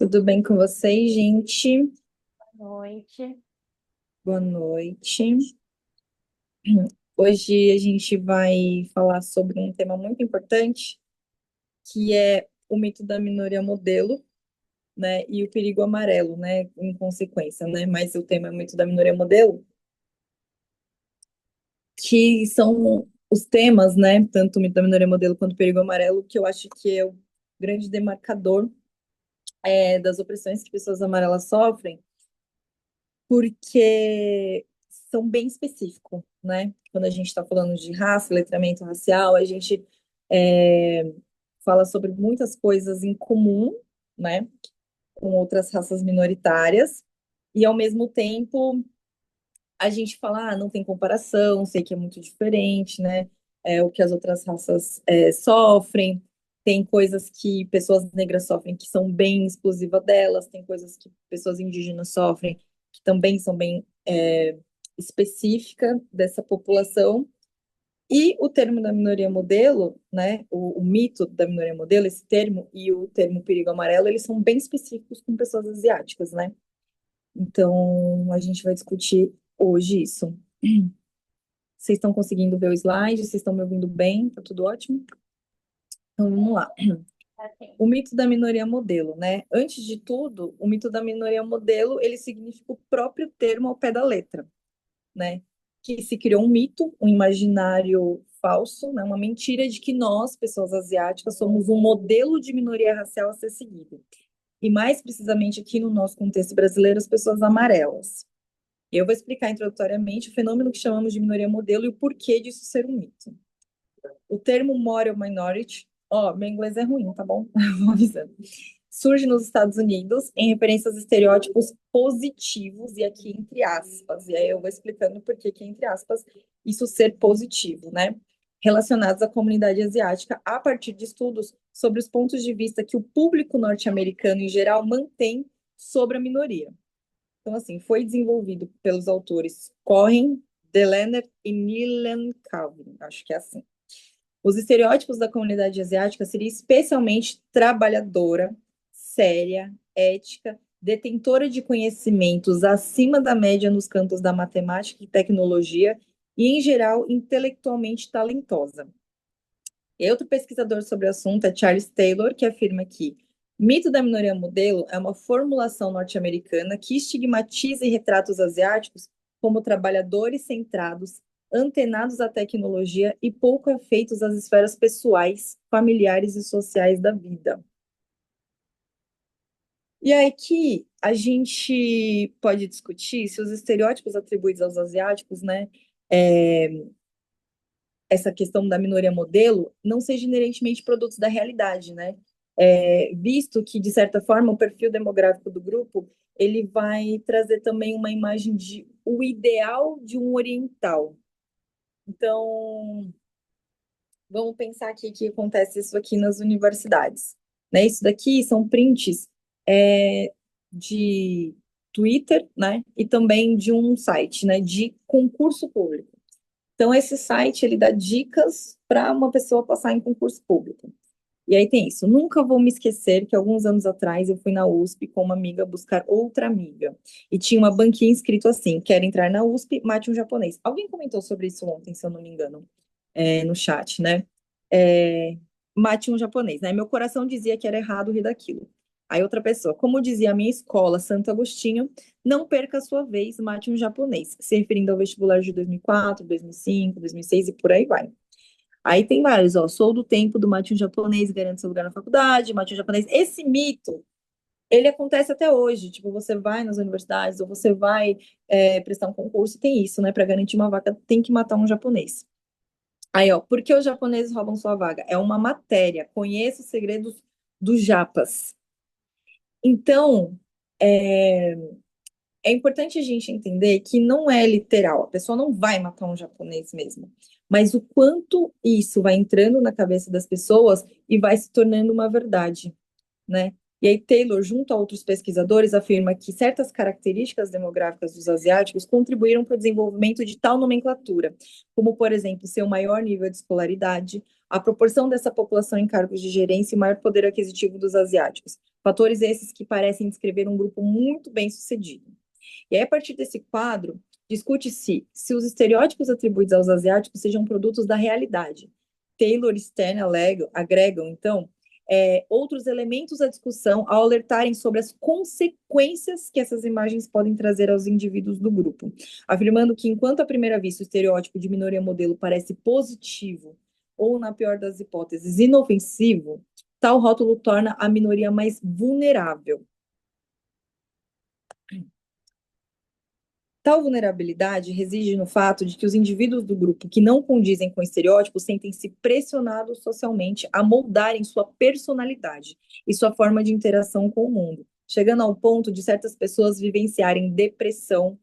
Tudo bem com vocês, gente? Noite. Boa noite. Hoje a gente vai falar sobre um tema muito importante, que é o mito da minoria modelo, né, e o perigo amarelo, né, em consequência, né? Mas o tema é o mito da minoria modelo, que são os temas, né, tanto o mito da minoria modelo quanto o perigo amarelo, que eu acho que é o grande demarcador das opressões que pessoas amarelas sofrem, porque são bem específicos, né? Quando a gente está falando de raça, letramento racial, a gente é, fala sobre muitas coisas em comum, né? Com outras raças minoritárias, e ao mesmo tempo a gente fala, não tem comparação, sei que é muito diferente, né? O que as outras raças sofrem, tem coisas que pessoas negras sofrem que são bem exclusivas delas, tem coisas que pessoas indígenas sofrem que também são bem específica dessa população. E o termo da minoria modelo, né, o mito da minoria modelo, esse termo e o termo perigo amarelo, eles são bem específicos com pessoas asiáticas, né? Então, a gente vai discutir hoje isso. Vocês estão conseguindo ver o slide? Vocês estão me ouvindo bem? Tá tudo ótimo? Então, vamos lá. Assim, O mito da minoria modelo, né? Antes de tudo, o mito da minoria modelo, ele significa o próprio termo ao pé da letra, né? Que se criou um mito, um imaginário falso, né? Uma mentira de que nós, pessoas asiáticas, somos um modelo de minoria racial a ser seguido. E mais precisamente aqui no nosso contexto brasileiro, as pessoas amarelas. Eu vou explicar introdutoriamente o fenômeno que chamamos de minoria modelo e o porquê disso ser um mito. O termo moral minority, ó, meu inglês é ruim, tá bom? Vou avisando. Surge nos Estados Unidos em referência aos estereótipos positivos, e aqui entre aspas, e aí eu vou explicando por que entre aspas isso ser positivo, né? Relacionados à comunidade asiática a partir de estudos sobre os pontos de vista que o público norte-americano em geral mantém sobre a minoria. Então, assim, foi desenvolvido pelos autores Cohen, Delaner e Nilan Calvin, acho que é assim. Os estereótipos da comunidade asiática seriam especialmente trabalhadora, séria, ética, detentora de conhecimentos acima da média nos campos da matemática e tecnologia e, em geral, intelectualmente talentosa. E outro pesquisador sobre o assunto é Charles Taylor, que afirma que mito da minoria modelo é uma formulação norte-americana que estigmatiza e retrata os asiáticos como trabalhadores centrados, antenados à tecnologia e pouco afeitos às esferas pessoais, familiares e sociais da vida. E aí que a gente pode discutir se os estereótipos atribuídos aos asiáticos, né, é, essa questão da minoria modelo não seja inerentemente produtos da realidade, né? Visto que, de certa forma, o perfil demográfico do grupo ele vai trazer também uma imagem de o ideal de um oriental. Então, vamos pensar aqui que acontece isso aqui nas universidades, né? Isso daqui são prints de Twitter, né? E também de um site, né? De concurso público. Então, esse site, ele dá dicas para uma pessoa passar em concurso público. E aí tem isso. Nunca vou me esquecer que alguns anos atrás eu fui na USP com uma amiga buscar outra amiga. E tinha uma banquinha escrito assim: quer entrar na USP, mate um japonês. Alguém comentou sobre isso ontem, se eu não me engano, no chat, né? É, mate um japonês, né? Meu coração dizia que era errado rir daquilo. Aí outra pessoa, como dizia a minha escola, Santo Agostinho, não perca a sua vez, mate um japonês, se referindo ao vestibular de 2004, 2005, 2006 e por aí vai. Aí tem vários, ó, sou do tempo do mate um japonês, garante seu lugar na faculdade, mate um japonês. Esse mito, ele acontece até hoje, tipo, você vai nas universidades ou você vai prestar um concurso, tem isso, né, para garantir uma vaga, tem que matar um japonês. Aí, ó, por que os japoneses roubam sua vaga? É uma matéria. Conheça os segredos dos japas. Então, é, é importante a gente entender que não é literal. A pessoa não vai matar um japonês mesmo. Mas o quanto isso vai entrando na cabeça das pessoas e vai se tornando uma verdade, né? E aí Taylor, junto a outros pesquisadores, afirma que certas características demográficas dos asiáticos contribuíram para o desenvolvimento de tal nomenclatura, como, por exemplo, seu maior nível de escolaridade, a proporção dessa população em cargos de gerência e o maior poder aquisitivo dos asiáticos. Fatores esses que parecem descrever um grupo muito bem sucedido. E aí, a partir desse quadro, discute-se se os estereótipos atribuídos aos asiáticos sejam produtos da realidade. Taylor e Stern agregam, então, outros elementos à discussão ao alertarem sobre as consequências que essas imagens podem trazer aos indivíduos do grupo, afirmando que, enquanto à primeira vista o estereótipo de minoria modelo parece positivo ou, na pior das hipóteses, inofensivo, tal rótulo torna a minoria mais vulnerável. Tal vulnerabilidade reside no fato de que os indivíduos do grupo que não condizem com estereótipos sentem-se pressionados socialmente a moldarem sua personalidade e sua forma de interação com o mundo, chegando ao ponto de certas pessoas vivenciarem depressão,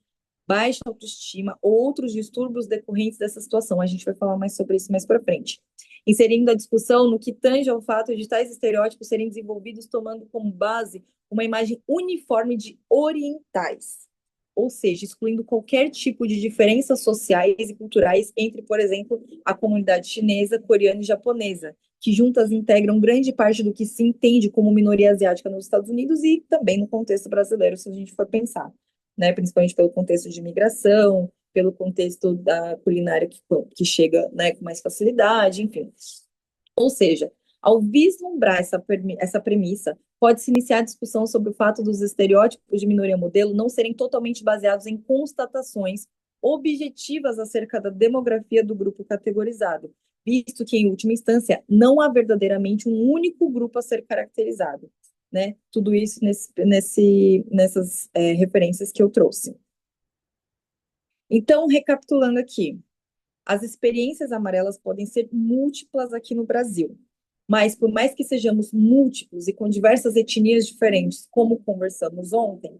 baixa autoestima ou outros distúrbios decorrentes dessa situação. A gente vai falar mais sobre isso mais para frente. Inserindo a discussão no que tange ao fato de tais estereótipos serem desenvolvidos tomando como base uma imagem uniforme de orientais, ou seja, excluindo qualquer tipo de diferenças sociais e culturais entre, por exemplo, a comunidade chinesa, coreana e japonesa, que juntas integram grande parte do que se entende como minoria asiática nos Estados Unidos e também no contexto brasileiro, se a gente for pensar, né? Principalmente pelo contexto de imigração, pelo contexto da culinária que chega, né, com mais facilidade, enfim. Ou seja, ao vislumbrar essa premissa, pode-se iniciar a discussão sobre o fato dos estereótipos de minoria modelo não serem totalmente baseados em constatações objetivas acerca da demografia do grupo categorizado, visto que, em última instância, não há verdadeiramente um único grupo a ser caracterizado. Né? Tudo isso nessas referências que eu trouxe. Então, recapitulando aqui, as experiências amarelas podem ser múltiplas aqui no Brasil, mas por mais que sejamos múltiplos e com diversas etnias diferentes, como conversamos ontem,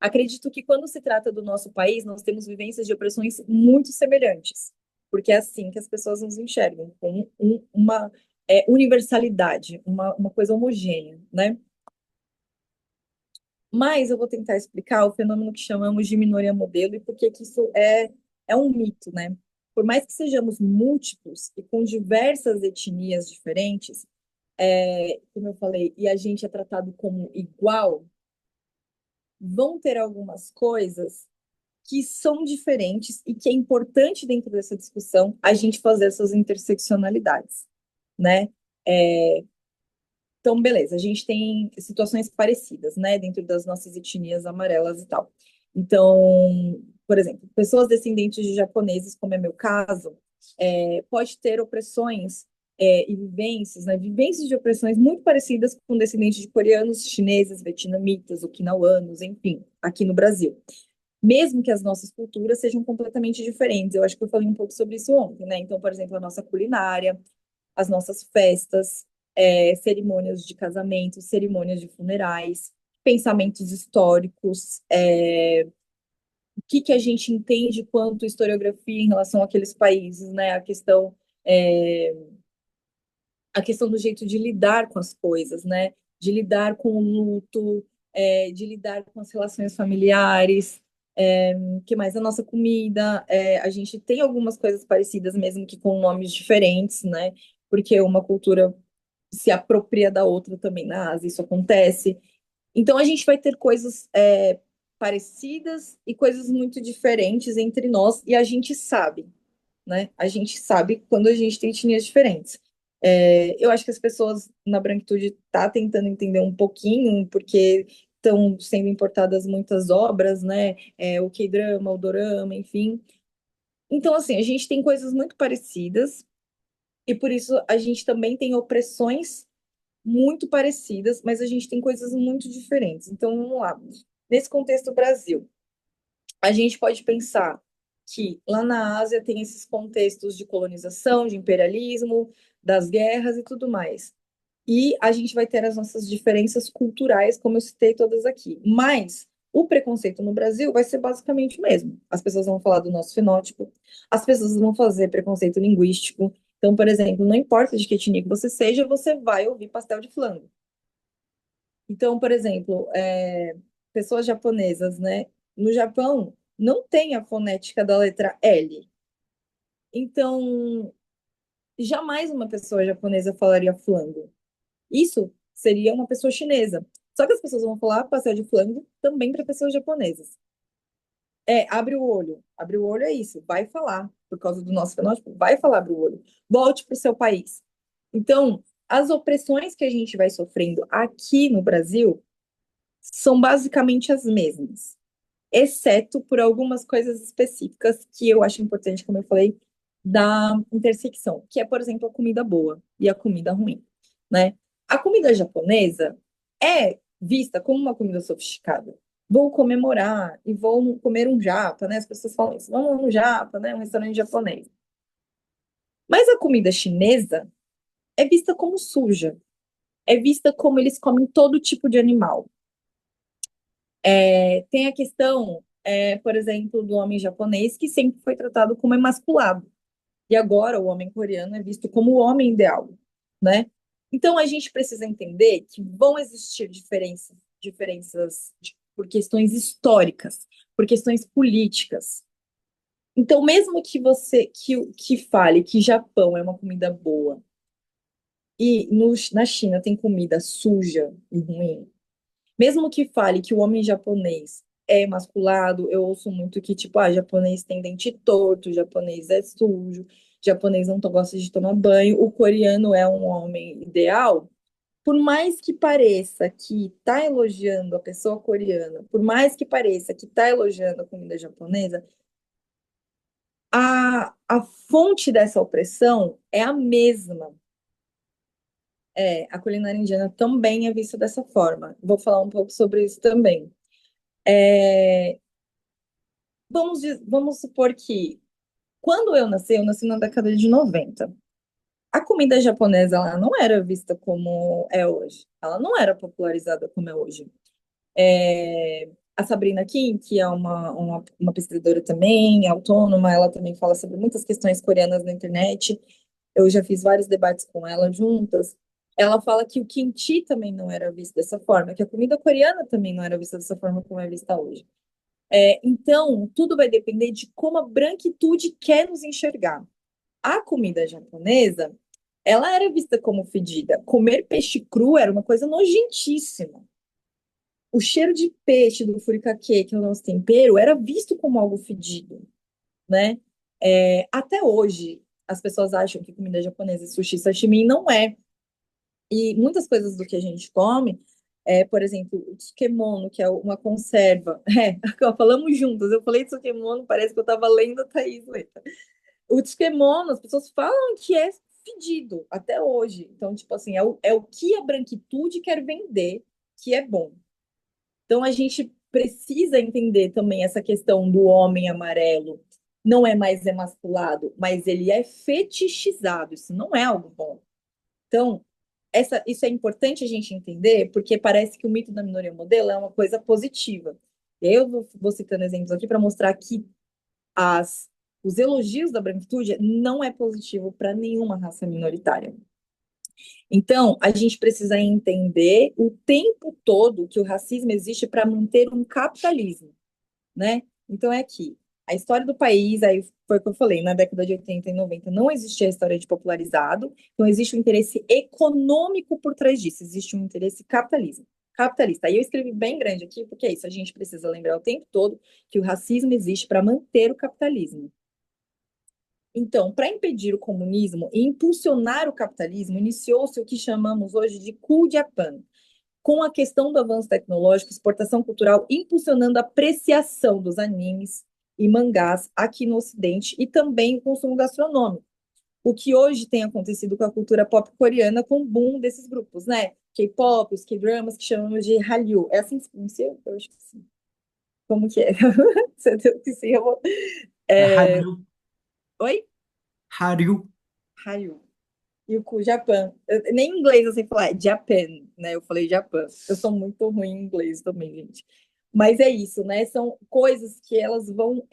acredito que quando se trata do nosso país, nós temos vivências de opressões muito semelhantes, porque é assim que as pessoas nos enxergam, com uma universalidade, uma coisa homogênea, né? Mas eu vou tentar explicar o fenômeno que chamamos de minoria modelo e por que isso é um mito, né? Por mais que sejamos múltiplos e com diversas etnias diferentes, como eu falei, e a gente é tratado como igual, vão ter algumas coisas que são diferentes e que é importante dentro dessa discussão a gente fazer essas interseccionalidades, né? É, Então, beleza, a gente tem situações parecidas, né, dentro das nossas etnias amarelas e tal. Então, por exemplo, pessoas descendentes de japoneses, como é meu caso, pode ter opressões e vivências, né, vivências de opressões muito parecidas com descendentes de coreanos, chineses, vietnamitas, okinawanos, enfim, aqui no Brasil. Mesmo que as nossas culturas sejam completamente diferentes. Eu acho que eu falei um pouco sobre isso ontem, né? Então, por exemplo, a nossa culinária, as nossas festas, cerimônias de casamento, cerimônias de funerais, pensamentos históricos, o que a gente entende quanto historiografia em relação àqueles países, né? É, a questão do jeito de lidar com as coisas, né? De lidar com o luto, de lidar com as relações familiares, que mais? A nossa comida, a gente tem algumas coisas parecidas, mesmo que com nomes diferentes, né? Porque uma cultura se apropria da outra também na Ásia, isso acontece. Então a gente vai ter coisas parecidas e coisas muito diferentes entre nós, e a gente sabe, né? A gente sabe quando a gente tem etnias diferentes. Eu acho que as pessoas na branquitude tá tentando entender um pouquinho, porque estão sendo importadas muitas obras, né? O K-drama, o dorama, enfim. Então, assim, a gente tem coisas muito parecidas, e por isso a gente também tem opressões muito parecidas, mas a gente tem coisas muito diferentes. Então, vamos lá. Nesse contexto Brasil, a gente pode pensar que lá na Ásia tem esses contextos de colonização, de imperialismo, das guerras e tudo mais. E a gente vai ter as nossas diferenças culturais, como eu citei todas aqui. Mas o preconceito no Brasil vai ser basicamente o mesmo. As pessoas vão falar do nosso fenótipo, as pessoas vão fazer preconceito linguístico. Então, por exemplo, não importa de que etnia que você seja, você vai ouvir pastel de flango. Então, por exemplo, pessoas japonesas, né? No Japão, não tem a fonética da letra L. Então, jamais uma pessoa japonesa falaria flango. Isso seria uma pessoa chinesa. Só que as pessoas vão falar pastel de flango também para pessoas japonesas. Abre o olho. Abre o olho é isso. Vai falar, por causa do nosso fenótipo, vai falar, abre o olho. Volte para o seu país. Então, as opressões que a gente vai sofrendo aqui no Brasil são basicamente as mesmas, exceto por algumas coisas específicas que eu acho importante, como eu falei, da intersecção, que é, por exemplo, a comida boa e a comida ruim, né? A comida japonesa é vista como uma comida sofisticada. Vou comemorar e vou comer um japa, né? As pessoas falam isso, vamos no japa, né? Um restaurante japonês. Mas a comida chinesa é vista como suja, é vista como eles comem todo tipo de animal. Tem a questão, por exemplo, do homem japonês, que sempre foi tratado como emasculado. E agora o homem coreano é visto como o homem ideal, né? Então a gente precisa entender que vão existir por questões históricas, por questões políticas. Então, mesmo que que fale que Japão é uma comida boa e na China tem comida suja e ruim, mesmo que fale que o homem japonês é emasculado, eu ouço muito que, tipo, japonês tem dente torto, japonês é sujo, japonês não gosta de tomar banho, o coreano é um homem ideal. Por mais que pareça que tá elogiando a pessoa coreana, por mais que pareça que tá elogiando a comida japonesa, a fonte dessa opressão é a mesma. A culinária indiana também é vista dessa forma. Vou falar um pouco sobre isso também. É, vamos supor que quando eu nasci na década de 90. A comida japonesa ela não era vista como é hoje. Ela não era popularizada como é hoje. A Sabrina Kim, que é uma pesquisadora também, autônoma, ela também fala sobre muitas questões coreanas na internet. Eu já fiz vários debates com ela juntas. Ela fala que o kimchi também não era visto dessa forma, que a comida coreana também não era vista dessa forma como é vista hoje. Então, tudo vai depender de como a branquitude quer nos enxergar. A comida japonesa, ela era vista como fedida. Comer peixe cru era uma coisa nojentíssima. O cheiro de peixe do furikake, que é o nosso tempero, era visto como algo fedido, né? Até hoje, as pessoas acham que comida japonesa, sushi, sashimi, não é. E muitas coisas do que a gente come, por exemplo, o tsukemono, que é uma conserva. Falamos juntas. Eu falei de tsukemono, parece que eu estava lendo a Thaís Letra. O tsukemono, as pessoas falam que é fedido até hoje. Então, tipo assim, é o que a branquitude quer vender que é bom. Então, a gente precisa entender também essa questão do homem amarelo. Não é mais emasculado, mas ele é fetichizado. Isso não é algo bom. Então, isso é importante a gente entender, porque parece que o mito da minoria modelo é uma coisa positiva. Eu vou citando exemplos aqui para mostrar que os elogios da branquitude não é positivo para nenhuma raça minoritária. Então, a gente precisa entender o tempo todo que o racismo existe para manter um capitalismo, né? Então, é aqui. A história do país, aí foi o que eu falei, na década de 80 e 90 não existia a história de popularizado, então existe um interesse econômico por trás disso, existe um interesse capitalista. Aí eu escrevi bem grande aqui, porque é isso, a gente precisa lembrar o tempo todo que o racismo existe para manter o capitalismo. Então, para impedir o comunismo e impulsionar o capitalismo, iniciou-se o que chamamos hoje de Cool Japan, com a questão do avanço tecnológico, exportação cultural, impulsionando a apreciação dos animes e mangás aqui no Ocidente e também o consumo gastronômico. O que hoje tem acontecido com a cultura pop coreana com o boom desses grupos, né? K-pop, os K-dramas, que chamamos de Hallyu. É assim que se pronuncia? Eu acho que sim. Como que é? Você deu que sim, eu vou... É É... Hallyu. Oi? Hallyu. Hallyu. E o Japan. Nem em inglês eu sei falar, é Japan, né? Eu falei Japan. Eu sou muito ruim em inglês também, gente. Mas é isso, né? São coisas que elas vão,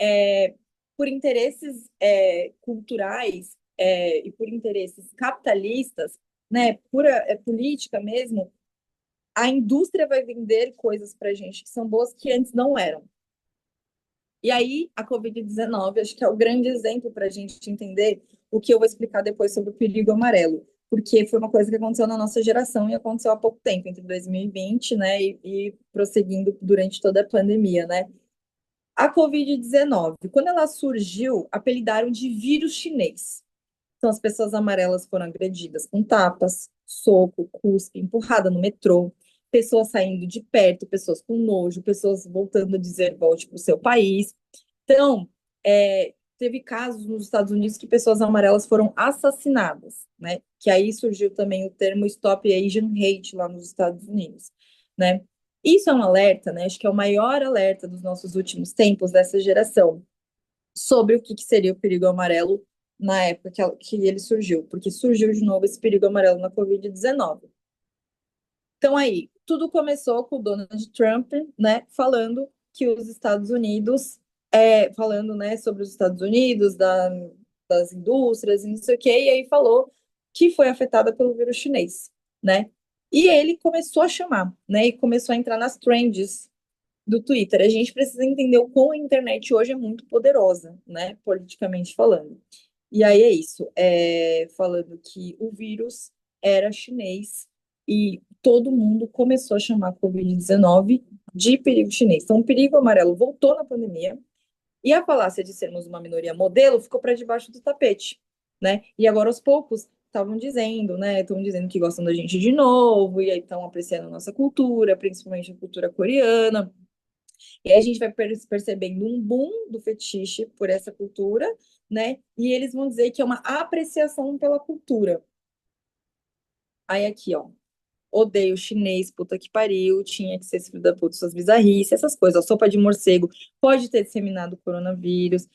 por interesses culturais e por interesses capitalistas, né? Pura política mesmo, a indústria vai vender coisas para a gente que são boas que antes não eram. E aí, a Covid-19, acho que é o grande exemplo para a gente entender o que eu vou explicar depois sobre o perigo amarelo, porque foi uma coisa que aconteceu na nossa geração e aconteceu há pouco tempo, entre 2020, né, e prosseguindo durante toda a pandemia, né. A Covid-19, quando ela surgiu, apelidaram de vírus chinês. Então, as pessoas amarelas foram agredidas com tapas, soco, cuspe, empurrada no metrô, pessoas saindo de perto, pessoas com nojo, pessoas voltando a dizer volte para o seu país. Então, teve casos nos Estados Unidos que pessoas amarelas foram assassinadas, né? Que aí surgiu também o termo Stop Asian Hate lá nos Estados Unidos, né? Isso é um alerta, né? Acho que é o maior alerta dos nossos últimos tempos, dessa geração, sobre o que seria o perigo amarelo na época que ele surgiu, porque surgiu de novo esse perigo amarelo na Covid-19. Então, aí, tudo começou com o Donald Trump, né, falando que os Estados Unidos, falando, né, sobre os Estados Unidos, das indústrias e não sei o quê, e aí falou que foi afetada pelo vírus chinês, né? E ele começou a chamar, né, e começou a entrar nas trends do Twitter. A gente precisa entender o quão a internet hoje é muito poderosa, né, politicamente falando. E aí é isso, falando que o vírus era chinês e todo mundo começou a chamar a Covid-19 de perigo chinês. Então, o perigo amarelo voltou na pandemia e a falácia de sermos uma minoria modelo ficou para debaixo do tapete, né? E agora, aos poucos, estavam dizendo, né? Estão dizendo que gostam da gente de novo e aí estão apreciando a nossa cultura, principalmente a cultura coreana. E aí a gente vai percebendo um boom do fetiche por essa cultura, né? E eles vão dizer que é uma apreciação pela cultura. Aí aqui, ó. Odeio chinês, puta que pariu, tinha que ser esse filho da puta, suas bizarrices, essas coisas. A sopa de morcego pode ter disseminado o coronavírus.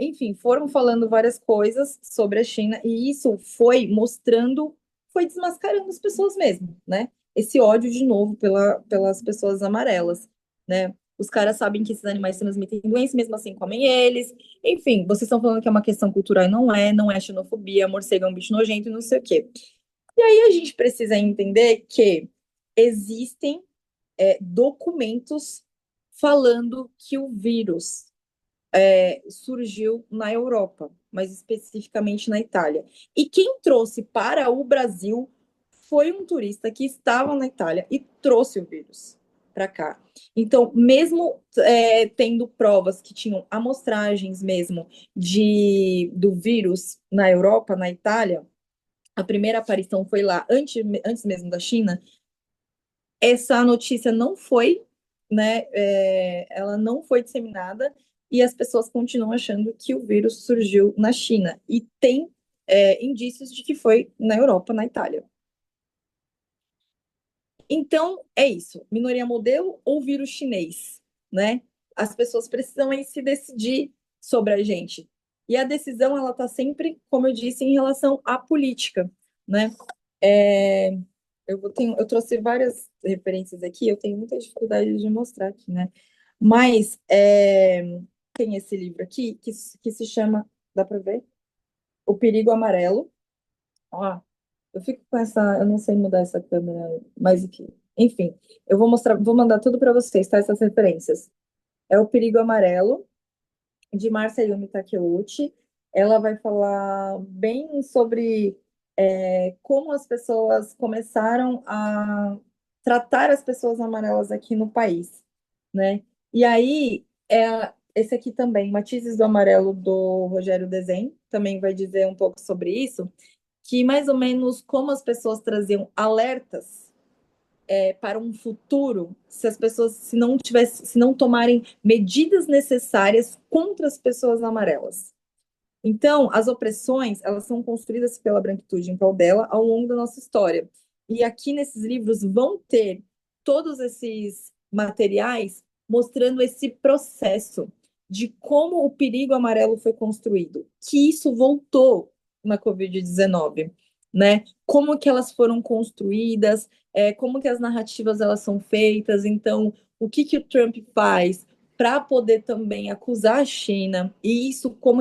Enfim, foram falando várias coisas sobre a China e isso foi mostrando, foi desmascarando as pessoas mesmo, né? Esse ódio de novo pelas pessoas amarelas, né? Os caras sabem que esses animais transmitem doenças, mesmo assim comem eles. Enfim, vocês estão falando que é uma questão cultural e não é xenofobia, morcego é um bicho nojento e não sei o quê. E aí a gente precisa entender que existem documentos falando que o vírus surgiu na Europa, mas especificamente na Itália. E quem trouxe para o Brasil foi um turista que estava na Itália e trouxe o vírus para cá. Então, mesmo tendo provas que tinham amostragens mesmo do vírus na Europa, na Itália, a primeira aparição foi lá antes mesmo da China, essa notícia não foi, né, ela não foi disseminada e as pessoas continuam achando que o vírus surgiu na China e tem indícios de que foi na Europa, na Itália. Então, é isso, minoria modelo ou vírus chinês, né? As pessoas precisam aí se decidir sobre a gente. E a decisão, ela está sempre, como eu disse, em relação à política, né? Eu trouxe várias referências aqui, eu tenho muita dificuldade de mostrar aqui, né? Mas tem esse livro aqui que se chama, dá para ver? O Perigo Amarelo. Ó, eu fico com essa, eu não sei mudar essa câmera, mas enfim, eu vou mostrar, vou mandar tudo para vocês, tá? Essas referências. É o Perigo Amarelo, de Marcia Yumi Takeuchi. Ela vai falar bem sobre como as pessoas começaram a tratar as pessoas amarelas aqui no país, né? E aí, esse aqui também, Matizes do Amarelo, do Rogério Dezen, também vai dizer um pouco sobre isso, que mais ou menos como as pessoas traziam alertas para um futuro, se as pessoas se não tomarem medidas necessárias contra as pessoas amarelas. Então, as opressões, elas são construídas pela branquitude em prol dela ao longo da nossa história. E aqui nesses livros vão ter todos esses materiais mostrando esse processo de como o perigo amarelo foi construído, que isso voltou na Covid-19, né? Como que elas foram construídas, como que as narrativas elas são feitas, então, o que o Trump faz, para poder também acusar a China, e isso como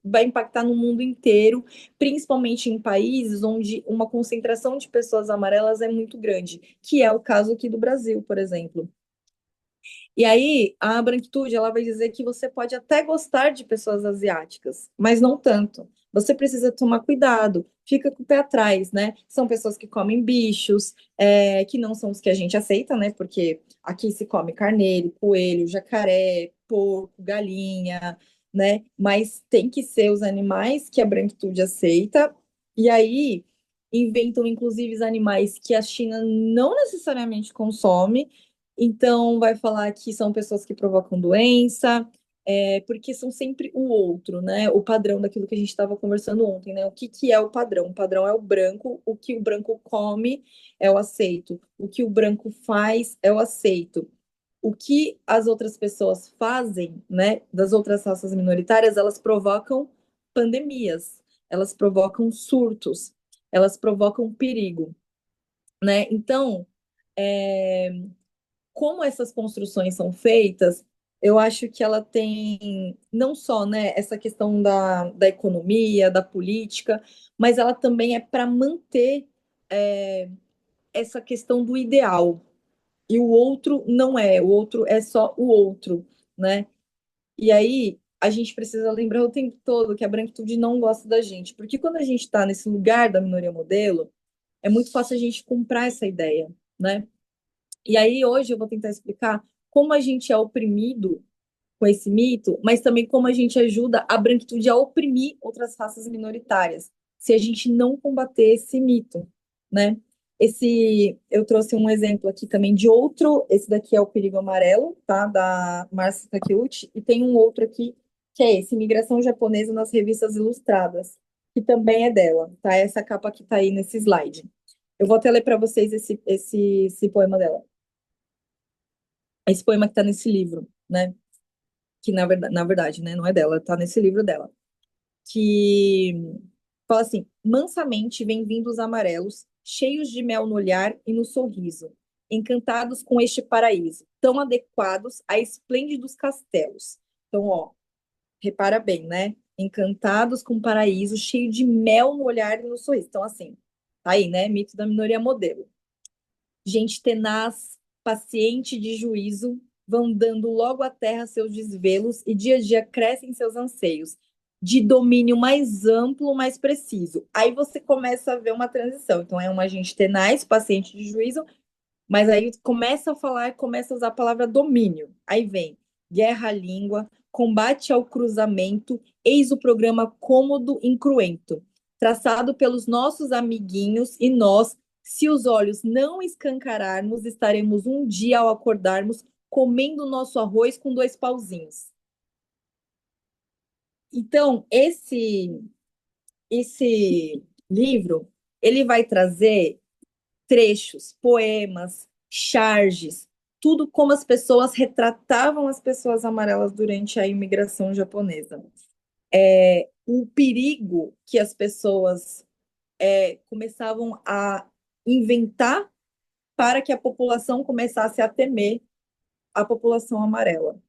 vai impactar no mundo inteiro, principalmente em países onde uma concentração de pessoas amarelas é muito grande, que é o caso aqui do Brasil, por exemplo. E aí, a branquitude, ela vai dizer que você pode até gostar de pessoas asiáticas, mas não tanto. Você precisa tomar cuidado, fica com o pé atrás, né? São pessoas que comem bichos, que não são os que a gente aceita, né? Porque aqui se come carneiro, coelho, jacaré, porco, galinha, né? Mas tem que ser os animais que a branquitude aceita. E aí, inventam, inclusive, os animais que a China não necessariamente consome, então, vai falar que são pessoas que provocam doença, porque são sempre o outro, né? O padrão daquilo que a gente estava conversando ontem, né? O que que é o padrão? O padrão é o branco, o que o branco come é o aceito, o que o branco faz é o aceito. O que as outras pessoas fazem, né? Das outras raças minoritárias, elas provocam pandemias, elas provocam surtos, elas provocam perigo, né? Então, é, como essas construções são feitas, eu acho que ela tem não só, né, essa questão da economia, da política, mas ela também é para manter é, essa questão do ideal. E o outro não é, o outro é só o outro, né? E aí a gente precisa lembrar o tempo todo que a branquitude não gosta da gente, porque quando a gente está nesse lugar da minoria modelo, é muito fácil a gente comprar essa ideia, né? E aí, hoje, eu vou tentar explicar como a gente é oprimido com esse mito, mas também como a gente ajuda a branquitude a oprimir outras raças minoritárias, se a gente não combater esse mito, né? Eu trouxe um exemplo aqui também de outro, esse daqui é o Perigo Amarelo, tá? Da Marcia Takeuchi, e tem um outro aqui, que é esse, Migração Japonesa nas Revistas Ilustradas, que também é dela, tá? Essa capa que tá aí nesse slide. Eu vou até ler para vocês esse poema dela. Esse poema que está nesse livro, né? Que na verdade, né, não é dela, está nesse livro dela. Que fala assim: mansamente vem vindo os amarelos, cheios de mel no olhar e no sorriso, encantados com este paraíso, tão adequados a esplêndidos castelos. Então, ó, repara bem, né? Encantados com um paraíso, cheio de mel no olhar e no sorriso. Então, assim, tá aí, né? Mito da minoria modelo. Gente tenaz, paciente de juízo, vão dando logo à terra seus desvelos e dia a dia crescem seus anseios de domínio mais amplo, mais preciso. Aí você começa a ver uma transição. Então, é uma gente tenaz, paciente de juízo, mas aí começa a falar, começa a usar a palavra domínio. Aí vem guerra à língua, combate ao cruzamento, eis o programa cômodo incruento, traçado pelos nossos amiguinhos e nós, se os olhos não escancararmos, estaremos um dia ao acordarmos comendo nosso arroz com dois pauzinhos. Então, esse livro, ele vai trazer trechos, poemas, charges, tudo como as pessoas retratavam as pessoas amarelas durante a imigração japonesa. O perigo que as pessoas começavam a inventar para que a população começasse a temer a população amarela.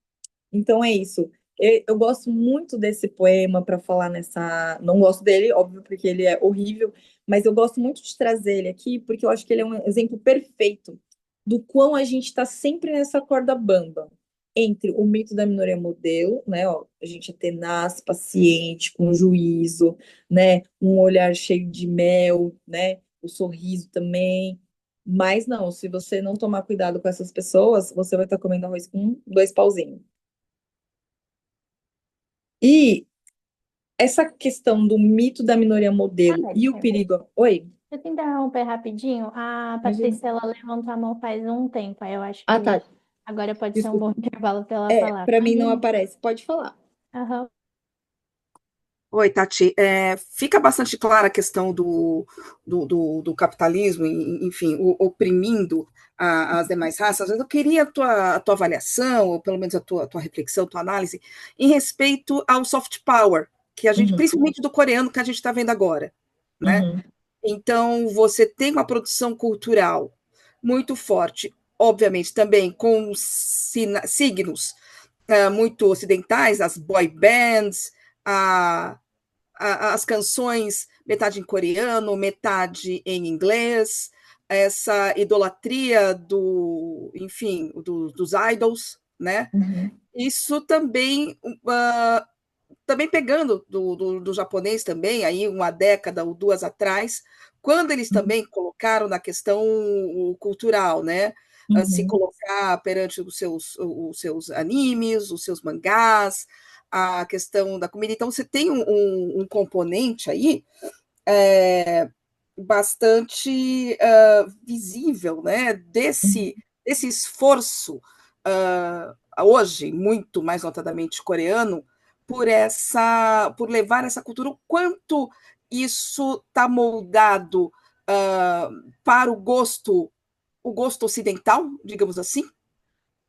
Então é isso. Eu gosto muito desse poema para falar nessa. Não gosto dele, óbvio, porque ele é horrível, mas eu gosto muito de trazer ele aqui, porque eu acho que ele é um exemplo perfeito do quão a gente está sempre nessa corda bamba entre o mito da minoria modelo, né? Ó, a gente é tenaz, paciente, com juízo, né? Um olhar cheio de mel, né? O sorriso também. Mas não, se você não tomar cuidado com essas pessoas, você vai estar comendo arroz com dois pauzinhos. E essa questão do mito da minoria modelo e o perigo. Oi, Deixa eu te interromper rapidinho. A imagina. Patrícia, ela levantou a mão faz um tempo, aí eu acho Ah, que tá. agora pode ser um Desculpa. bom intervalo para ela falar. Para mim não Imagina. aparece. Pode falar. Aham. Oi, Tati. Fica bastante clara a questão do capitalismo, enfim, oprimindo as demais raças. Eu queria a tua avaliação, ou pelo menos a tua reflexão, a tua análise, em respeito ao soft power, que a gente, Uhum, principalmente do coreano, que a gente está vendo agora, né? uhum, Então, você tem uma produção cultural muito forte, obviamente, também com signos muito ocidentais, as boy bands, a, as canções metade em coreano, metade em inglês, essa idolatria enfim, dos idols, né? Uhum. Isso também, também pegando do japonês também, aí uma década ou duas atrás, quando eles Uhum. também colocaram na questão cultural, né? Se Uhum. colocar perante os seus animes, os seus mangás, a questão da comida. Então, você tem um componente aí bastante visível, né? Desse esforço, hoje, muito mais notadamente coreano, por levar essa cultura, o quanto isso está moldado para o gosto ocidental, digamos assim,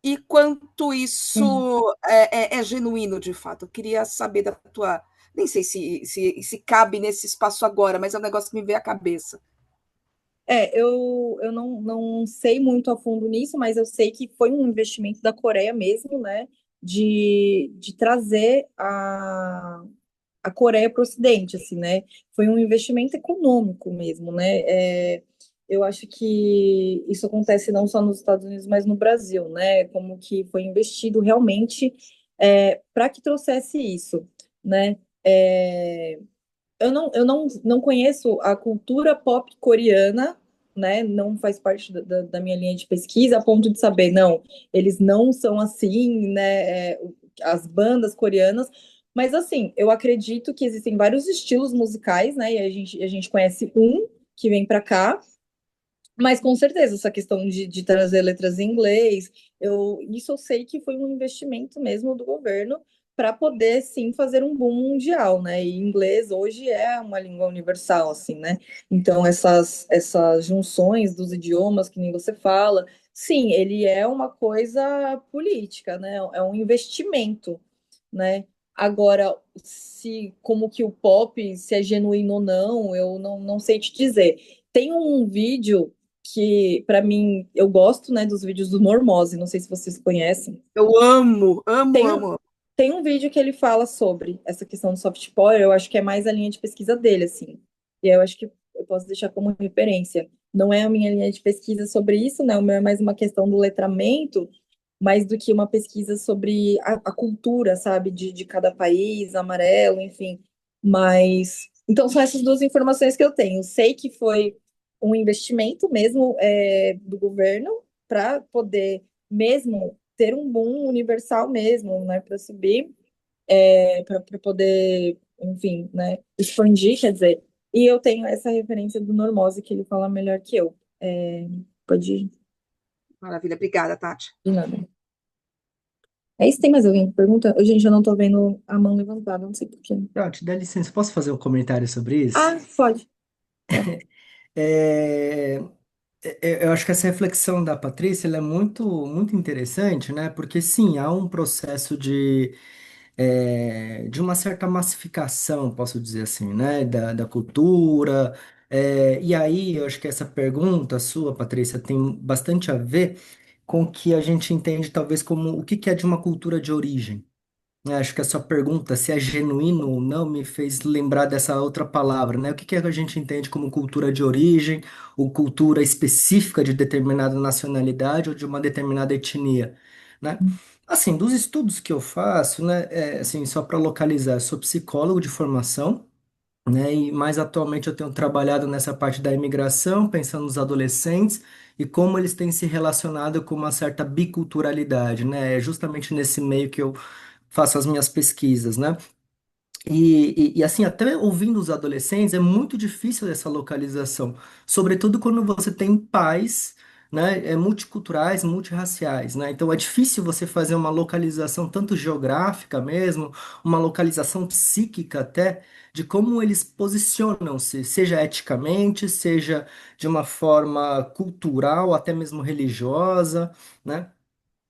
e quanto Sim. isso é genuíno de fato. Eu queria saber da tua. Nem sei se cabe nesse espaço agora, mas é um negócio que me veio à cabeça. Eu não sei muito a fundo nisso, mas eu sei que foi um investimento da Coreia mesmo, né? De trazer a Coreia para o Ocidente, assim, né? Foi um investimento econômico mesmo, né? Eu acho que isso acontece não só nos Estados Unidos, mas no Brasil, né? Como que foi investido realmente para que trouxesse isso, né? Eu não conheço a cultura pop coreana, né? Não faz parte da minha linha de pesquisa, a ponto de saber, não, eles não são assim, né? As bandas coreanas. Mas, assim, eu acredito que existem vários estilos musicais, né? E a gente conhece um que vem para cá, mas com certeza, essa questão de trazer letras em inglês, isso eu sei que foi um investimento mesmo do governo para poder sim fazer um boom mundial, né? E inglês hoje é uma língua universal, assim, né? Então essas junções dos idiomas que nem você fala, sim, ele é uma coisa política, né? É um investimento, né? Agora, se como que o pop, se é genuíno ou não, eu não sei te dizer. Tem um vídeo que para mim eu gosto, né, dos vídeos do Normose, não sei se vocês conhecem. Eu amo, amo, Tem um, amo. tem um vídeo que ele fala sobre essa questão do soft power, eu acho que é mais a linha de pesquisa dele, assim. E eu acho que eu posso deixar como referência. Não é a minha linha de pesquisa sobre isso, né? O meu é mais uma questão do letramento, mais do que uma pesquisa sobre a cultura, sabe, de cada país, amarelo, enfim. Mas então são essas duas informações que eu tenho. Sei que foi um investimento mesmo do governo para poder mesmo ter um boom universal mesmo, né, para subir, para poder, enfim, né, expandir, quer dizer. E eu tenho essa referência do Normose que ele fala melhor que eu. Pode ir Maravilha, obrigada, Tati. de nada. É isso, tem mais alguém que pergunta? Gente, eu não tô vendo a mão levantada, não sei por quê. Tati, dá licença, posso fazer um comentário sobre isso? Ah, pode. Pode. É, eu acho que essa reflexão da Patrícia ela é muito, muito interessante, né? Porque sim, há um processo de uma certa massificação, posso dizer assim, né? Da cultura. E aí, eu acho que essa pergunta sua, Patrícia, tem bastante a ver com o que a gente entende, talvez, como o que que é de uma cultura de origem. Acho que a sua pergunta, se é genuíno ou não, me fez lembrar dessa outra palavra, né? O que que é que a gente entende como cultura de origem, ou cultura específica de determinada nacionalidade ou de uma determinada etnia, né? Assim, dos estudos que eu faço, né, assim, só para localizar, eu sou psicólogo de formação, né? E mais atualmente eu tenho trabalhado nessa parte da imigração, pensando nos adolescentes e como eles têm se relacionado com uma certa biculturalidade, né? É justamente nesse meio que eu faço as minhas pesquisas, né? Assim, até ouvindo os adolescentes, é muito difícil essa localização, sobretudo quando você tem pais, né, multiculturais, multirraciais, né? Então é difícil você fazer uma localização tanto geográfica mesmo, uma localização psíquica até, de como eles posicionam-se, seja eticamente, seja de uma forma cultural, até mesmo religiosa, né?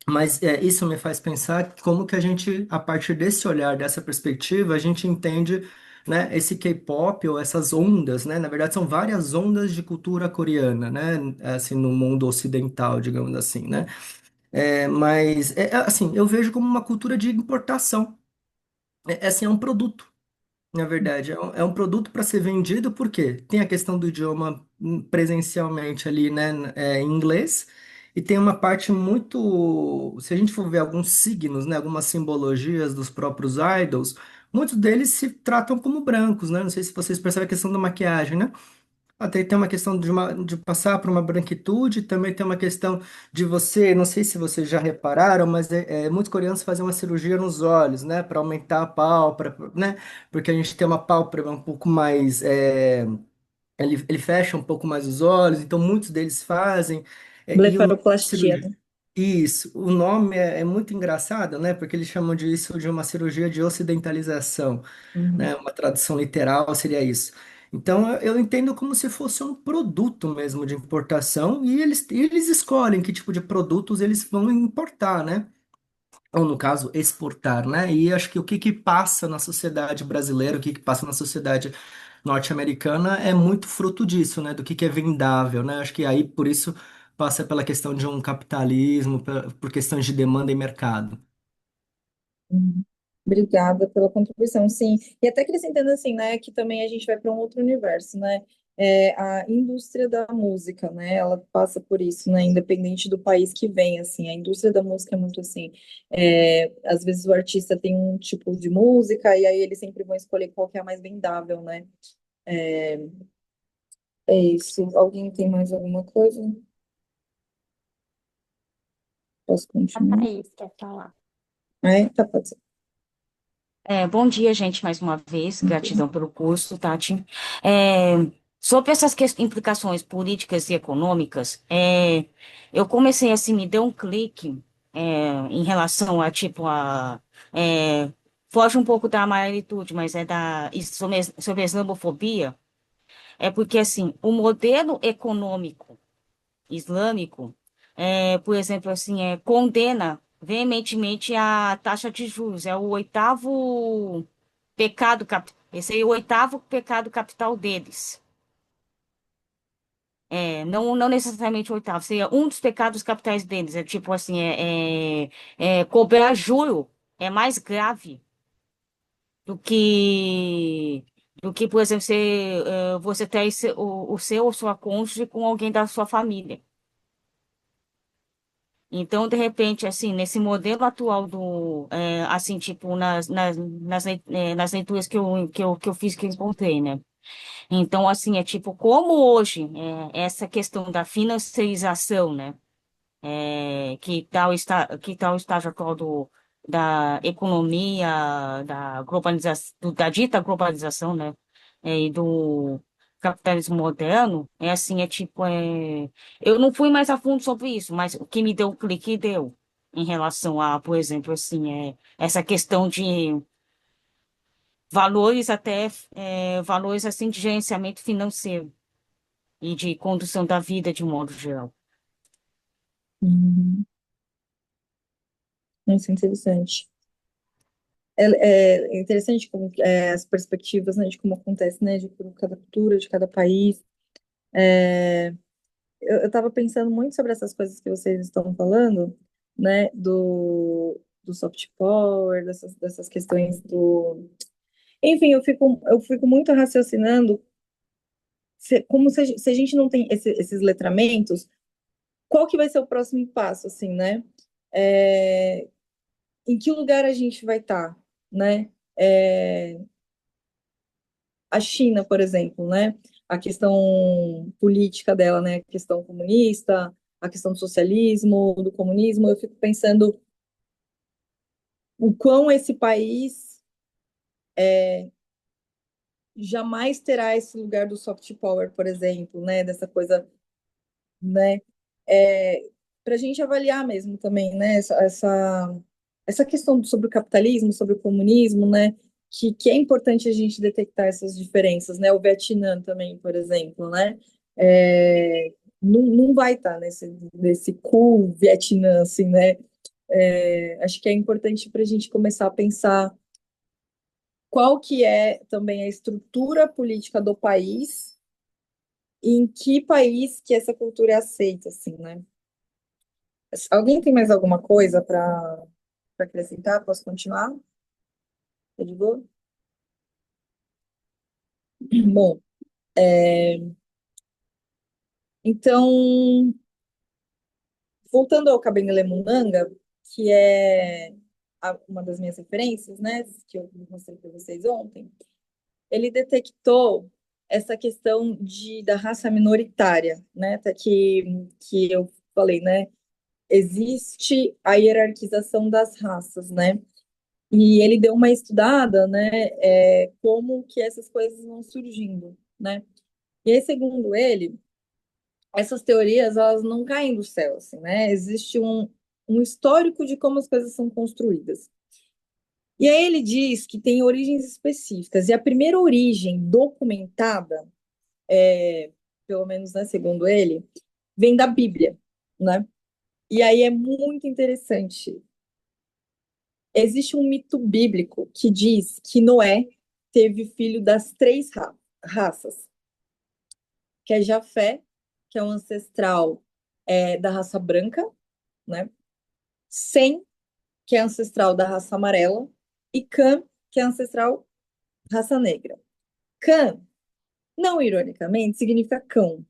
Mas isso me faz pensar como que a gente, a partir desse olhar, dessa perspectiva, a gente entende, né, esse K-pop ou essas ondas, né? Na verdade, são várias ondas de cultura coreana, né? Assim, no mundo ocidental, digamos assim, né? Mas, assim, eu vejo como uma cultura de importação. Assim, é um produto. Na verdade, é um produto para ser vendido, porque tem a questão do idioma presencialmente ali, né, em inglês, e tem uma parte muito. Se a gente for ver alguns signos, né, algumas simbologias dos próprios idols, muitos deles se tratam como brancos, né? Não sei se vocês percebem a questão da maquiagem, né? Até tem uma questão de passar por uma branquitude, também tem uma questão de você, não sei se vocês já repararam, mas muitos coreanos fazem uma cirurgia nos olhos, né, para aumentar a pálpebra, né, porque a gente tem uma pálpebra um pouco mais, ele fecha um pouco mais os olhos, então muitos deles fazem, e o nome de Blefaroplastia, cirurgia, né? isso, o nome é muito engraçado, né, porque eles chamam disso de uma cirurgia de ocidentalização, Uhum. né? Uma tradução literal seria isso. Então, eu entendo como se fosse um produto mesmo de importação e eles escolhem que tipo de produtos eles vão importar, né? Ou, no caso, exportar, né? E acho que o que que passa na sociedade brasileira, o que que passa na sociedade norte-americana é muito fruto disso, né? Do que é vendável, né? Acho que aí, por isso, passa pela questão de um capitalismo, por questões de demanda e mercado. Uhum. Obrigada pela contribuição, sim. E até acrescentando assim, né, que também a gente vai para um outro universo, né? A indústria da música, né? Ela passa por isso, né? Independente do país que vem, assim, a indústria da música é muito assim. Às vezes o artista tem um tipo de música e aí eles sempre vão escolher qual que é a mais vendável, né? É, é isso. Alguém tem mais alguma coisa? Posso A continuar? Thaís quer falar. Tá, pode ser. Bom dia, gente, mais uma vez. Gratidão pelo curso, Tati. É, sobre essas implicações políticas e econômicas, eu comecei assim, me deu um clique em relação a, tipo, foge um pouco da magnitude, mas sobre a islamofobia. É porque, assim, o modelo econômico islâmico, por exemplo, assim, condena veementemente a taxa de juros. É o oitavo esse é o oitavo pecado capital deles. Não necessariamente o oitavo, seria um dos pecados capitais deles. É tipo assim, cobrar juro é mais grave do que por exemplo, você ter o seu ou sua cônjuge com alguém da sua família. Então, de repente, assim, nesse modelo atual assim, tipo, nas leituras que eu fiz, que eu encontrei, né? Então, assim, é tipo, como hoje, essa questão da financiarização, né? Que tal o estágio atual da economia, da dita globalização, né? E do capitalismo moderno, assim, eu não fui mais a fundo sobre isso, mas o que me deu o clique deu em relação a, por exemplo, assim, essa questão de valores assim de gerenciamento financeiro e de condução da vida de um modo geral. Isso é interessante. É interessante como as perspectivas, né, de como acontece, né, de cada cultura, de cada país. Eu estava pensando muito sobre essas coisas que vocês estão falando, né, do soft power, dessas questões do... Enfim, eu fico muito raciocinando como se a gente não tem esses letramentos, qual que vai ser o próximo passo, assim, né? É, em que lugar a gente vai estar, né? A China, por exemplo, né? A questão política dela, né? A questão comunista, a questão do socialismo, do comunismo. Eu fico pensando o quão esse país jamais terá esse lugar do soft power, por exemplo, né? Dessa coisa, né? Para a gente avaliar mesmo também, né? Essa questão sobre o capitalismo, sobre o comunismo, né? Que é importante a gente detectar essas diferenças, né? O Vietnã também, por exemplo, né? Não vai estar nesse cool Vietnã, assim, né? Acho que é importante para a gente começar a pensar qual que é também a estrutura política do país e em que país que essa cultura é aceita, assim, né? Alguém tem mais alguma coisa para acrescentar? Posso continuar? Tá de boa? Bom, então, voltando ao Cabenguele-Munanga, que é uma das minhas referências, né, que eu mostrei para vocês ontem, ele detectou essa questão da raça minoritária, né, até que eu falei, né, existe a hierarquização das raças, né, e ele deu uma estudada, né, como que essas coisas vão surgindo, né, e aí, segundo ele, essas teorias, elas não caem do céu, assim, né, existe um histórico de como as coisas são construídas. E aí ele diz que tem origens específicas, e a primeira origem documentada, pelo menos, né, segundo ele, vem da Bíblia, né? E aí é muito interessante. Existe um mito bíblico que diz que Noé teve filho das três raças, que é Jafé, que é o ancestral da raça branca, né? Sem, que é ancestral da raça amarela, e Cã, que é ancestral raça negra. Cã, não ironicamente, significa cão,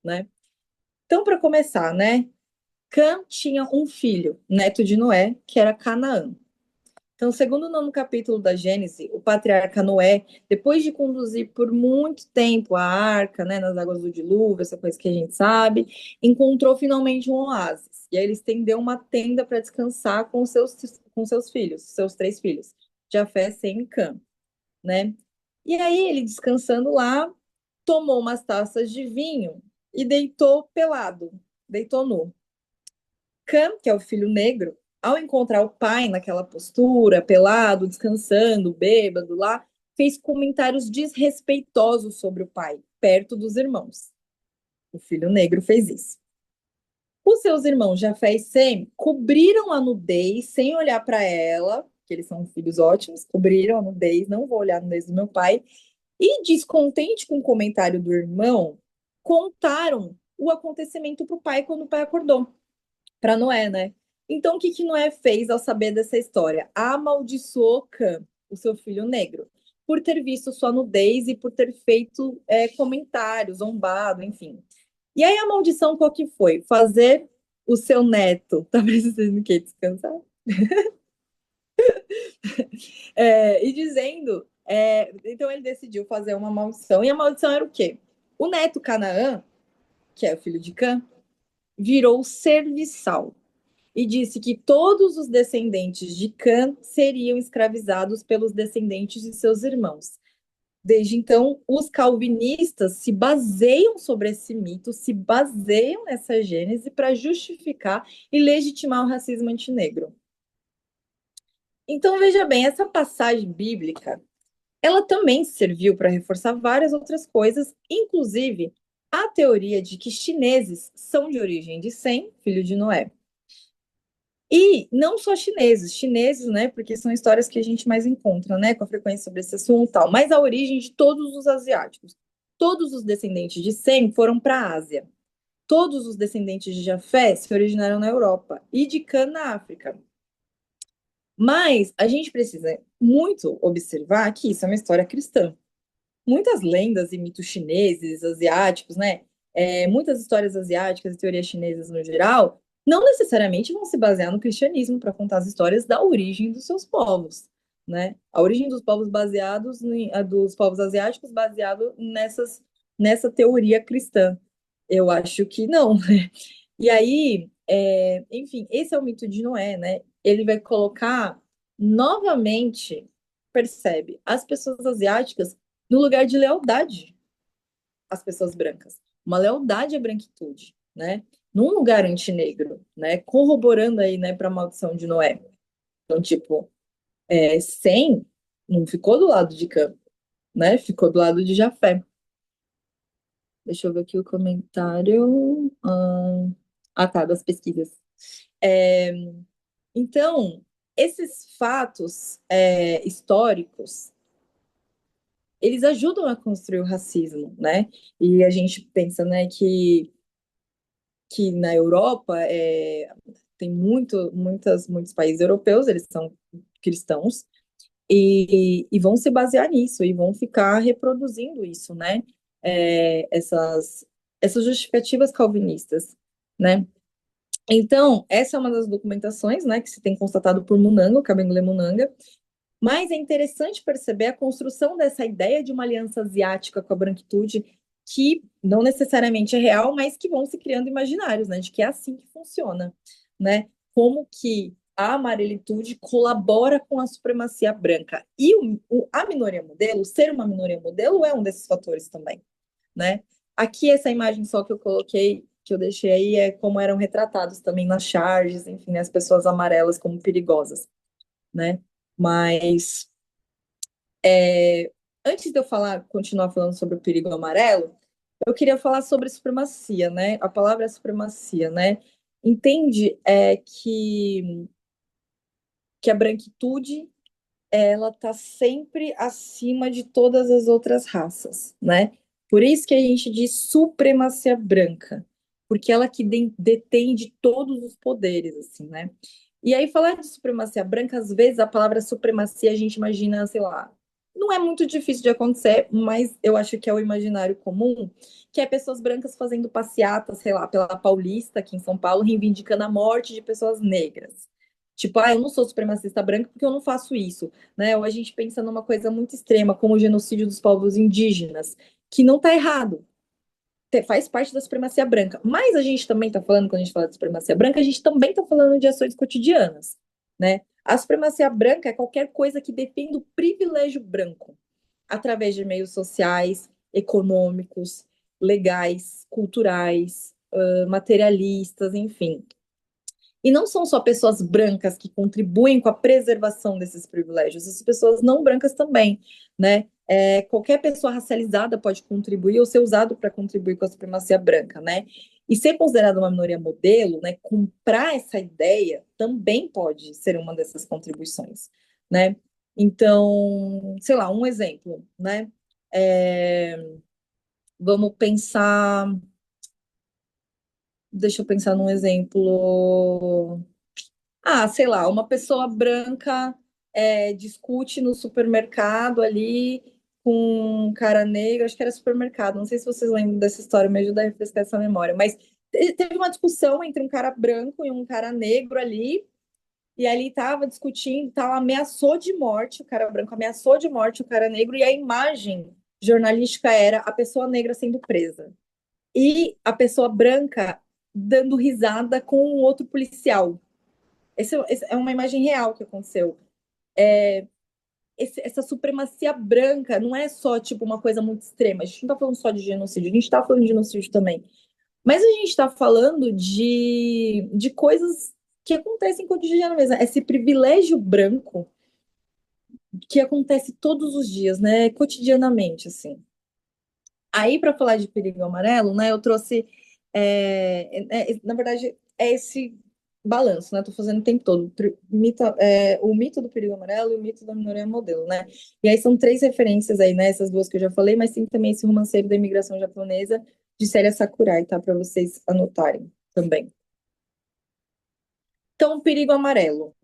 né? Então, para começar, né? Cã tinha um filho, neto de Noé, que era Canaã. Então, segundo o nono capítulo da Gênesis, o patriarca Noé, depois de conduzir por muito tempo a arca, né, nas águas do dilúvio, essa coisa que a gente sabe, encontrou finalmente um oásis. E aí ele estendeu uma tenda para descansar com seus filhos, seus três filhos, Jafé, Sem e Cã, né? E aí ele descansando lá, tomou umas taças de vinho e deitou pelado, deitou nu. Cam, que é o filho negro, ao encontrar o pai naquela postura, pelado, descansando, bêbado lá, fez comentários desrespeitosos sobre o pai, perto dos irmãos. O filho negro fez isso. Os seus irmãos Jafé e Sem cobriram a nudez sem olhar para ela, que eles são filhos ótimos, cobriram a nudez, não vou olhar a nudez do meu pai, e descontente com o comentário do irmão, contaram o acontecimento para o pai quando o pai acordou, para Noé, né? Então, o que que Noé fez ao saber dessa história? Amaldiçoou Cã, o seu filho negro, por ter visto sua nudez e por ter feito comentários, zombado, enfim. E aí a maldição qual que foi? Fazer o seu neto, tá precisando que descansar? E dizendo, então ele decidiu fazer uma maldição. E a maldição era o quê? O neto Canaã, que é o filho de Cã, virou serviçal e disse que todos os descendentes de Cã seriam escravizados pelos descendentes de seus irmãos. Desde então, os calvinistas se baseiam sobre esse mito, se baseiam nessa gênese para justificar e legitimar o racismo antinegro. Então, veja bem, essa passagem bíblica, ela também serviu para reforçar várias outras coisas, inclusive a teoria de que chineses são de origem de Sem, filho de Noé. E não só chineses, né, porque são histórias que a gente mais encontra, né, com a frequência sobre esse assunto e tal, mas a origem de todos os asiáticos. Todos os descendentes de Sem foram para a Ásia. Todos os descendentes de Jafé se originaram na Europa e de Cã na África. Mas a gente precisa muito observar que isso é uma história cristã. Muitas lendas e mitos chineses, asiáticos, né? Muitas histórias asiáticas e teorias chinesas no geral, não necessariamente vão se basear no cristianismo para contar as histórias da origem dos seus povos, né? A origem dos povos dos povos asiáticos baseado nessa teoria cristã. Eu acho que não. E aí, enfim, esse é o mito de Noé, né? Ele vai colocar novamente, percebe, as pessoas asiáticas no lugar de lealdade às pessoas brancas. Uma lealdade à branquitude, né? Num lugar antinegro, né? Corroborando aí, né, para a maldição de Noé. Então, tipo, Sem não ficou do lado de Cã, né? Ficou do lado de Jafé. Deixa eu ver aqui o comentário. Tá, das pesquisas. Então, esses fatos históricos, eles ajudam a construir o racismo, né? E a gente pensa, né, que que na Europa tem muitos países europeus, eles são cristãos, e vão se basear nisso, e vão ficar reproduzindo isso, né? Essas justificativas calvinistas, né? Então, essa é uma das documentações, né, que se tem constatado por Munanga, o Kabengele Munanga, mas é interessante perceber a construção dessa ideia de uma aliança asiática com a branquitude, que não necessariamente é real, mas que vão se criando imaginários, né, de que é assim que funciona, né? Como que a amarelitude colabora com a supremacia branca. E a minoria modelo, ser uma minoria modelo, é um desses fatores também, né? Aqui, essa imagem só que eu coloquei, que eu deixei aí, é como eram retratados também nas charges, enfim, né, as pessoas amarelas como perigosas, né? Mas antes de eu continuar falando sobre o perigo amarelo, eu queria falar sobre supremacia, né? A palavra é supremacia, né? Entende que a branquitude ela está sempre acima de todas as outras raças, né? Por isso que a gente diz supremacia branca, porque ela que detém de todos os poderes, assim, né? E aí, falar de supremacia branca, às vezes a palavra supremacia a gente imagina, sei lá, não é muito difícil de acontecer, mas eu acho que é o imaginário comum, que é pessoas brancas fazendo passeatas, sei lá, pela Paulista, aqui em São Paulo, reivindicando a morte de pessoas negras. Tipo, eu não sou supremacista branca porque eu não faço isso, né? Ou a gente pensa numa coisa muito extrema, como o genocídio dos povos indígenas, que não está errado, faz parte da supremacia branca. Mas a gente também está falando, quando a gente fala de supremacia branca, a gente também está falando de ações cotidianas, né? A supremacia branca é qualquer coisa que depende do privilégio branco, através de meios sociais, econômicos, legais, culturais, materialistas, enfim. E não são só pessoas brancas que contribuem com a preservação desses privilégios, as pessoas não brancas também, né? Qualquer pessoa racializada pode contribuir ou ser usado para contribuir com a supremacia branca, né? E ser considerado uma minoria modelo, né? Comprar essa ideia também pode ser uma dessas contribuições, né? Então, sei lá, um exemplo, né? Vamos pensar. Deixa eu pensar num exemplo. Sei lá, uma pessoa branca discute no supermercado ali com um cara negro, acho que era supermercado, não sei se vocês lembram dessa história, me ajuda a refrescar essa memória, mas teve uma discussão entre um cara branco e um cara negro ali, e ali estava discutindo, ameaçou de morte, o cara branco ameaçou de morte o cara negro, e a imagem jornalística era a pessoa negra sendo presa. E a pessoa branca dando risada com um outro policial. Essa é uma imagem real que aconteceu. Essa supremacia branca não é só tipo uma coisa muito extrema. A gente não está falando só de genocídio, a gente está falando de genocídio também. Mas a gente está falando de coisas que acontecem cotidianamente. Esse privilégio branco que acontece todos os dias, né? Cotidianamente, assim. Aí, para falar de perigo amarelo, né? Eu trouxe, na verdade, esse balanço, né? Tô fazendo o tempo todo. O mito do perigo amarelo e o mito da minoria modelo, né? E aí são 3 referências aí, né? Essas 2 que eu já falei, mas tem também esse romanceiro da imigração japonesa de Séria Sakurai, tá? Para vocês anotarem também. Então, o perigo amarelo.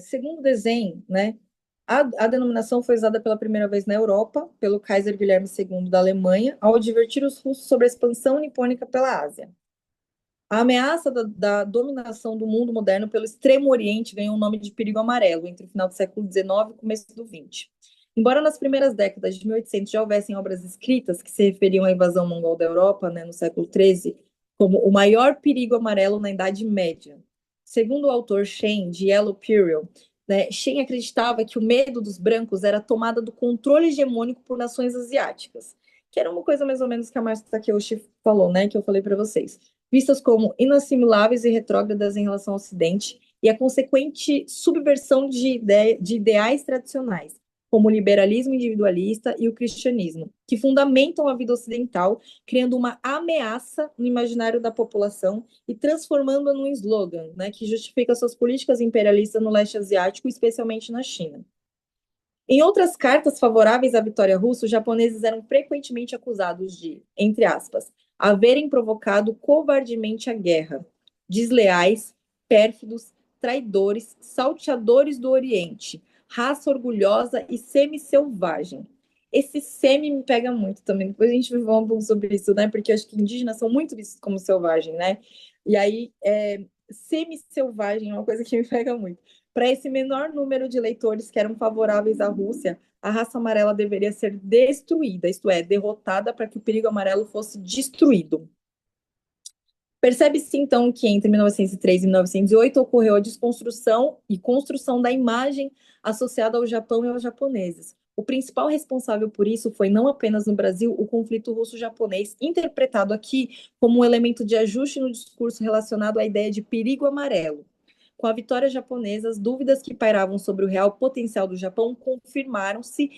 Segundo o desenho, né? A denominação foi usada pela primeira vez na Europa, pelo Kaiser Guilherme II da Alemanha, ao advertir os russos sobre a expansão nipônica pela Ásia. A ameaça da dominação do mundo moderno pelo Extremo Oriente ganhou o nome de perigo amarelo entre o final do século XIX e o começo do XX. Embora nas primeiras décadas de 1800 já houvessem obras escritas que se referiam à invasão mongol da Europa, né, no século XIII, como o maior perigo amarelo na Idade Média. Segundo o autor Shen, de Yellow Peril, né, Shen acreditava que o medo dos brancos era a tomada do controle hegemônico por nações asiáticas, que era uma coisa mais ou menos que a Marcia Takeuchi falou, né, que eu falei para vocês, vistas como inassimiláveis e retrógradas em relação ao Ocidente, e a consequente subversão de ideais tradicionais, como o liberalismo individualista e o cristianismo, que fundamentam a vida ocidental, criando uma ameaça no imaginário da população e transformando-a num slogan, né, que justifica suas políticas imperialistas no leste asiático, especialmente na China. Em outras cartas favoráveis à vitória russa, os japoneses eram frequentemente acusados de, entre aspas, haverem provocado covardemente a guerra, desleais, pérfidos, traidores, salteadores do Oriente, raça orgulhosa e semi-selvagem. Esse semi me pega muito também. Depois a gente vai falar um pouco sobre isso, né? Porque eu acho que indígenas são muito vistos como selvagem, né? E aí, semi-selvagem é uma coisa que me pega muito. Para esse menor número de eleitores que eram favoráveis à Rússia, a raça amarela deveria ser destruída, isto é, derrotada para que o perigo amarelo fosse destruído. Percebe-se, então, que entre 1903 e 1908 ocorreu a desconstrução e construção da imagem associada ao Japão e aos japoneses. O principal responsável por isso foi, não apenas no Brasil, o conflito russo-japonês, interpretado aqui como um elemento de ajuste no discurso relacionado à ideia de perigo amarelo. Com a vitória japonesa, as dúvidas que pairavam sobre o real potencial do Japão confirmaram-se,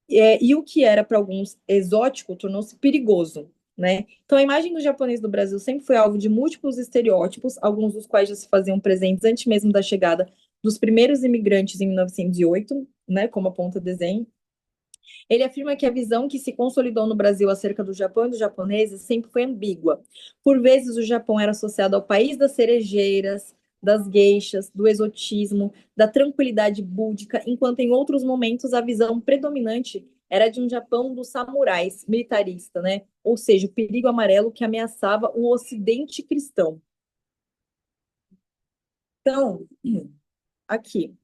e o que era para alguns exótico tornou-se perigoso. Né? Então, a imagem do japonês do Brasil sempre foi alvo de múltiplos estereótipos, alguns dos quais já se faziam presentes antes mesmo da chegada dos primeiros imigrantes em 1908, né, como aponta o desenho. Ele afirma que a visão que se consolidou no Brasil acerca do Japão e dos japoneses sempre foi ambígua. Por vezes, o Japão era associado ao país das cerejeiras, das geishas, do exotismo, da tranquilidade búdica, enquanto em outros momentos a visão predominante era de um Japão dos samurais, militarista, né? Ou seja, o perigo amarelo que ameaçava o Ocidente cristão. Então, aqui,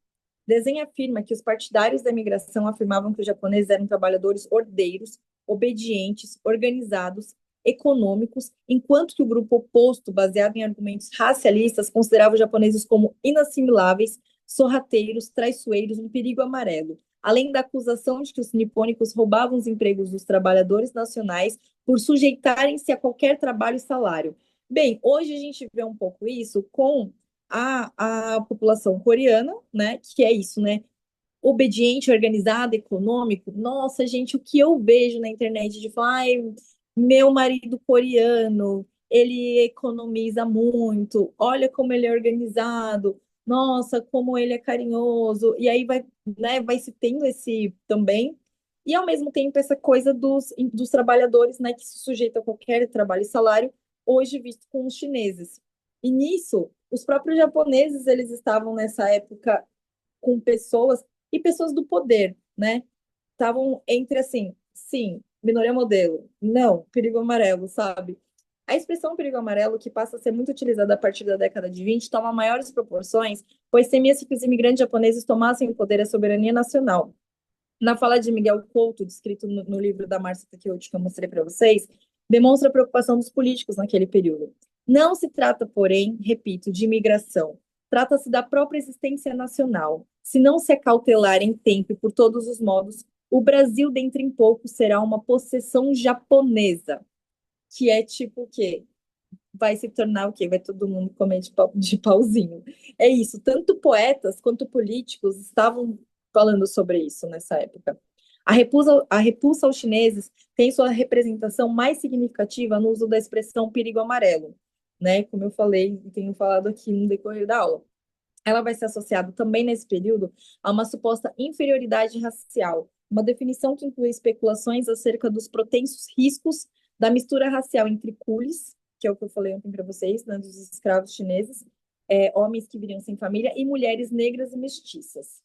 desenho afirma que os partidários da imigração afirmavam que os japoneses eram trabalhadores ordeiros, obedientes, organizados, econômicos, enquanto que o grupo oposto, baseado em argumentos racialistas, considerava os japoneses como inassimiláveis, sorrateiros, traiçoeiros, um perigo amarelo, além da acusação de que os nipônicos roubavam os empregos dos trabalhadores nacionais por sujeitarem-se a qualquer trabalho e salário. Bem, hoje a gente vê um pouco isso com a população coreana, né, que é isso, né, obediente, organizado, econômico. Nossa, gente, o que eu vejo na internet de falar, ai, meu marido coreano, ele economiza muito, olha como ele é organizado, nossa, como ele é carinhoso, e aí vai, né, vai se tendo esse também, e ao mesmo tempo essa coisa dos trabalhadores, né, que se sujeitam a qualquer trabalho e salário, hoje visto com os chineses. E nisso, os próprios japoneses, eles estavam nessa época com pessoas e pessoas do poder, né? Estavam entre assim, sim, minoria modelo, não, perigo amarelo, sabe? A expressão perigo amarelo, que passa a ser muito utilizada a partir da década de 20, toma maiores proporções, pois temia-se que os imigrantes japoneses tomassem o poder e a soberania nacional. Na fala de Miguel Couto, descrito no livro da Márcia Takeuchi, que eu mostrei para vocês, demonstra a preocupação dos políticos naquele período. Não se trata, porém, repito, de imigração. Trata-se da própria existência nacional. Se não se acautelar em tempo e por todos os modos, o Brasil, dentro em pouco, será uma possessão japonesa, que é tipo o quê? Vai se tornar o quê? Vai todo mundo comer de pauzinho. É isso. Tanto poetas quanto políticos estavam falando sobre isso nessa época. A repulsa aos chineses tem sua representação mais significativa no uso da expressão perigo amarelo, né? Como eu falei e tenho falado aqui no decorrer da aula. Ela vai ser associada também nesse período a uma suposta inferioridade racial, uma definição que inclui especulações acerca dos protensos riscos da mistura racial entre cules, que é o que eu falei ontem para vocês, né, dos escravos chineses, homens que viriam sem família, e mulheres negras e mestiças.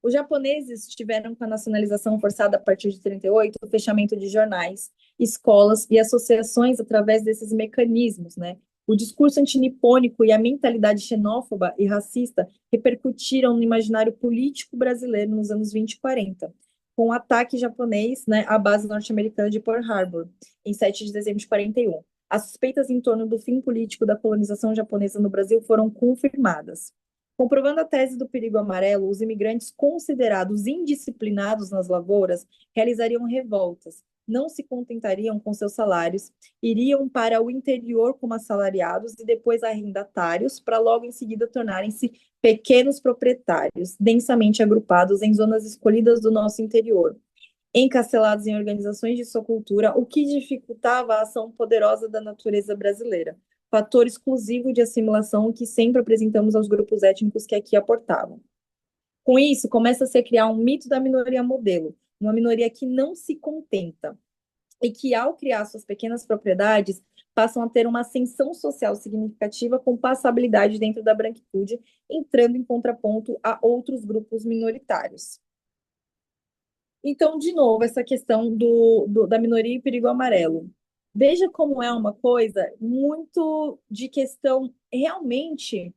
Os japoneses tiveram com a nacionalização forçada a partir de 1938 o fechamento de jornais, escolas e associações através desses mecanismos, né? O discurso antinipônico e a mentalidade xenófoba e racista repercutiram no imaginário político brasileiro nos anos 20 e 40, com o ataque japonês, né, à base norte-americana de Pearl Harbor, em 7 de dezembro de 41. As suspeitas em torno do fim político da colonização japonesa no Brasil foram confirmadas. Comprovando a tese do perigo amarelo, os imigrantes considerados indisciplinados nas lavouras realizariam revoltas, não se contentariam com seus salários, iriam para o interior como assalariados e depois arrendatários, para logo em seguida tornarem-se pequenos proprietários, densamente agrupados em zonas escolhidas do nosso interior, encastelados em organizações de sua cultura, o que dificultava a ação poderosa da natureza brasileira, fator exclusivo de assimilação que sempre apresentamos aos grupos étnicos que aqui aportavam. Com isso, começa a se criar um mito da minoria modelo, uma minoria que não se contenta. e que, ao criar suas pequenas propriedades, passam a ter uma ascensão social significativa com passabilidade dentro da branquitude, entrando em contraponto a outros grupos minoritários. Então, de novo, essa questão da minoria e perigo amarelo. Veja como é uma coisa muito de questão realmente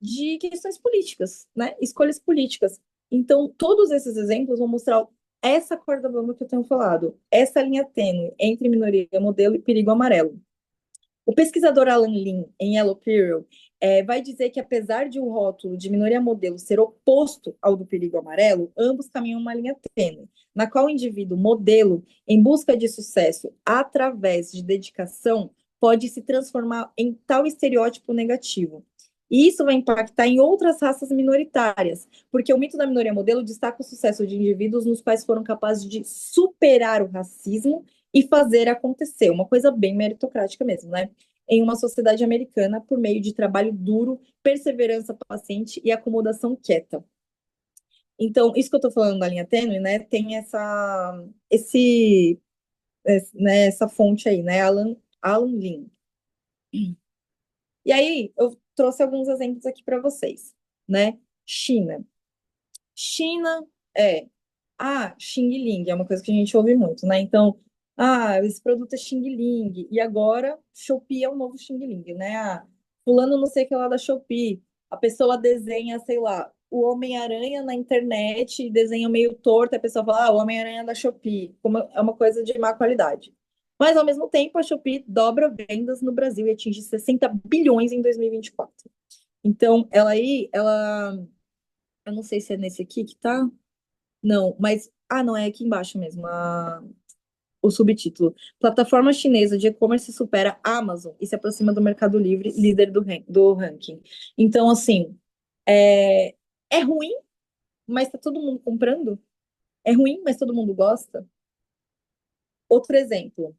de questões políticas, né? Escolhas políticas. Então, todos esses exemplos vão mostrar essa corda bamba que eu tenho falado, essa linha tênue entre minoria modelo e perigo amarelo. O pesquisador Alan Lin, em Yellow Peril, vai dizer que, apesar de o rótulo de minoria modelo ser oposto ao do perigo amarelo, ambos caminham uma linha tênue, na qual o indivíduo modelo, em busca de sucesso através de dedicação, pode se transformar em tal estereótipo negativo. E isso vai impactar em outras raças minoritárias, porque o mito da minoria modelo destaca o sucesso de indivíduos nos quais foram capazes de superar o racismo e fazer acontecer, uma coisa bem meritocrática mesmo, né? Em uma sociedade americana, por meio de trabalho duro, perseverança paciente e acomodação quieta. Então, isso que eu tô falando da linha tênue, né, tem né, essa fonte aí, né, Alan Lin. E aí, eu trouxe alguns exemplos aqui para vocês, né? China. China Xing Ling, é uma coisa que a gente ouve muito, né? Então, esse produto é Xing Ling, e agora Shopee é o novo Xing Ling, né? Fulano não sei o que lá da Shopee, a pessoa desenha, sei lá, o Homem-Aranha na internet, e desenha meio torto, a pessoa fala, o Homem-Aranha da Shopee, como é uma coisa de má qualidade. Mas, ao mesmo tempo, a Shopee dobra vendas no Brasil e atinge 60 bilhões em 2024. Então, eu não sei se é nesse aqui que tá, não, mas. Não, é aqui embaixo mesmo, o subtítulo. Plataforma chinesa de e-commerce supera a Amazon e se aproxima do Mercado Livre, líder do ranking. Então, assim, é ruim, mas tá todo mundo comprando? É ruim, mas todo mundo gosta? Outro exemplo.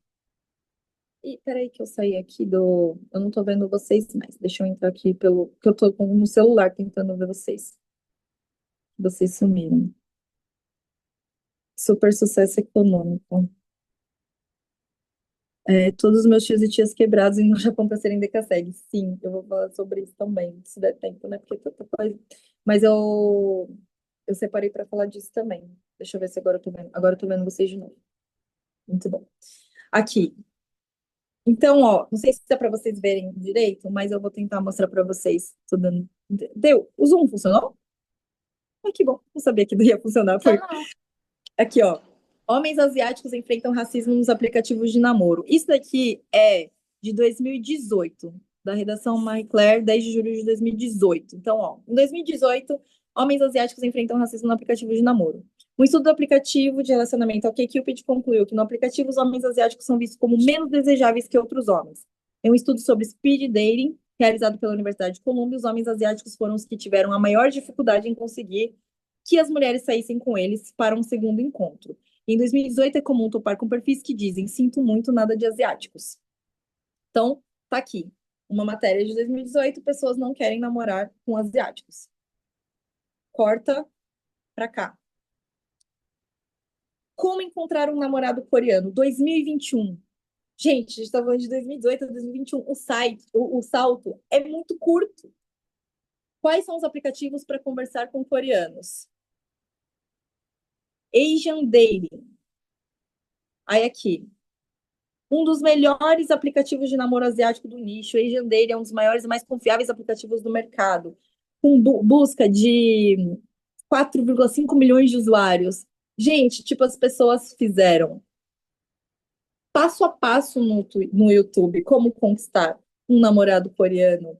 Peraí que eu saí aqui do. Eu não tô vendo vocês mais. Deixa eu entrar aqui que eu tô no celular tentando ver vocês. Vocês sumiram. Super sucesso econômico. Todos os meus tios e tias quebrados e no Japão para serem decassegues. Sim, eu vou falar sobre isso também, se der tempo, né? Porque tanta coisa. Mas eu separei para falar disso também. Deixa eu ver se agora eu tô vendo. Agora eu tô vendo vocês de novo. Muito bom. Aqui. Então, ó, não sei se dá para vocês verem direito, mas eu vou tentar mostrar para vocês. Tô dando. Deu? O zoom funcionou? Que bom. Não sabia que ia funcionar. Foi. Aqui, ó. Homens asiáticos enfrentam racismo nos aplicativos de namoro. Isso daqui é de 2018, da redação Marie Claire, 10 de julho de 2018. Então, ó, em 2018, homens asiáticos enfrentam racismo no aplicativo de namoro. Um estudo do aplicativo de relacionamento OkCupid concluiu que no aplicativo os homens asiáticos são vistos como menos desejáveis que outros homens. Em um estudo sobre speed dating, realizado pela Universidade de Colômbia, os homens asiáticos foram os que tiveram a maior dificuldade em conseguir que as mulheres saíssem com eles para um segundo encontro. Em 2018, é comum topar com perfis que dizem: sinto muito, nada de asiáticos. Então, tá aqui. Uma matéria de 2018, pessoas não querem namorar com asiáticos. Corta pra cá. Como encontrar um namorado coreano? 2021. Gente, a gente tá falando de 2018 a 2021. O salto é muito curto. Quais são os aplicativos para conversar com coreanos? Asian Dating. Aí aqui. Um dos melhores aplicativos de namoro asiático do nicho. Asian Dating é um dos maiores e mais confiáveis aplicativos do mercado. Com busca de 4,5 milhões de usuários. Gente, tipo, as pessoas fizeram passo a passo no YouTube como conquistar um namorado coreano.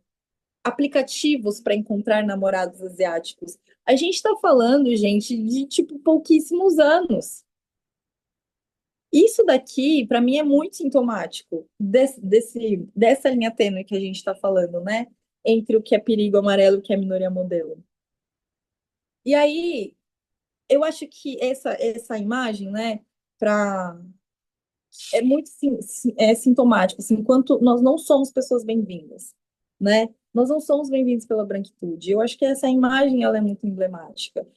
Aplicativos para encontrar namorados asiáticos. A gente está falando, gente, de tipo pouquíssimos anos. Isso daqui, para mim, é muito sintomático dessa linha tênue que a gente está falando, né? Entre o que é perigo amarelo e o que é minoria modelo. E aí, eu acho que essa imagem, né, é muito sintomático, assim, enquanto nós não somos pessoas bem-vindas, né? Nós não somos bem-vindos pela branquitude. Eu acho que essa imagem ela é muito emblemática.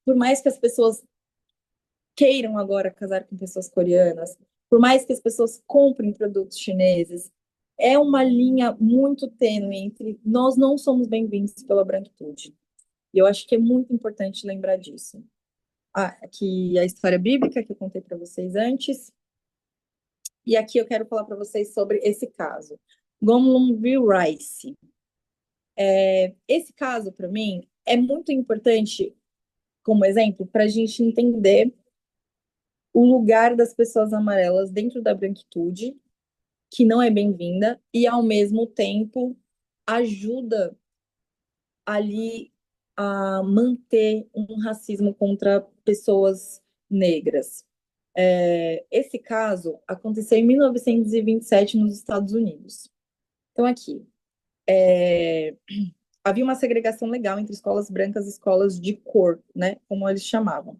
Por mais que as pessoas queiram agora casar com pessoas coreanas, por mais que as pessoas comprem produtos chineses, é uma linha muito tênue entre nós não somos bem-vindos pela branquitude. E eu acho que é muito importante lembrar disso. Aqui a história bíblica que eu contei para vocês antes. E aqui eu quero falar para vocês sobre esse caso. Gomlung-vil Rice. Esse caso, para mim, é muito importante como exemplo para a gente entender o lugar das pessoas amarelas dentro da branquitude, que não é bem-vinda, e ao mesmo tempo ajuda ali a manter um racismo contra pessoas negras. Esse caso aconteceu em 1927 nos Estados Unidos. Então, aqui, havia uma segregação legal entre escolas brancas e escolas de cor, né, como eles chamavam.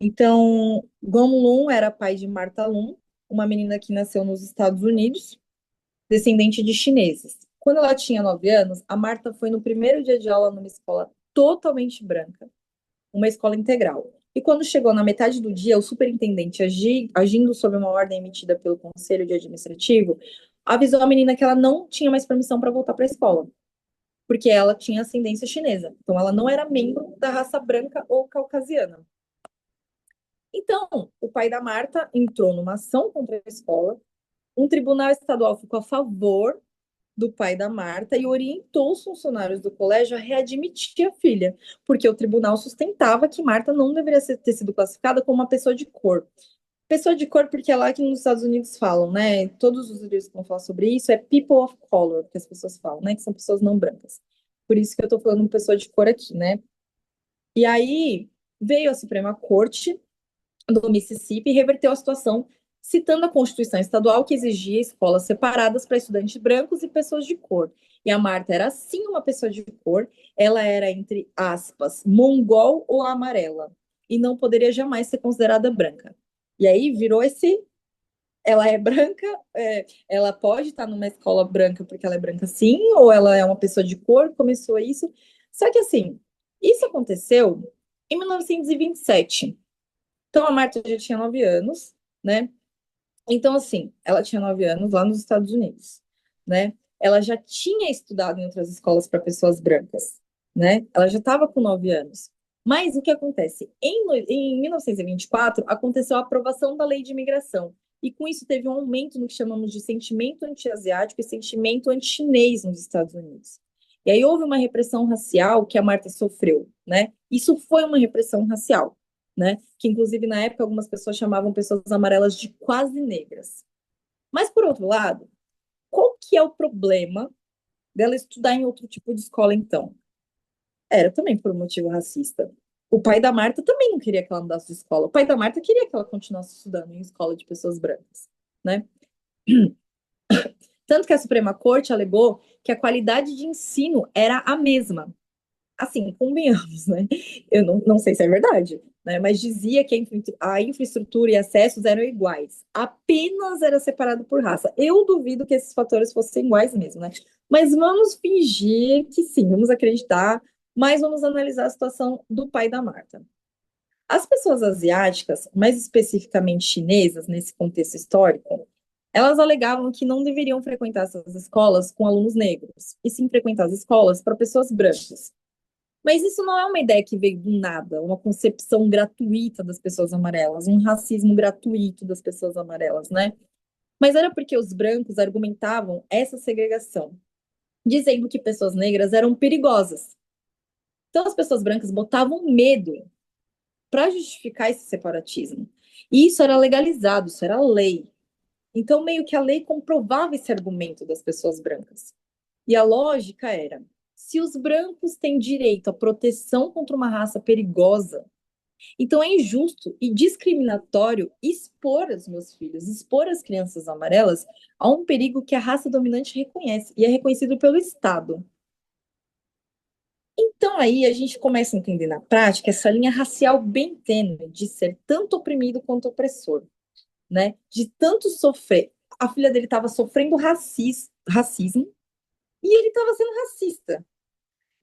Então, Gong Lun era pai de Martha Lun, uma menina que nasceu nos Estados Unidos, descendente de chineses. Quando ela tinha 9 anos, a Marta foi no primeiro dia de aula numa escola totalmente branca, uma escola integral. E quando chegou na metade do dia, o superintendente, agindo sob uma ordem emitida pelo conselho de administrativo, avisou a menina que ela não tinha mais permissão para voltar para a escola, porque ela tinha ascendência chinesa. Então, ela não era membro da raça branca ou caucasiana. Então, o pai da Marta entrou numa ação contra a escola. Um tribunal estadual ficou a favor do pai da Marta e orientou os funcionários do colégio a readmitir a filha, porque o tribunal sustentava que Marta não deveria ter sido classificada como uma pessoa de cor. Pessoa de cor, porque é lá que nos Estados Unidos falam, né? Todos os livros que vão falar sobre isso é people of color, que as pessoas falam, né? Que são pessoas não brancas. Por isso que eu tô falando pessoa de cor aqui, né? E aí veio a Suprema Corte do Mississippi e reverteu a situação, citando a Constituição Estadual que exigia escolas separadas para estudantes brancos e pessoas de cor. E a Marta era sim uma pessoa de cor, ela era, entre aspas, mongol ou amarela, e não poderia jamais ser considerada branca. E aí virou ela é branca, ela pode estar numa escola branca porque ela é branca sim, ou ela é uma pessoa de cor, começou isso. Só que assim, isso aconteceu em 1927. Então, a Marta já tinha 9 anos, né? Então, assim, ela tinha 9 anos lá nos Estados Unidos, né? Ela já tinha estudado em outras escolas para pessoas brancas, né? Ela já estava com 9 anos. Mas o que acontece? Em 1924, aconteceu a aprovação da lei de imigração. E com isso teve um aumento no que chamamos de sentimento anti-asiático e sentimento anti-chinês nos Estados Unidos. E aí houve uma repressão racial que a Marta sofreu, né? Isso foi uma repressão racial, né? Que inclusive na época algumas pessoas chamavam pessoas amarelas de quase negras. Mas por outro lado, qual que é o problema dela estudar em outro tipo de escola então? Era também por um motivo racista. O pai da Marta também não queria que ela mudasse de escola. O pai da Marta queria que ela continuasse estudando em escola de pessoas brancas, né? Tanto que a Suprema Corte alegou que a qualidade de ensino era a mesma. Assim, convenhamos, né? Eu não sei se é verdade, né? Mas dizia que a infraestrutura e acessos eram iguais, apenas era separado por raça. Eu duvido que esses fatores fossem iguais mesmo, né? Mas vamos fingir que sim, vamos acreditar, mas vamos analisar a situação do pai da Marta. As pessoas asiáticas, mais especificamente chinesas, nesse contexto histórico, elas alegavam que não deveriam frequentar essas escolas com alunos negros, e sim frequentar as escolas para pessoas brancas. Mas isso não é uma ideia que veio do nada, uma concepção gratuita das pessoas amarelas, um racismo gratuito das pessoas amarelas, né? Mas era porque os brancos argumentavam essa segregação, dizendo que pessoas negras eram perigosas. Então as pessoas brancas botavam medo para justificar esse separatismo. E isso era legalizado, isso era lei. Então meio que a lei comprovava esse argumento das pessoas brancas. E a lógica era: se os brancos têm direito à proteção contra uma raça perigosa, então é injusto e discriminatório expor os meus filhos, expor as crianças amarelas a um perigo que a raça dominante reconhece e é reconhecido pelo Estado. Então aí a gente começa a entender na prática essa linha racial bem tênue de ser tanto oprimido quanto opressor, né? De tanto sofrer. A filha dele estava sofrendo racismo e ele estava sendo racista.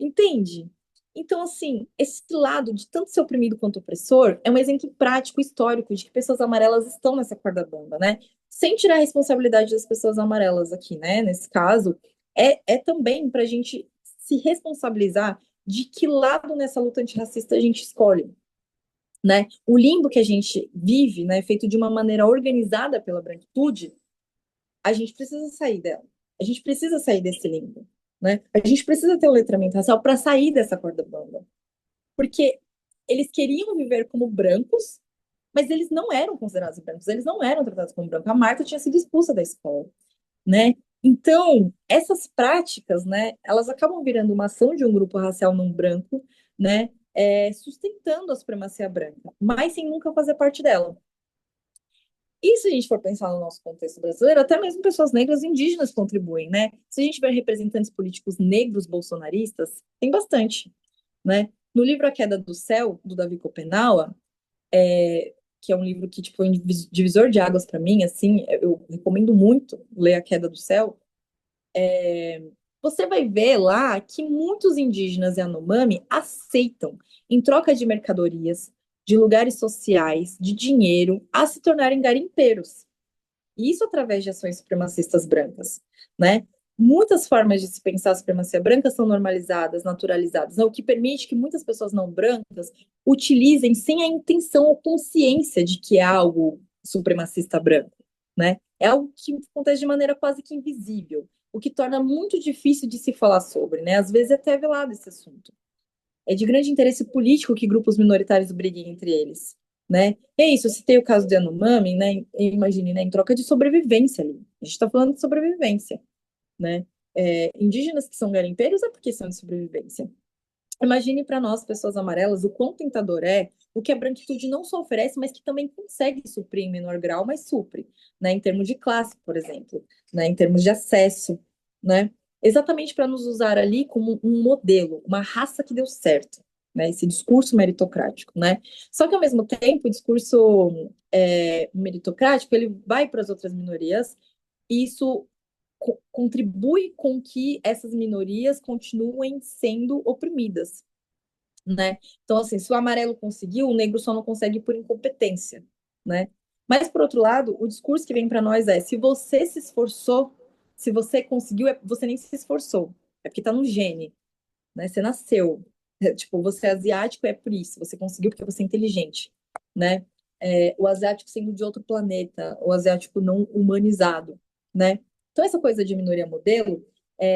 Entende? Então, assim, esse lado de tanto ser oprimido quanto opressor é um exemplo prático, histórico, de que pessoas amarelas estão nessa corda bamba, né? Sem tirar a responsabilidade das pessoas amarelas aqui, né? Nesse caso, é também para a gente se responsabilizar de que lado nessa luta antirracista a gente escolhe, né? O limbo que a gente vive, né, feito de uma maneira organizada pela branquitude, a gente precisa sair dela. A gente precisa sair desse limbo, né? A gente precisa ter o letramento racial para sair dessa corda bamba. Porque eles queriam viver como brancos, mas eles não eram considerados brancos, eles não eram tratados como brancos. A Marta tinha sido expulsa da escola, né? Então, essas práticas, né, elas acabam virando uma ação de um grupo racial não branco, né, sustentando a supremacia branca, mas sem nunca fazer parte dela. E se a gente for pensar no nosso contexto brasileiro, até mesmo pessoas negras e indígenas contribuem, né? Se a gente tiver representantes políticos negros bolsonaristas, tem bastante, né? No livro A Queda do Céu, do Davi Copenaua, que é um livro que tipo, foi um divisor de águas para mim, assim, eu recomendo muito ler A Queda do Céu, você vai ver lá que muitos indígenas Yanomami aceitam, em troca de mercadorias, de lugares sociais, de dinheiro, a se tornarem garimpeiros. E isso através de ações supremacistas brancas, né? Muitas formas de se pensar a supremacia branca são normalizadas, naturalizadas, né? O que permite que muitas pessoas não brancas utilizem sem a intenção ou consciência de que é algo supremacista branco, né? É algo que acontece de maneira quase que invisível, o que torna muito difícil de se falar sobre, né? Às vezes é até velado esse assunto. É de grande interesse político que grupos minoritários briguem entre eles, né? E é isso, eu citei o caso do Yanomami, né? Imagine, né? Em troca de sobrevivência ali. A gente está falando de sobrevivência, né? Indígenas que são garimpeiros é porque são de sobrevivência. Imagine para nós, pessoas amarelas, o quão tentador é o que a branquitude não só oferece, mas que também consegue suprir em menor grau, mas supre, né? Em termos de classe, por exemplo, né? Em termos de acesso, né? Exatamente para nos usar ali como um modelo, uma raça que deu certo, né? Esse discurso meritocrático, né? Só que ao mesmo tempo, o discurso meritocrático ele vai para as outras minorias e isso contribui com que essas minorias continuem sendo oprimidas, né? Então, assim, se o amarelo conseguiu, o negro só não consegue por incompetência, né? Mas, por outro lado, o discurso que vem para nós é: se você se esforçou, se você conseguiu, você nem se esforçou, é porque está no gene, né? Você nasceu, tipo, você é asiático é por isso, você conseguiu porque você é inteligente, né? O asiático sendo de outro planeta, o asiático não humanizado, né? Então, essa coisa de minoria modelo,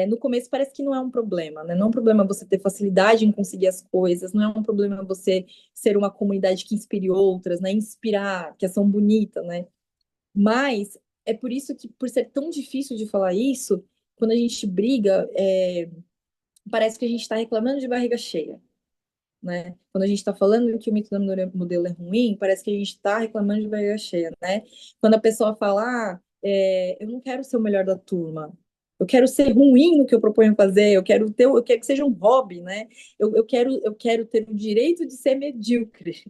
no começo parece que não é um problema, né? Não é um problema você ter facilidade em conseguir as coisas, não é um problema você ser uma comunidade que inspire outras, né? Inspirar, que são bonitas, né? Mas é por isso que, por ser tão difícil de falar isso, quando a gente briga, parece que a gente está reclamando de barriga cheia, né? Quando a gente está falando que o mito da minoria modelo é ruim, parece que a gente está reclamando de barriga cheia, né? Quando a pessoa fala, eu não quero ser o melhor da turma, eu quero ser ruim no que eu proponho fazer, eu quero que seja um hobby, né? Eu quero ter o direito de ser medíocre.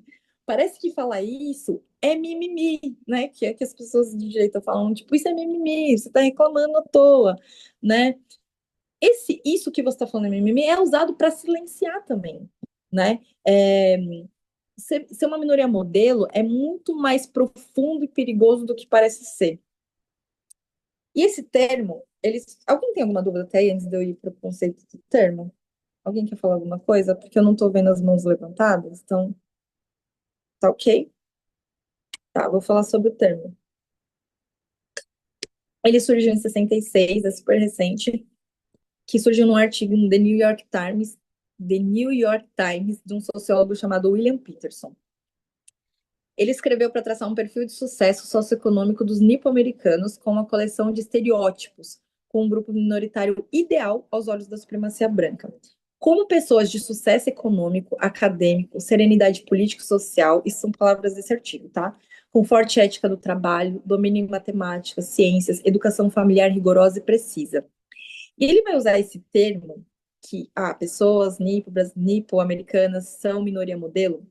Parece que falar isso é mimimi, né? Que é que as pessoas de direita falam, tipo, isso é mimimi, você está reclamando à toa, né? Isso que você está falando, mimimi, é usado para silenciar também, né? Ser uma minoria modelo é muito mais profundo e perigoso do que parece ser. E esse termo, alguém tem alguma dúvida até aí antes de eu ir para o conceito do termo? Alguém quer falar alguma coisa? Porque eu não estou vendo as mãos levantadas, então tá ok? Tá, vou falar sobre o termo. Ele surgiu em 66, é super recente, que surgiu num artigo no The New York Times, de um sociólogo chamado William Peterson. Ele escreveu para traçar um perfil de sucesso socioeconômico dos nipo-americanos com uma coleção de estereótipos, com um grupo minoritário ideal aos olhos da supremacia branca. Como pessoas de sucesso econômico, acadêmico, serenidade político-social, isso são palavras desse artigo, tá? Com forte ética do trabalho, domínio em matemática, ciências, educação familiar rigorosa e precisa. E ele vai usar esse termo que pessoas nipo-americanas são minoria modelo,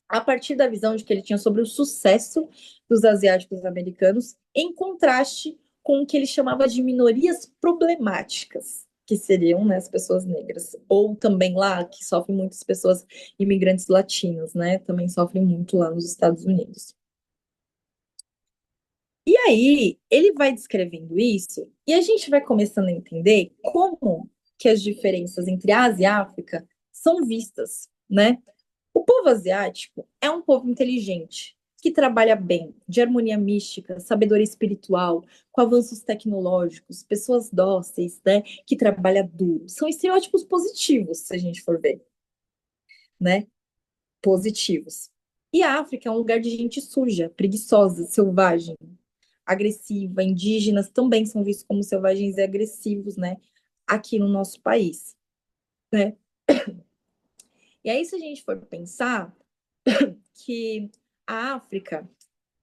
a partir da visão de que ele tinha sobre o sucesso dos asiáticos americanos, em contraste com o que ele chamava de minorias problemáticas, que seriam, né, as pessoas negras. Ou também lá, que sofrem muitas pessoas imigrantes latinas, né? Também sofrem muito lá nos Estados Unidos. E aí, ele vai descrevendo isso, e a gente vai começando a entender como que as diferenças entre Ásia e África são vistas, né? O povo asiático é um povo inteligente, que trabalha bem, de harmonia mística, sabedoria espiritual, com avanços tecnológicos, pessoas dóceis, né? Que trabalha duro. São estereótipos positivos, se a gente for ver, né? Positivos. E a África é um lugar de gente suja, preguiçosa, selvagem, agressiva. Indígenas também são vistos como selvagens e agressivos, né? Aqui no nosso país, né? E aí, se a gente for pensar que a África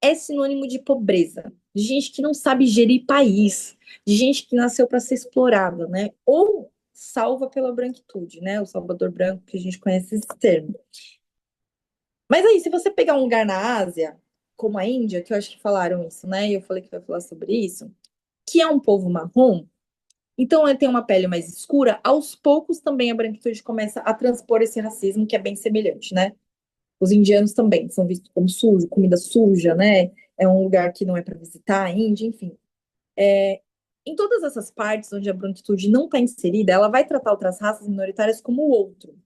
é sinônimo de pobreza, de gente que não sabe gerir país, de gente que nasceu para ser explorada, né? Ou salva pela branquitude, né? O Salvador Branco, que a gente conhece esse termo. Mas aí, se você pegar um lugar na Ásia, como a Índia, que eu acho que falaram isso, né? E eu falei que vai falar sobre isso, que é um povo marrom, então ele tem uma pele mais escura, aos poucos também a branquitude começa a transpor esse racismo, que é bem semelhante, né? Os indianos também são vistos como sujo, comida suja, né? É um lugar que não é para visitar, a Índia, enfim. Em todas essas partes onde a branquitude não está inserida, ela vai tratar outras raças minoritárias como o outro.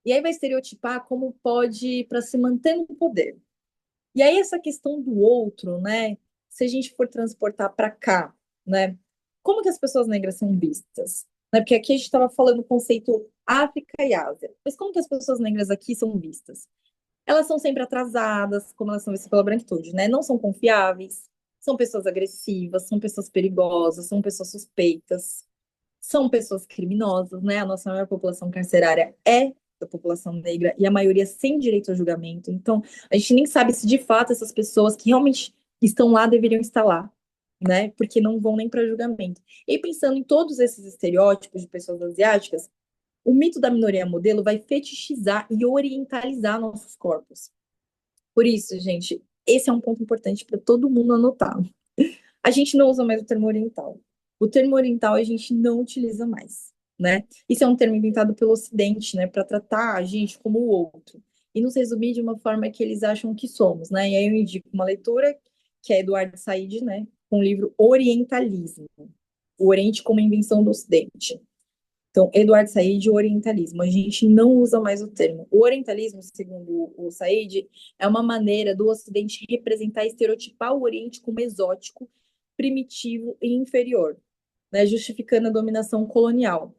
E aí vai estereotipar como pode para se manter no poder. E aí essa questão do outro, né? Se a gente for transportar para cá, né? Como que as pessoas negras são vistas? Né? Porque aqui a gente estava falando o conceito África e Ásia. Mas como que as pessoas negras aqui são vistas? Elas são sempre atrasadas, como elas são vistas pela branquitude, né? Não são confiáveis, são pessoas agressivas, são pessoas perigosas, são pessoas suspeitas, são pessoas criminosas, né? A nossa maior população carcerária é da população negra e a maioria sem direito ao julgamento. Então, a gente nem sabe se de fato essas pessoas que realmente estão lá deveriam estar lá, né? Porque não vão nem para julgamento. E pensando em todos esses estereótipos de pessoas asiáticas, o mito da minoria modelo vai fetichizar e orientalizar nossos corpos. Por isso, gente, esse é um ponto importante para todo mundo anotar. A gente não usa mais o termo oriental. O termo oriental a gente não utiliza mais, né? Isso é um termo inventado pelo Ocidente, né, para tratar a gente como o outro e nos resumir de uma forma que eles acham que somos, né? E aí eu indico uma leitura que é Eduardo Said, né, com o livro Orientalismo, o Oriente como invenção do Ocidente. Então, Eduardo Said, orientalismo. A gente não usa mais o termo. O orientalismo, segundo o Said, é uma maneira do Ocidente representar e estereotipar o Oriente como exótico, primitivo e inferior, né, justificando a dominação colonial.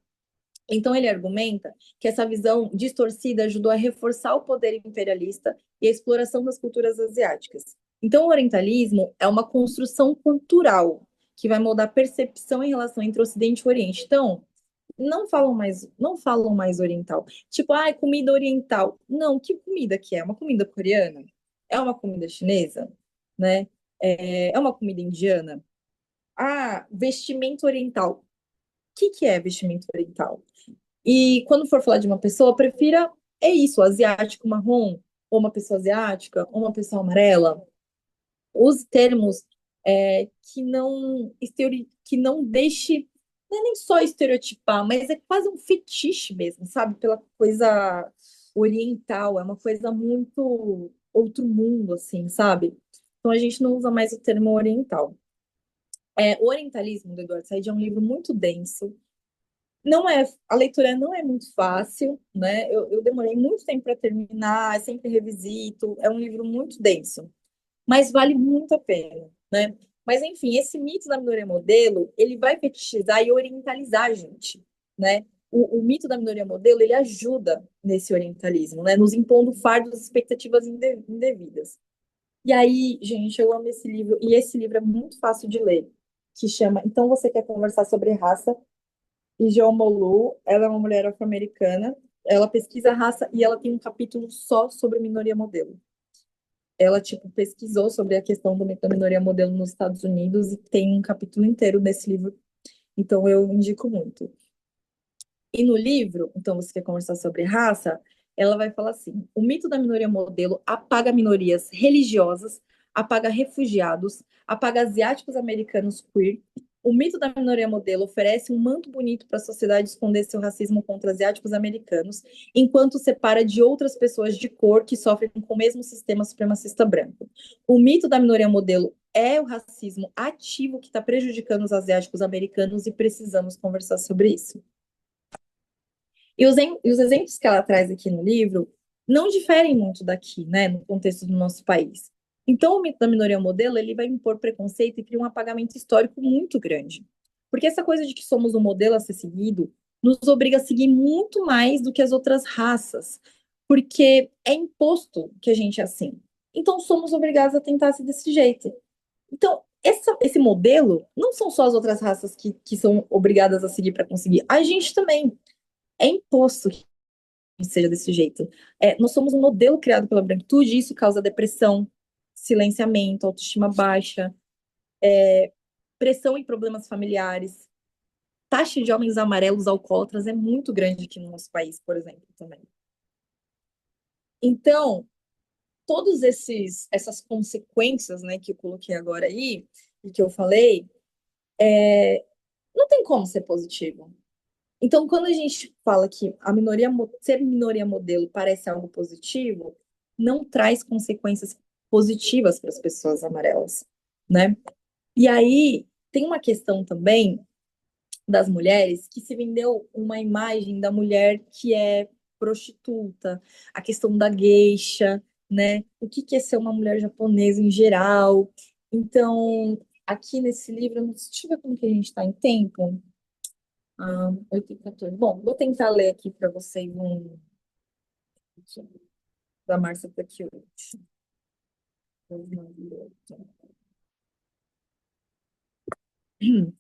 Então, ele argumenta que essa visão distorcida ajudou a reforçar o poder imperialista e a exploração das culturas asiáticas. Então, o orientalismo é uma construção cultural que vai moldar a percepção em relação entre Ocidente e Oriente. Então, não falam mais oriental. Tipo, comida oriental. Não, que comida que é? Uma comida coreana? É uma comida chinesa? Né? É uma comida indiana? Vestimento oriental. O que é vestimento oriental? E quando for falar de uma pessoa, prefira isso, asiático, marrom, ou uma pessoa asiática, ou uma pessoa amarela. Use termos que não deixe, não é nem só estereotipar, mas é quase um fetiche mesmo, sabe? Pela coisa oriental, é uma coisa muito outro mundo, assim, sabe? Então a gente não usa mais o termo oriental. O Orientalismo, do Eduardo Said, é um livro muito denso. A leitura não é muito fácil, né? Eu demorei muito tempo para terminar, sempre revisito. É um livro muito denso, mas vale muito a pena, né? Mas, enfim, esse mito da minoria modelo, ele vai fetichizar e orientalizar a gente, né? O mito da minoria modelo, ele ajuda nesse orientalismo, né? Nos impondo fardos e expectativas indevidas. E aí, gente, eu amo esse livro, e esse livro é muito fácil de ler, que chama Então Você Quer Conversar sobre Raça? E Jo Molu, ela é uma mulher afro-americana, ela pesquisa raça e ela tem um capítulo só sobre minoria modelo. Ela, tipo, pesquisou sobre a questão da minoria modelo nos Estados Unidos e tem um capítulo inteiro desse livro, então eu indico muito. E no livro, então você quer conversar sobre raça, ela vai falar assim: o mito da minoria modelo apaga minorias religiosas, apaga refugiados, apaga asiáticos americanos queer, O mito da minoria modelo oferece um manto bonito para a sociedade esconder seu racismo contra asiáticos americanos, enquanto separa de outras pessoas de cor que sofrem com o mesmo sistema supremacista branco. O mito da minoria modelo é o racismo ativo que está prejudicando os asiáticos americanos e precisamos conversar sobre isso. E os exemplos que ela traz aqui no livro não diferem muito daqui, né, no contexto do nosso país. Então, o mito da minoria modelo, ele vai impor preconceito e cria um apagamento histórico muito grande. Porque essa coisa de que somos um modelo a ser seguido nos obriga a seguir muito mais do que as outras raças, porque é imposto que a gente é assim. Então, somos obrigados a tentar ser desse jeito. Então, esse modelo não são só as outras raças que são obrigadas a seguir para conseguir, a gente também. É imposto que seja desse jeito. Nós somos um modelo criado pela branquitude e isso causa depressão, silenciamento, autoestima baixa, pressão e problemas familiares. Taxa de homens amarelos alcoólatras é muito grande aqui no nosso país, por exemplo, também. Então, todas essas consequências, né, que eu coloquei agora aí, e que eu falei, não tem como ser positivo. Então, quando a gente fala que ser minoria modelo parece algo positivo, não traz consequências positivas para as pessoas amarelas, né? E aí tem uma questão também das mulheres que se vendeu uma imagem da mulher que é prostituta, a questão da geisha, né? O que é ser uma mulher japonesa em geral. Então, aqui nesse livro, deixa eu ver como que a gente está em tempo. 8 e 14. Bom, vou tentar ler aqui para vocês um da Márcia Pacchiuti.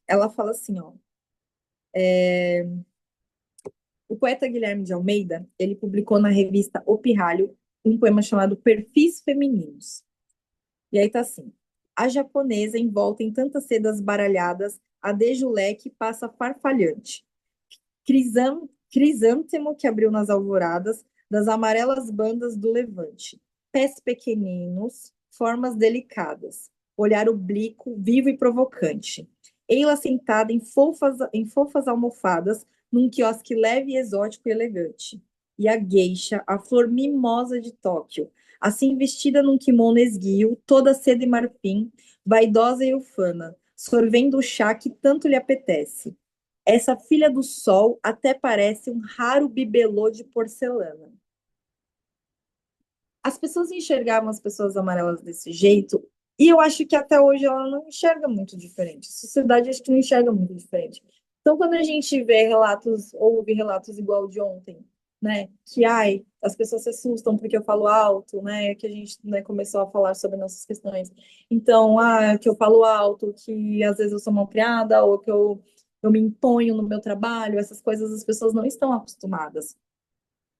Ela fala assim, ó. O poeta Guilherme de Almeida, ele publicou na revista O Pirralho um poema chamado Perfis Femininos. E aí tá assim: a japonesa envolta em tantas sedas baralhadas, a de Juleque passa farfalhante. Crisântemo que abriu nas alvoradas das amarelas bandas do levante. Pés pequeninos, formas delicadas, olhar oblíquo, vivo e provocante. Ela sentada em fofas almofadas, num quiosque leve, exótico e elegante. E a geisha, a flor mimosa de Tóquio, assim vestida num kimono esguio, toda seda e marfim, vaidosa e ufana, sorvendo o chá que tanto lhe apetece. Essa filha do sol até parece um raro bibelô de porcelana. As pessoas enxergavam as pessoas amarelas desse jeito, e eu acho que até hoje ela não enxerga muito diferente. A sociedade acho que não enxerga muito diferente. Então, quando a gente vê relatos, ouve relatos igual de ontem, né, que as pessoas se assustam porque eu falo alto, né, que a gente, né, começou a falar sobre nossas questões. Então, que eu falo alto, que às vezes eu sou mal criada, ou que eu me imponho no meu trabalho, essas coisas as pessoas não estão acostumadas.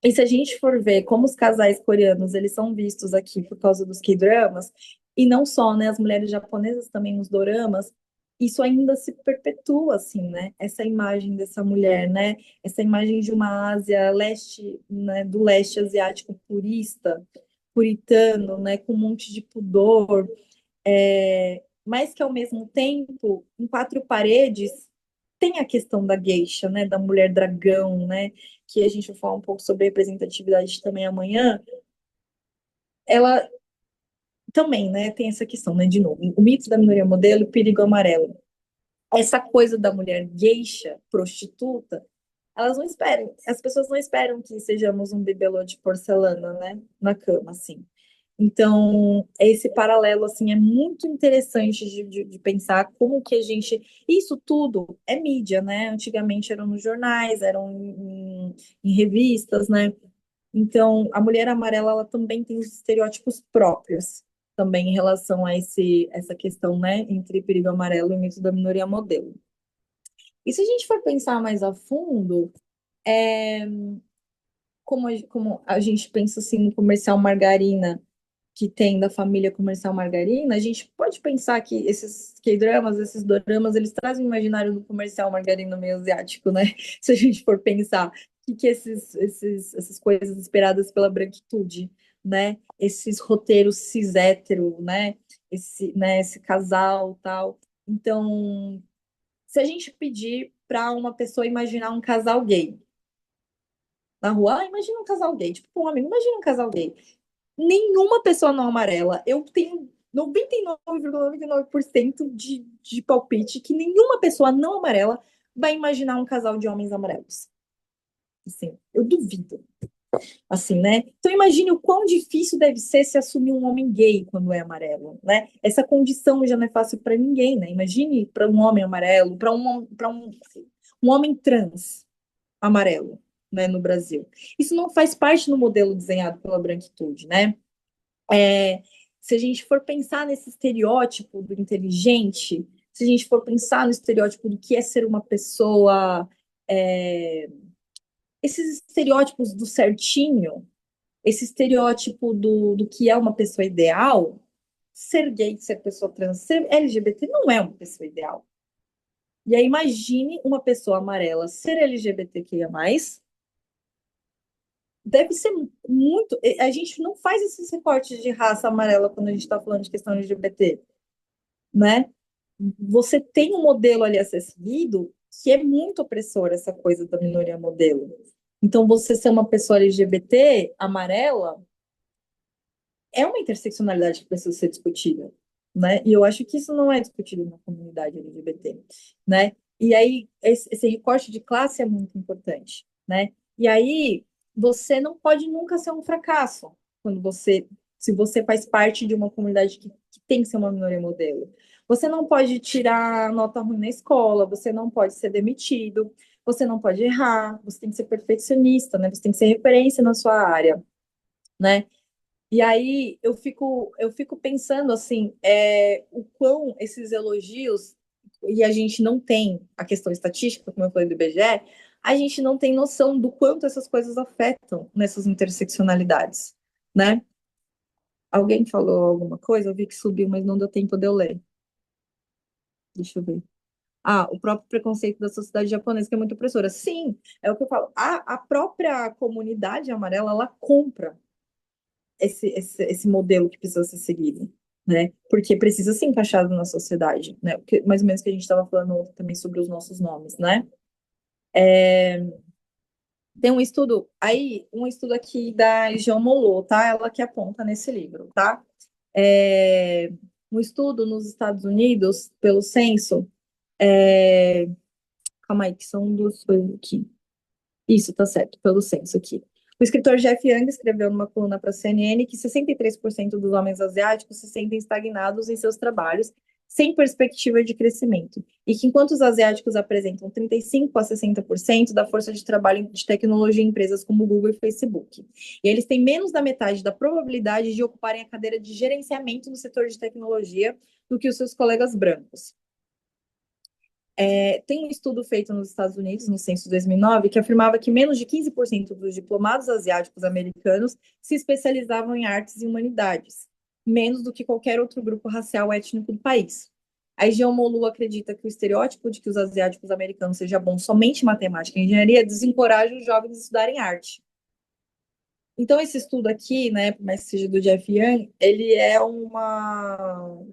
E se a gente for ver como os casais coreanos eles são vistos aqui por causa dos K-dramas, e não só, né, as mulheres japonesas também nos doramas, isso ainda se perpetua, assim, né, essa imagem dessa mulher, né, essa imagem de uma Ásia leste, né, do leste asiático purista, puritano, né, com um monte de pudor, mas que ao mesmo tempo, em quatro paredes, tem a questão da geisha, né, da mulher dragão, né, que a gente vai falar um pouco sobre representatividade também amanhã. Ela também, né, tem essa questão, né, de novo, o mito da minoria modelo e o perigo amarelo. Essa coisa da mulher geisha, prostituta, elas não esperam, as pessoas não esperam que sejamos um bibelô de porcelana, né, na cama, assim. Então, esse paralelo, assim, é muito interessante de pensar como que a gente... Isso tudo é mídia, né? Antigamente eram nos jornais, eram em revistas, né? Então, a mulher amarela, ela também tem os estereótipos próprios, também em relação a essa questão, né? Entre perigo amarelo e mito da minoria modelo. E se a gente for pensar mais a fundo, como a gente pensa, assim, no comercial margarina, que tem da família comercial margarina, a gente pode pensar que esses K-dramas, esses doramas, eles trazem o imaginário do comercial margarina meio asiático, né? Se a gente for pensar que essas coisas esperadas pela branquitude, né? Esses roteiros cis-hétero, né? Esse casal tal. Então, Se a gente pedir para uma pessoa imaginar um casal gay na rua, imagina um casal gay, tipo, um amigo, imagina um casal gay. Nenhuma pessoa não amarela, eu tenho 99,99% de palpite que nenhuma pessoa não amarela vai imaginar um casal de homens amarelos. Assim, eu duvido. Assim, né? Então imagine o quão difícil deve ser se assumir um homem gay quando é amarelo, né? Essa condição já não é fácil para ninguém, né? Imagine para um homem amarelo, um homem trans amarelo, né, no Brasil. Isso não faz parte do modelo desenhado pela branquitude, né? Se a gente for pensar nesse estereótipo do inteligente, se a gente for pensar no estereótipo do que é ser uma pessoa, esses estereótipos do certinho, esse estereótipo do que é uma pessoa ideal, ser gay, ser pessoa trans, ser LGBT não é uma pessoa ideal. E aí imagine uma pessoa amarela ser LGBTQIA+, deve ser muito... A gente não faz esses recortes de raça amarela quando a gente está falando de questão LGBT, né? Você tem um modelo ali a ser seguido que é muito opressor, essa coisa da minoria modelo. Então, você ser uma pessoa LGBT amarela é uma interseccionalidade que precisa ser discutida, né? E eu acho que isso não é discutido na comunidade LGBT, né? E aí, esse recorte de classe é muito importante, né? E aí, você não pode nunca ser um fracasso se você faz parte de uma comunidade que tem que ser uma minoria modelo. Você não pode tirar nota ruim na escola, você não pode ser demitido, você não pode errar, você tem que ser perfeccionista, né? Você tem que ser referência na sua área, né? E aí eu fico pensando assim, o quão esses elogios, e a gente não tem a questão estatística, como eu falei do IBGE, a gente não tem noção do quanto essas coisas afetam nessas interseccionalidades, né? Alguém falou alguma coisa? Eu vi que subiu, mas não deu tempo de eu ler. Deixa eu ver. Ah, o próprio preconceito da sociedade japonesa, que é muito opressora. Sim, é o que eu falo. A própria comunidade amarela, ela compra esse modelo que precisa ser seguido, né? Porque precisa ser encaixado na sociedade, né? Porque, mais ou menos que a gente estava falando ontem também sobre os nossos nomes, né? Tem um estudo aqui da Geomolô, tá? Ela que aponta nesse livro, tá? Um estudo nos Estados Unidos, pelo censo, calma aí, que são duas coisas aqui. Isso, tá certo, pelo censo aqui. O escritor Jeff Young escreveu numa coluna para a CNN que 63% dos homens asiáticos se sentem estagnados em seus trabalhos, sem perspectiva de crescimento, e que enquanto os asiáticos apresentam 35 a 60% da força de trabalho de tecnologia em empresas como Google e Facebook, e eles têm menos da metade da probabilidade de ocuparem a cadeira de gerenciamento no setor de tecnologia do que os seus colegas brancos. Tem um estudo feito nos Estados Unidos, no censo de 2009, que afirmava que menos de 15% dos diplomados asiáticos americanos se especializavam em artes e humanidades, menos do que qualquer outro grupo racial étnico do país. A Geomolu acredita que o estereótipo de que os asiáticos americanos sejam bons somente em matemática e engenharia desencoraja os jovens a estudarem arte. Então, esse estudo aqui, né, por mais que seja do Jeff Young, ele é uma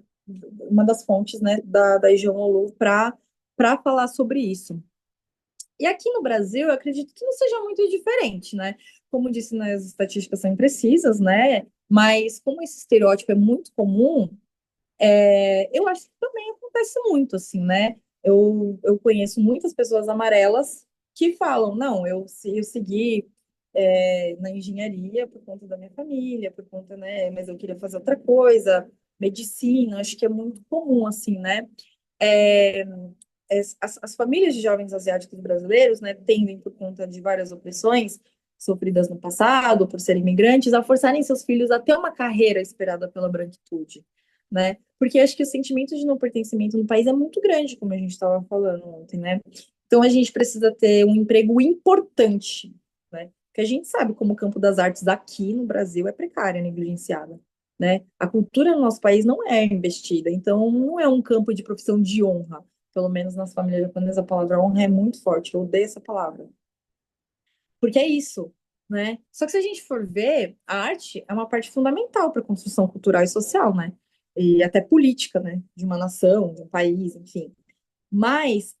das fontes, né, da Geomolu para falar sobre isso. E aqui no Brasil, eu acredito que não seja muito diferente, né? Como disse, né, as estatísticas são imprecisas, né? Mas como esse estereótipo é muito comum, eu acho que também acontece muito, assim, né? Eu conheço muitas pessoas amarelas que falam, não, eu segui na engenharia por conta da minha família, por conta, né? Mas eu queria fazer outra coisa, medicina, acho que é muito comum, assim, né? É, as famílias de jovens asiáticos brasileiros, né, tendem, por conta de várias opressões sofridas no passado, por serem imigrantes, a forçarem seus filhos a ter uma carreira esperada pela branquitude, né? Porque acho que o sentimento de não pertencimento no país é muito grande, como a gente estava falando ontem, né? Então a gente precisa ter um emprego importante, né? Porque a gente sabe como o campo das artes aqui no Brasil é precária, negligenciada, né? A cultura no nosso país não é investida, então não é um campo de profissão de honra. Pelo menos nas famílias japonesas, a palavra honra é muito forte. Eu odeio essa palavra. Porque é isso, né? Só que se a gente for ver, a arte é uma parte fundamental para a construção cultural e social, né? E até política, né? De uma nação, de um país, enfim. Mas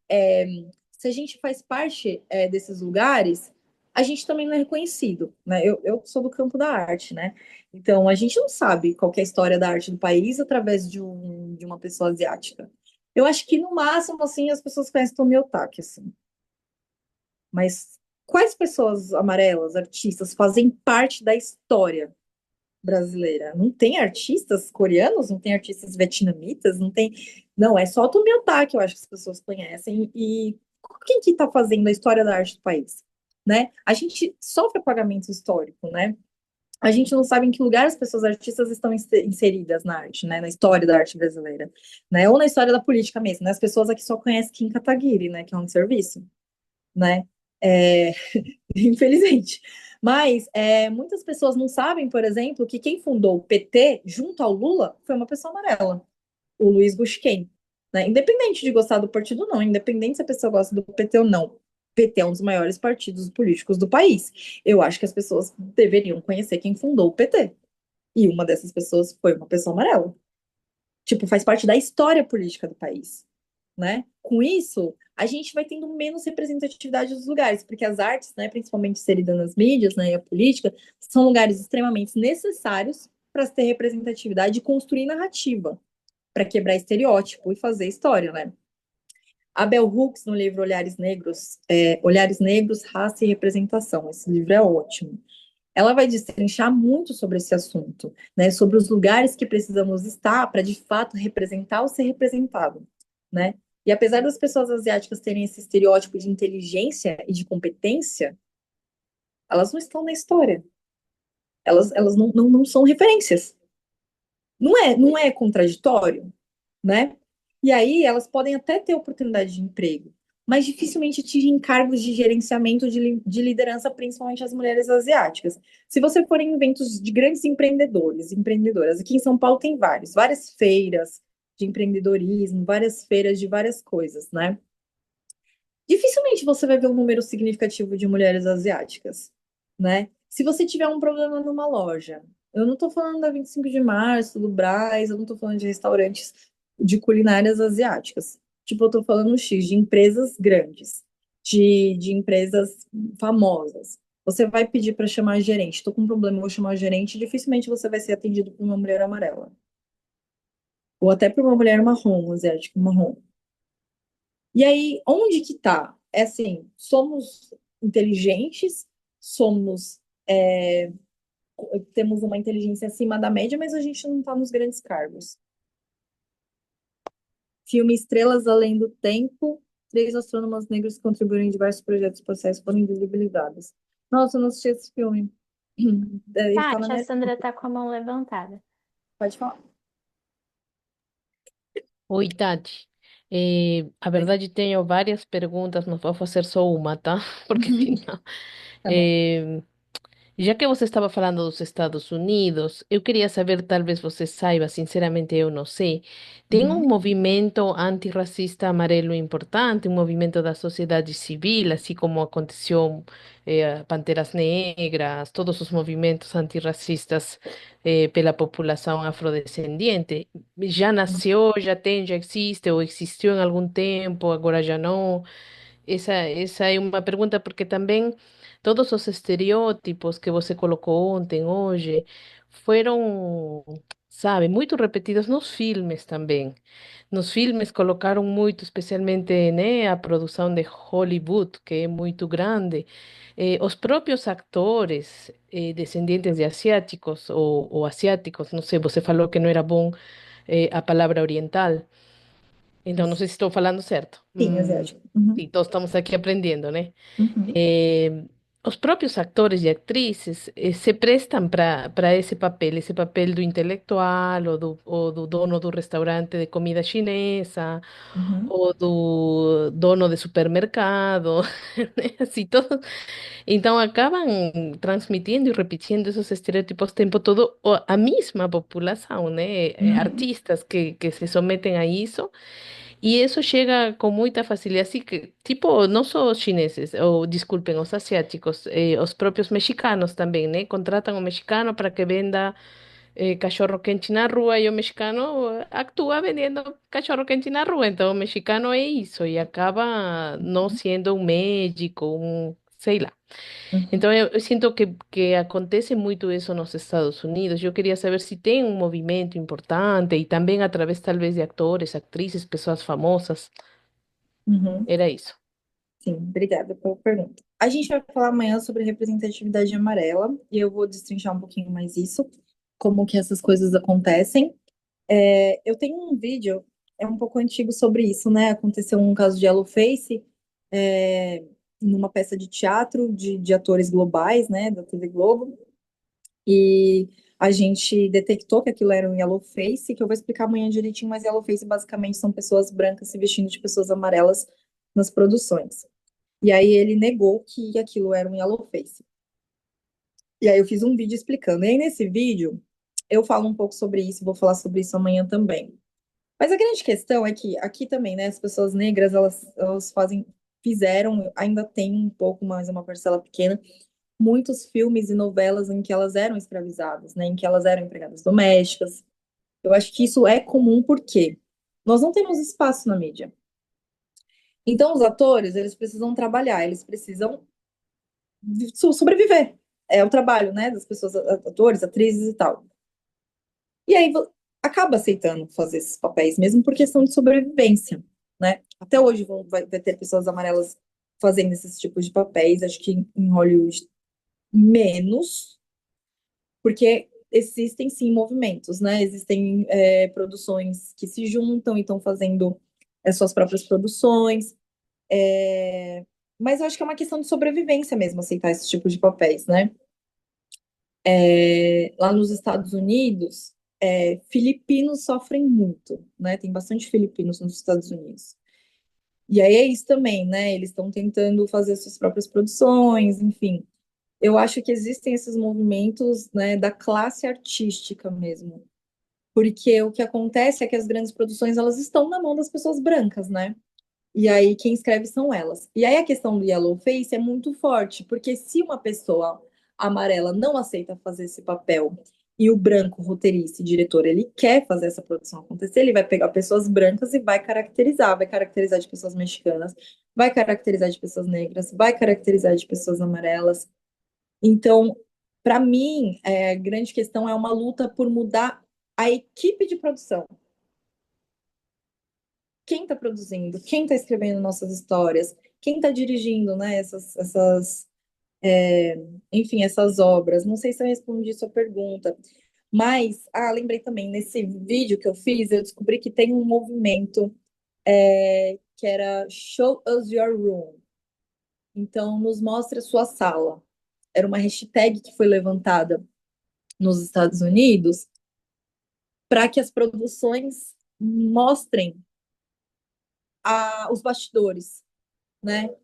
se a gente faz parte desses lugares, a gente também não é reconhecido, né? Eu sou do campo da arte, né? Então a gente não sabe qual que é a história da arte do país através de uma pessoa asiática. Eu acho que no máximo, assim, as pessoas conhecem Tomi Otaki, assim. Mas quais pessoas amarelas, artistas, fazem parte da história brasileira? Não tem artistas coreanos, não tem artistas vietnamitas, não tem. Não, é só o Tomi Otaki, eu acho que as pessoas conhecem. E quem que está fazendo a história da arte do país? Né? A gente sofre apagamento histórico, né? A gente não sabe em que lugar as pessoas artistas estão inseridas na arte, né? Na história da arte brasileira, né? Ou na história da política mesmo, né? As pessoas aqui só conhecem Kim Kataguiri, né? Que é um serviço, né? É, infelizmente. Mas muitas pessoas não sabem, por exemplo, que quem fundou o PT junto ao Lula foi uma pessoa amarela, o Luiz Gusquem. Né? Independente de gostar do partido ou não, independente se a pessoa gosta do PT ou não, o PT é um dos maiores partidos políticos do país. Eu acho que as pessoas deveriam conhecer quem fundou o PT. E uma dessas pessoas foi uma pessoa amarela. Tipo, faz parte da história política do país, né? Com isso, a gente vai tendo menos representatividade dos lugares, porque as artes, né, principalmente inseridas nas mídias, né, e a política, são lugares extremamente necessários para se ter representatividade e construir narrativa, para quebrar estereótipo e fazer história, né? A Bell Hooks, no livro Olhares Negros, Raça e Representação. Esse livro é ótimo. Ela vai destrinchar muito sobre esse assunto, né? Sobre os lugares que precisamos estar para, de fato, representar ou ser representado, né? E apesar das pessoas asiáticas terem esse estereótipo de inteligência e de competência, elas não estão na história. Elas não são referências. Não é contraditório, né? E aí elas podem até ter oportunidade de emprego, mas dificilmente atingem cargos de gerenciamento de liderança, principalmente as mulheres asiáticas. Se você for em eventos de grandes empreendedores, empreendedoras, aqui em São Paulo tem várias feiras de empreendedorismo, várias feiras de várias coisas, né? Dificilmente você vai ver um número significativo de mulheres asiáticas, né? Se você tiver um problema numa loja, eu não estou falando da 25 de março, do Brás, eu não estou falando de restaurantes de culinárias asiáticas. Tipo, eu estou falando X, de empresas grandes, de empresas famosas. Você vai pedir para chamar a gerente. Estou com um problema, vou chamar a gerente. Dificilmente você vai ser atendido por uma mulher amarela. Ou até por uma mulher marrom, asiática marrom. E aí, onde que tá? É assim, somos inteligentes, somos, temos uma inteligência acima da média, mas a gente não está nos grandes cargos. Filme Estrelas Além do Tempo, 3 astrônomas negros que contribuíram em diversos projetos espaciais foram invisibilizados. Nossa, eu não assisti esse filme. Ele tá na Tati, a minha... Sandra tá com a mão levantada. Pode falar. Oi, Tati. A verdade, tenho várias perguntas, não vou fazer só uma, tá? Porque senão. Tá bom. Já que você estava falando dos Estados Unidos, eu queria saber, talvez você saiba, sinceramente eu não sei, tem um Uhum, movimento antirracista amarelo importante, um movimento da sociedade civil, assim como aconteceu Panteras Negras, todos os movimentos antirracistas pela população afrodescendente. Já nasceu, já tem, já existe, ou existiu em algum tempo, agora já não? Essa é uma pergunta, porque também todos os estereótipos que você colocou ontem, hoje, foram, sabe, muito repetidos nos filmes também. Nos filmes colocaram muito, especialmente, né, a produção de Hollywood, que é muito grande. Os próprios atores descendentes de asiáticos ou asiáticos, não sei, você falou que não era bom a palavra oriental. Então, não isso. sei se estou falando certo. Sim, asiático. Uhum, Sim, todos estamos aqui aprendendo, né? uhum, Os próprios atores e atrizes se prestam para esse papel do intelectual, ou do dono do restaurante de comida chinesa, uhum. ou do dono de supermercado, né? Assim, todos. Então, acabam transmitindo e repetindo esses estereotipos o tempo todo, a mesma população, né? Uhum. Artistas que se sometem a isso. E isso chega com muita facilidade, assim que, tipo, não só os chineses, ou desculpem, os asiáticos, os próprios mexicanos também, né? Contratam um mexicano para que venda cachorro quente na rua e o mexicano actúa vendendo cachorro quente na rua. Então, o mexicano é isso e acaba não sendo um médico, sei lá. Uhum. Então, eu sinto que acontece muito isso nos Estados Unidos. Eu queria saber se tem um movimento importante e também através, talvez, de atores, atrizes, pessoas famosas. Uhum. Era isso. Sim, obrigada pela pergunta. A gente vai falar amanhã sobre representatividade amarela e eu vou destrinchar um pouquinho mais isso, como que essas coisas acontecem. Eu tenho um vídeo, é um pouco antigo sobre isso, né? Aconteceu um caso de Yellowface, é, numa peça de teatro de atores globais, né, da TV Globo, e a gente detectou que aquilo era um Yellowface, que eu vou explicar amanhã direitinho, mas Yellowface basicamente são pessoas brancas se vestindo de pessoas amarelas nas produções. E aí ele negou que aquilo era um Yellowface. E aí eu fiz um vídeo explicando. E aí nesse vídeo eu falo um pouco sobre isso, vou falar sobre isso amanhã também. Mas a grande questão é que aqui também, né, as pessoas negras, elas fizeram, ainda tem um pouco mais, uma parcela pequena, muitos filmes e novelas em que elas eram escravizadas, né, em que elas eram empregadas domésticas. Eu acho que isso é comum porque nós não temos espaço na mídia. Então, os atores, eles precisam trabalhar, eles precisam sobreviver. É o trabalho, né, das pessoas, atores, atrizes e tal. E aí acaba aceitando fazer esses papéis, mesmo por questão de sobrevivência, né? Até hoje vai ter pessoas amarelas fazendo esses tipos de papéis, acho que em Hollywood menos, porque existem sim movimentos, né? Existem produções que se juntam e estão fazendo suas próprias produções. Mas eu acho que é uma questão de sobrevivência mesmo aceitar esse tipo de papéis, né? Lá nos Estados Unidos, filipinos sofrem muito, né? Tem bastante filipinos nos Estados Unidos. E aí é isso também, né? Eles estão tentando fazer suas próprias produções, enfim. Eu acho que existem esses movimentos, né, da classe artística mesmo. Porque o que acontece é que as grandes produções, elas estão na mão das pessoas brancas, né? E aí quem escreve são elas. E aí a questão do Yellowface é muito forte, porque se uma pessoa amarela não aceita fazer esse papel e o branco roteirista e diretor ele quer fazer essa produção acontecer, ele vai pegar pessoas brancas e vai caracterizar de pessoas mexicanas, vai caracterizar de pessoas negras, vai caracterizar de pessoas amarelas. Então, para mim, a grande questão é uma luta por mudar a equipe de produção. Quem está produzindo, quem está escrevendo nossas histórias, quem está dirigindo, né, enfim, essas obras. Não sei se eu respondi sua pergunta, mas, lembrei também, nesse vídeo que eu fiz, eu descobri que tem um movimento que era Show Us Your Room. Então, nos mostre a sua sala. Era uma hashtag que foi levantada nos Estados Unidos para que as produções mostrem os bastidores, né?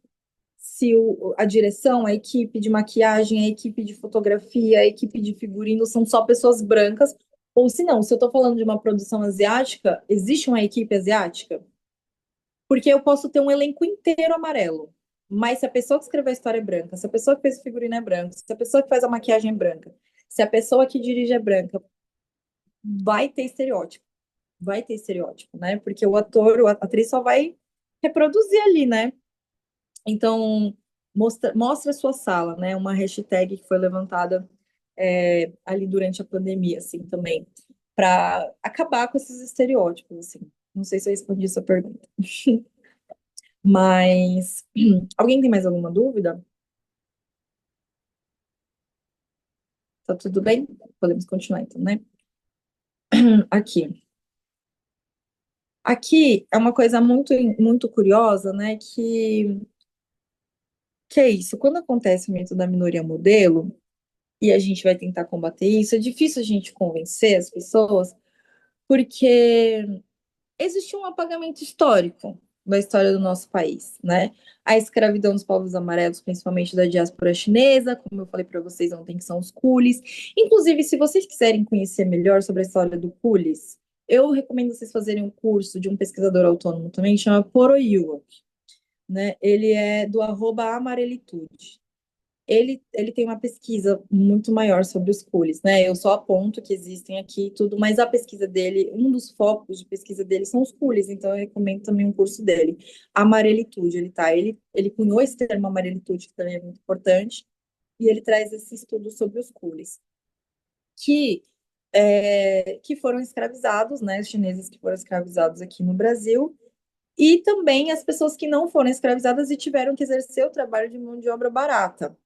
Se a direção, a equipe de maquiagem, a equipe de fotografia, a equipe de figurino são só pessoas brancas, ou se não, se eu estou falando de uma produção asiática, existe uma equipe asiática? Porque eu posso ter um elenco inteiro amarelo, mas se a pessoa que escreveu a história é branca, se a pessoa que fez o figurino é branca, se a pessoa que faz a maquiagem é branca, se a pessoa que dirige é branca, vai ter estereótipo. Vai ter estereótipo, né? Porque o ator, a atriz só vai reproduzir ali, né? Então, mostra a sua sala, né? Uma hashtag que foi levantada ali durante a pandemia, assim, também, para acabar com esses estereótipos, assim. Não sei se eu respondi essa pergunta. Mas, alguém tem mais alguma dúvida? Tá tudo bem? Podemos continuar, então, né? Aqui. Aqui é uma coisa muito, muito curiosa, né? Que é isso. Quando acontece o mito da minoria modelo, e a gente vai tentar combater isso, é difícil a gente convencer as pessoas, porque existe um apagamento histórico da história do nosso país, né? A escravidão dos povos amarelos, principalmente da diáspora chinesa, como eu falei para vocês ontem, que são os coolies. Inclusive, se vocês quiserem conhecer melhor sobre a história do coolies, eu recomendo vocês fazerem um curso de um pesquisador autônomo também, que chama Poro Yuak, né? Ele é do @amarelitude. ele tem uma pesquisa muito maior sobre os cules, né? Eu só aponto que existem aqui e tudo, mas a pesquisa dele, um dos focos de pesquisa dele são os cules, então eu recomendo também um curso dele. Amarelitude, ele cunhou esse termo amarelitude, que também é muito importante, e ele traz esse estudo sobre os cules, que, que foram escravizados, né? Os chineses que foram escravizados aqui no Brasil, e também as pessoas que não foram escravizadas e tiveram que exercer o trabalho de mão de obra barata.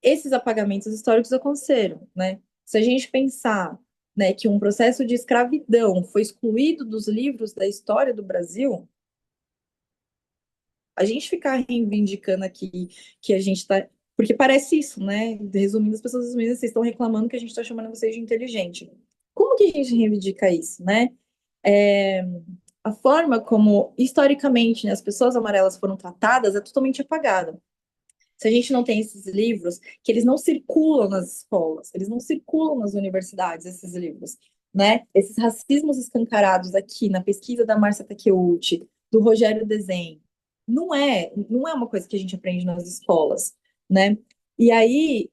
Esses apagamentos históricos aconteceram, né? Se a gente pensar, né, que um processo de escravidão foi excluído dos livros da história do Brasil, a gente ficar reivindicando aqui que a gente está. Porque parece isso, né? Resumindo, as pessoas resumindo, vocês estão reclamando que a gente está chamando vocês de inteligente. Como que a gente reivindica isso, né? É, a forma como, historicamente, né, as pessoas amarelas foram tratadas é totalmente apagada. Se a gente não tem esses livros, que eles não circulam nas escolas, eles não circulam nas universidades, esses livros, né? Esses racismos escancarados aqui na pesquisa da Márcia Takeuchi, do Rogério Dezen, não é uma coisa que a gente aprende nas escolas, né? E aí,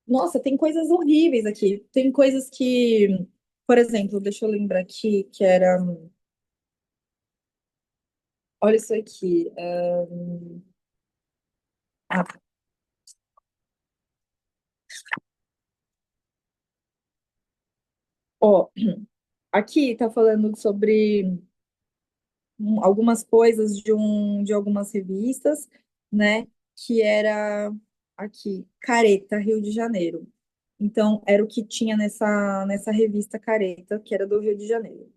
nossa, tem coisas horríveis aqui. Tem coisas que, por exemplo, deixa eu lembrar aqui, que era, olha isso aqui. Ah, ó, aqui tá falando sobre algumas coisas de algumas revistas, né? Que era aqui, Careta, Rio de Janeiro. Então, era o que tinha nessa revista Careta, que era do Rio de Janeiro.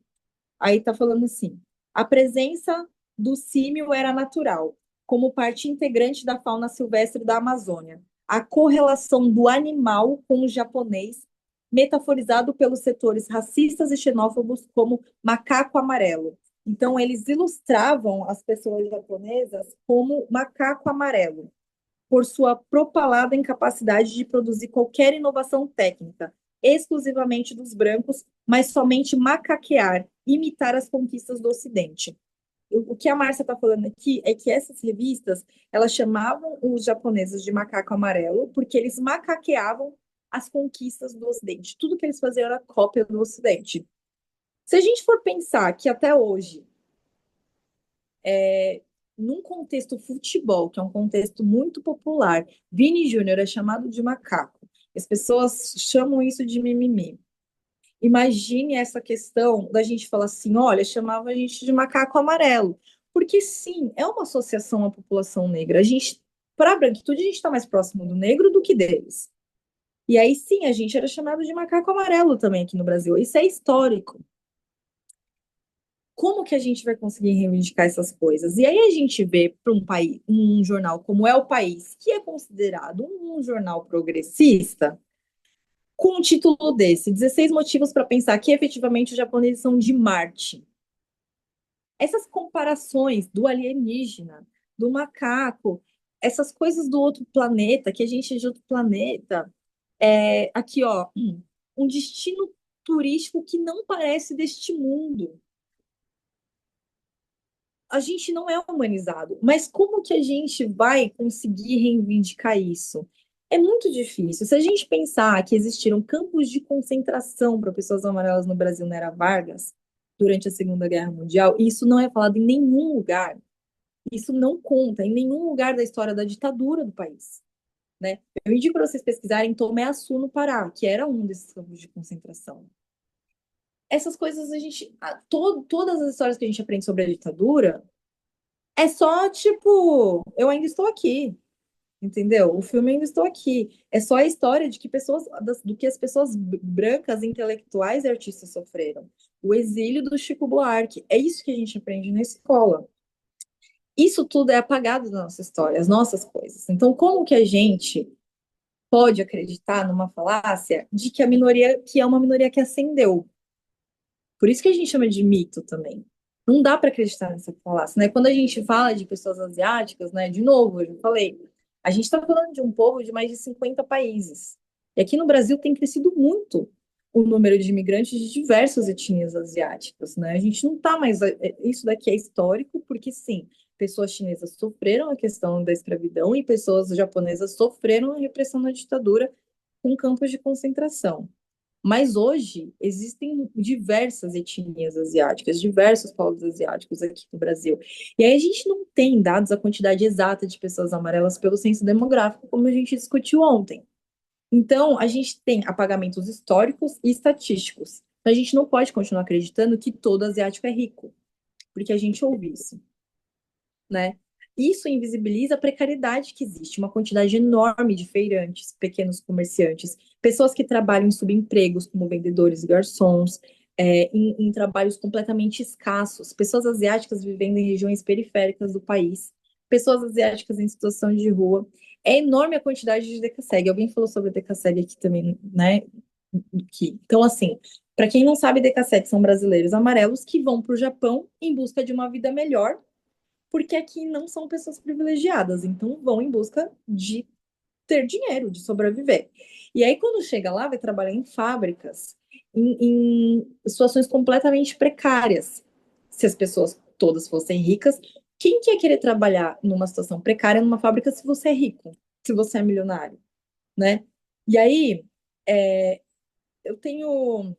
Aí tá falando assim: a presença do símil era natural, como parte integrante da fauna silvestre da Amazônia. A correlação do animal com o japonês, metaforizado pelos setores racistas e xenófobos como macaco amarelo. Então, eles ilustravam as pessoas japonesas como macaco amarelo, por sua propalada incapacidade de produzir qualquer inovação técnica, exclusivamente dos brancos, mas somente macaquear, imitar as conquistas do Ocidente. O que a Márcia está falando aqui é que essas revistas, elas chamavam os japoneses de macaco amarelo, porque eles macaqueavam as conquistas do Ocidente. Tudo que eles faziam era cópia do Ocidente. Se a gente for pensar que até hoje num contexto futebol, que é um contexto muito popular, Vini Júnior é chamado de macaco. As pessoas chamam isso de mimimi. Imagine essa questão da gente falar assim, olha, chamava a gente de macaco amarelo. Porque sim, é uma associação à população negra. A gente, para a branquitude, a gente está mais próximo do negro do que deles. E aí sim, a gente era chamado de macaco amarelo também aqui no Brasil. Isso é histórico. Como que a gente vai conseguir reivindicar essas coisas? E aí a gente vê para um país, um jornal como é o País, que é considerado um jornal progressista, com um título desse, 16 motivos para pensar que efetivamente os japoneses são de Marte. Essas comparações do alienígena, do macaco, essas coisas do outro planeta, que a gente é de outro planeta, aqui ó, um destino turístico que não parece deste mundo. A gente não é humanizado, mas como que a gente vai conseguir reivindicar isso? É muito difícil. Se a gente pensar que existiram campos de concentração para pessoas amarelas no Brasil na era Vargas, durante a Segunda Guerra Mundial, e isso não é falado em nenhum lugar, isso não conta em nenhum lugar da história da ditadura do país, né? Eu indico para vocês pesquisarem Tomé Açu, no Pará, que era um desses campos de concentração. Essas coisas a gente, todas as histórias que a gente aprende sobre a ditadura é só tipo, eu ainda estou aqui, entendeu? O filme ainda estou aqui. É só a história de que do que as pessoas brancas, intelectuais e artistas sofreram. O exílio do Chico Buarque. É isso que a gente aprende na escola. Isso tudo é apagado da nossa história, as nossas coisas. Então, como que a gente pode acreditar numa falácia de que a minoria, que é uma minoria que ascendeu? Por isso que a gente chama de mito também. Não dá para acreditar nessa falácia, né? Quando a gente fala de pessoas asiáticas, né? De novo, eu já falei, a gente está falando de um povo de mais de 50 países. E aqui no Brasil tem crescido muito o número de imigrantes de diversas etnias asiáticas, né? A gente não está mais. Isso daqui é histórico, porque sim, Pessoas chinesas sofreram a questão da escravidão e pessoas japonesas sofreram a repressão da ditadura com campos de concentração. Mas hoje existem diversas etnias asiáticas, diversos povos asiáticos aqui no Brasil. E aí a gente não tem dados a quantidade exata de pessoas amarelas pelo censo demográfico, como a gente discutiu ontem. Então, a gente tem apagamentos históricos e estatísticos. A gente não pode continuar acreditando que todo asiático é rico, porque a gente ouve isso, né? Isso invisibiliza a precariedade que existe, uma quantidade enorme de feirantes, pequenos comerciantes, pessoas que trabalham em subempregos, como vendedores e garçons, em trabalhos completamente escassos, pessoas asiáticas vivendo em regiões periféricas do país, pessoas asiáticas em situação de rua. É enorme a quantidade de decasseg. Alguém falou sobre a decasseg aqui também, né? Então, assim, para quem não sabe, decasseg são brasileiros amarelos que vão para o Japão em busca de uma vida melhor, porque aqui não são pessoas privilegiadas, então vão em busca de ter dinheiro, de sobreviver. E aí, quando chega lá, vai trabalhar em fábricas, em situações completamente precárias. Se as pessoas todas fossem ricas, quem que ia querer trabalhar numa situação precária numa fábrica se você é rico, se você é milionário, né? E aí, eu tenho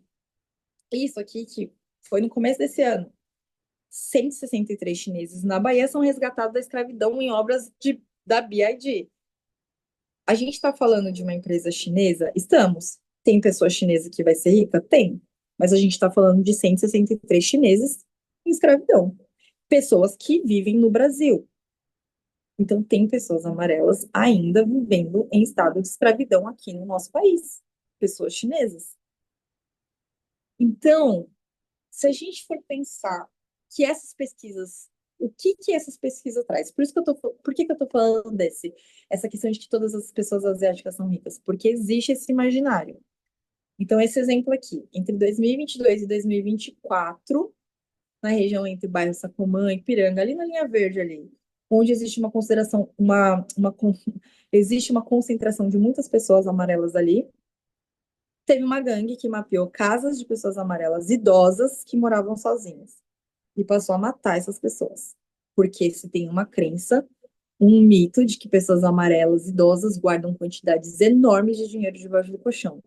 isso aqui que foi no começo desse ano. 163 chineses na Bahia são resgatados da escravidão em obras da BID. A gente está falando de uma empresa chinesa? Estamos. Tem pessoa chinesa que vai ser rica? Tem. Mas a gente está falando de 163 chineses em escravidão. Pessoas que vivem no Brasil. Então, tem pessoas amarelas ainda vivendo em estado de escravidão aqui no nosso país. Pessoas chinesas. Então, se a gente for pensar que essas pesquisas, o que essas pesquisas traz? Por que que eu estou falando essa questão de que todas as pessoas asiáticas são ricas? Porque existe esse imaginário. Então, esse exemplo aqui, entre 2022 e 2024, na região entre bairro Sacomã e Ipiranga, ali na linha verde ali, onde existe uma consideração, existe uma concentração de muitas pessoas amarelas ali, teve uma gangue que mapeou casas de pessoas amarelas idosas que moravam sozinhas e passou a matar essas pessoas. Porque se tem uma crença, um mito de que pessoas amarelas idosas guardam quantidades enormes de dinheiro debaixo do colchão.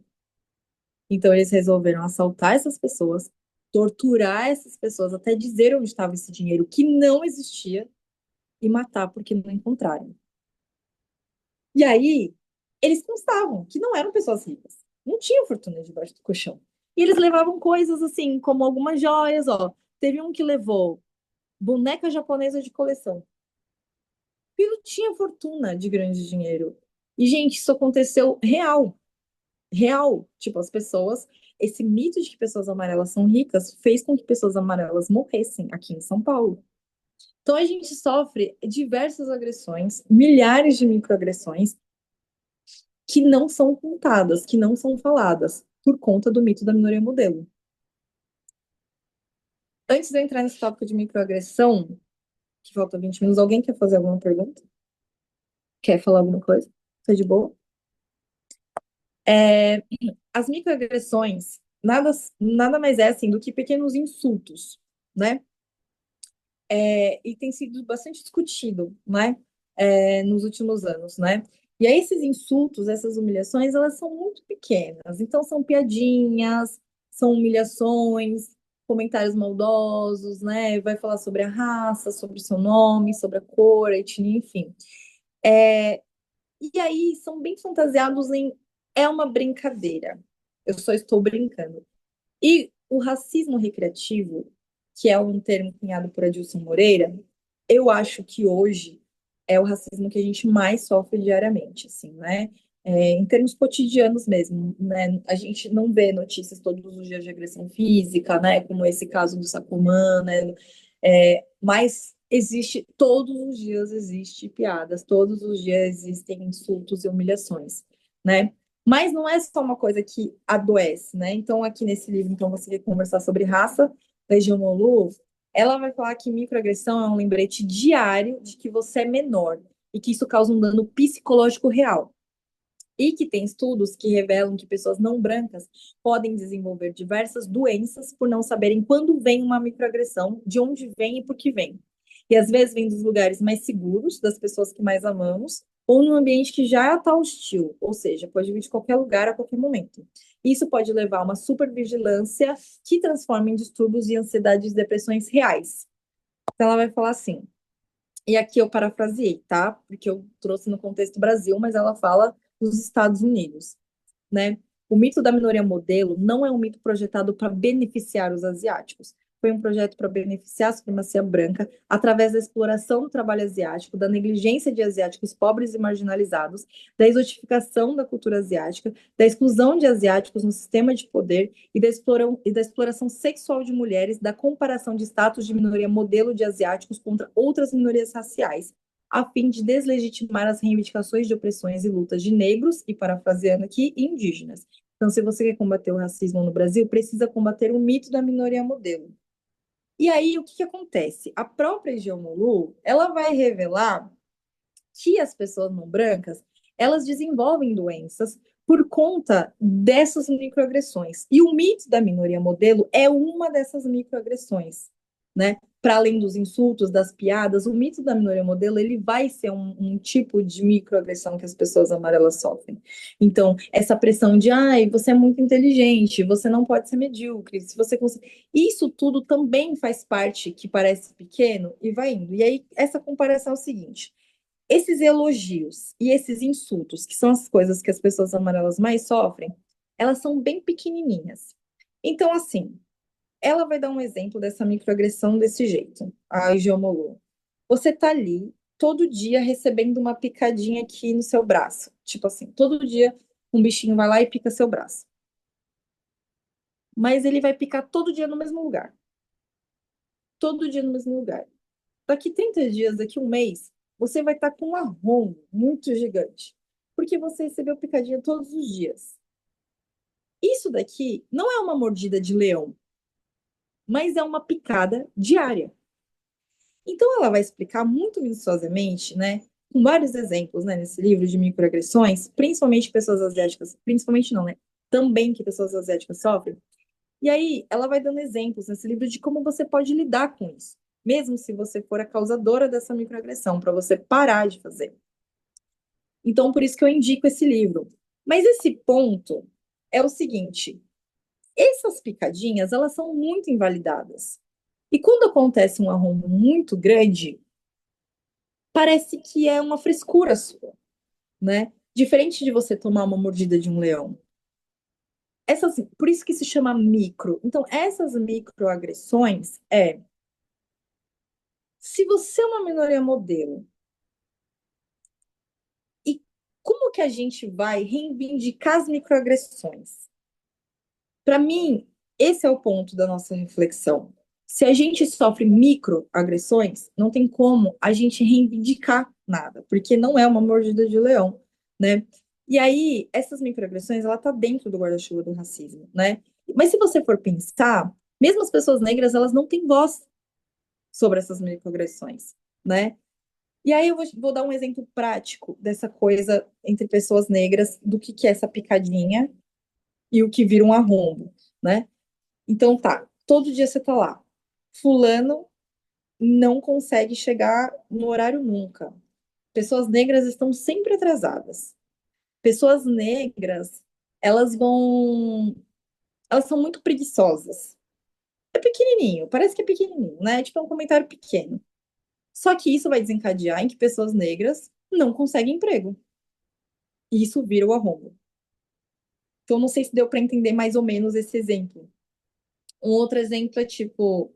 Então eles resolveram assaltar essas pessoas, torturar essas pessoas até dizer onde estava esse dinheiro que não existia e matar porque não encontraram. E aí eles constavam que não eram pessoas ricas, não tinham fortuna debaixo do colchão. E eles levavam coisas assim, como algumas joias, ó. Teve um que levou boneca japonesa de coleção. E não tinha fortuna de grande dinheiro. E, gente, isso aconteceu real. Real. Tipo, as pessoas. Esse mito de que pessoas amarelas são ricas fez com que pessoas amarelas morressem aqui em São Paulo. Então, a gente sofre diversas agressões, milhares de microagressões que não são contadas, que não são faladas, por conta do mito da minoria modelo. Antes de eu entrar nesse tópico de microagressão, que falta 20 minutos, alguém quer fazer alguma pergunta? Quer falar alguma coisa? Tá de boa? As microagressões nada mais é assim do que pequenos insultos, né? E tem sido bastante discutido, né? Nos últimos anos, né? E aí esses insultos, essas humilhações, elas são muito pequenas. Então são piadinhas, são humilhações, comentários maldosos, né? Vai falar sobre a raça, sobre o seu nome, sobre a cor, a etnia, enfim. E aí são bem fantasiados em é uma brincadeira. Eu só estou brincando. E o racismo recreativo, que é um termo cunhado por Adilson Moreira, eu acho que hoje é o racismo que a gente mais sofre diariamente, assim, né? Em termos cotidianos mesmo, né? A gente não vê notícias todos os dias de agressão física, né? Como esse caso do Sacomã, né? Mas existe, todos os dias existe piadas, todos os dias existem insultos e humilhações, né? Mas não é só uma coisa que adoece, né? Então, aqui nesse livro, então, você quer conversar sobre raça, Legião Molu, ela vai falar que microagressão é um lembrete diário de que você é menor e que isso causa um dano psicológico real. E que tem estudos que revelam que pessoas não brancas podem desenvolver diversas doenças por não saberem quando vem uma microagressão, de onde vem e por que vem. E às vezes vem dos lugares mais seguros, das pessoas que mais amamos, ou num ambiente que já está hostil, ou seja, pode vir de qualquer lugar a qualquer momento. Isso pode levar a uma supervigilância que transforma em distúrbios e ansiedades e depressões reais. Então ela vai falar assim, e aqui eu parafraseei, tá? Porque eu trouxe no contexto Brasil, mas ela fala dos Estados Unidos, né? O mito da minoria modelo não é um mito projetado para beneficiar os asiáticos. Foi um projeto para beneficiar a supremacia branca através da exploração do trabalho asiático, da negligência de asiáticos pobres e marginalizados, da exotificação da cultura asiática, da exclusão de asiáticos no sistema de poder e da exploração sexual de mulheres, da comparação de status de minoria modelo de asiáticos contra outras minorias raciais, a fim de deslegitimar as reivindicações de opressões e lutas de negros, e parafraseando aqui, indígenas. Então, se você quer combater o racismo no Brasil, precisa combater o mito da minoria modelo. E aí, o que que acontece? A própria Geomolu, ela vai revelar que as pessoas não brancas, elas desenvolvem doenças por conta dessas microagressões. E o mito da minoria modelo é uma dessas microagressões, né? Para além dos insultos, das piadas, o mito da minoria modelo, ele vai ser um tipo de microagressão que as pessoas amarelas sofrem. Então, essa pressão de, ai, você é muito inteligente, você não pode ser medíocre, se você isso tudo também faz parte, que parece pequeno, e vai indo. E aí, essa comparação é o seguinte, esses elogios e esses insultos, que são as coisas que as pessoas amarelas mais sofrem, elas são bem pequenininhas. Então, assim, ela vai dar um exemplo dessa microagressão desse jeito, a Geomolu. Você tá ali todo dia recebendo uma picadinha aqui no seu braço. Tipo assim, todo dia um bichinho vai lá e pica seu braço. Mas ele vai picar todo dia no mesmo lugar. Todo dia no mesmo lugar. Daqui 30 dias, daqui um mês, você vai estar com um arrombo muito gigante. Porque você recebeu picadinha todos os dias. Isso daqui não é uma mordida de leão, mas é uma picada diária. Então, ela vai explicar muito minuciosamente, né, com vários exemplos, né, nesse livro de microagressões, principalmente pessoas asiáticas, principalmente não, né, também que pessoas asiáticas sofrem. E aí, ela vai dando exemplos nesse livro de como você pode lidar com isso, mesmo se você for a causadora dessa microagressão, para você parar de fazer. Então, por isso que eu indico esse livro. Mas esse ponto é o seguinte, essas picadinhas, elas são muito invalidadas. E quando acontece um arrombo muito grande, parece que é uma frescura sua, né? Diferente de você tomar uma mordida de um leão. Por isso que se chama micro. Então, essas microagressões se você é uma minoria modelo, e como que a gente vai reivindicar as microagressões? Para mim, esse é o ponto da nossa reflexão. Se a gente sofre microagressões, não tem como a gente reivindicar nada, porque não é uma mordida de leão, né? E aí, essas microagressões, ela tá dentro do guarda-chuva do racismo, né? Mas se você for pensar, mesmo as pessoas negras, elas não têm voz sobre essas microagressões, né? E aí eu vou dar um exemplo prático dessa coisa entre pessoas negras, do que é essa picadinha e o que vira um arrombo, né? Então tá, todo dia você tá lá. Fulano não consegue chegar no horário nunca. Pessoas negras estão sempre atrasadas. Pessoas negras, elas vão. Elas são muito preguiçosas. É pequenininho, parece que é pequenininho, né? Tipo, é um comentário pequeno. Só que isso vai desencadear em que pessoas negras não conseguem emprego. E isso vira o arrombo. Então, não sei se deu para entender mais ou menos esse exemplo. Um outro exemplo é tipo,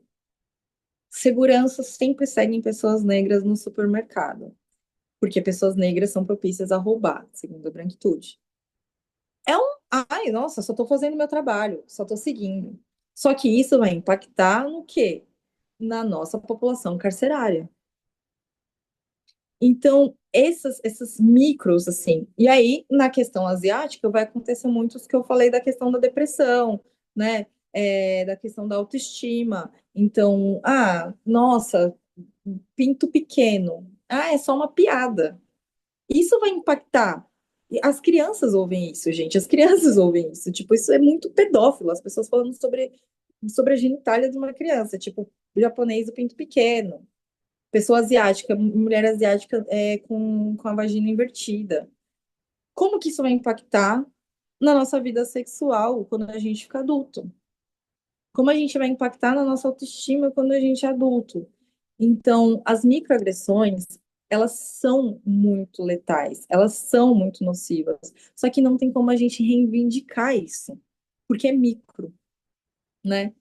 seguranças sempre seguem pessoas negras no supermercado, porque pessoas negras são propícias a roubar, segundo a branquitude. Ai, nossa, só estou fazendo meu trabalho, só estou seguindo. Só que isso vai impactar no quê? Na nossa população carcerária. Então, essas micros, assim. E aí, na questão asiática, vai acontecer muito isso que eu falei da questão da depressão, né? Da questão da autoestima. Então, nossa, pinto pequeno. É só uma piada. Isso vai impactar. E as crianças ouvem isso, gente. As crianças ouvem isso. Tipo, isso é muito pedófilo. As pessoas falando sobre a genitália de uma criança. Tipo, o japonês, o pinto pequeno. pessoa asiática, mulher asiática com a vagina invertida. Como que isso vai impactar na nossa vida sexual quando a gente fica adulto? Como a gente vai impactar na nossa autoestima quando a gente é adulto? Então, as microagressões, elas são muito letais, elas são muito nocivas. Só que não tem como a gente reivindicar isso, porque é micro, né?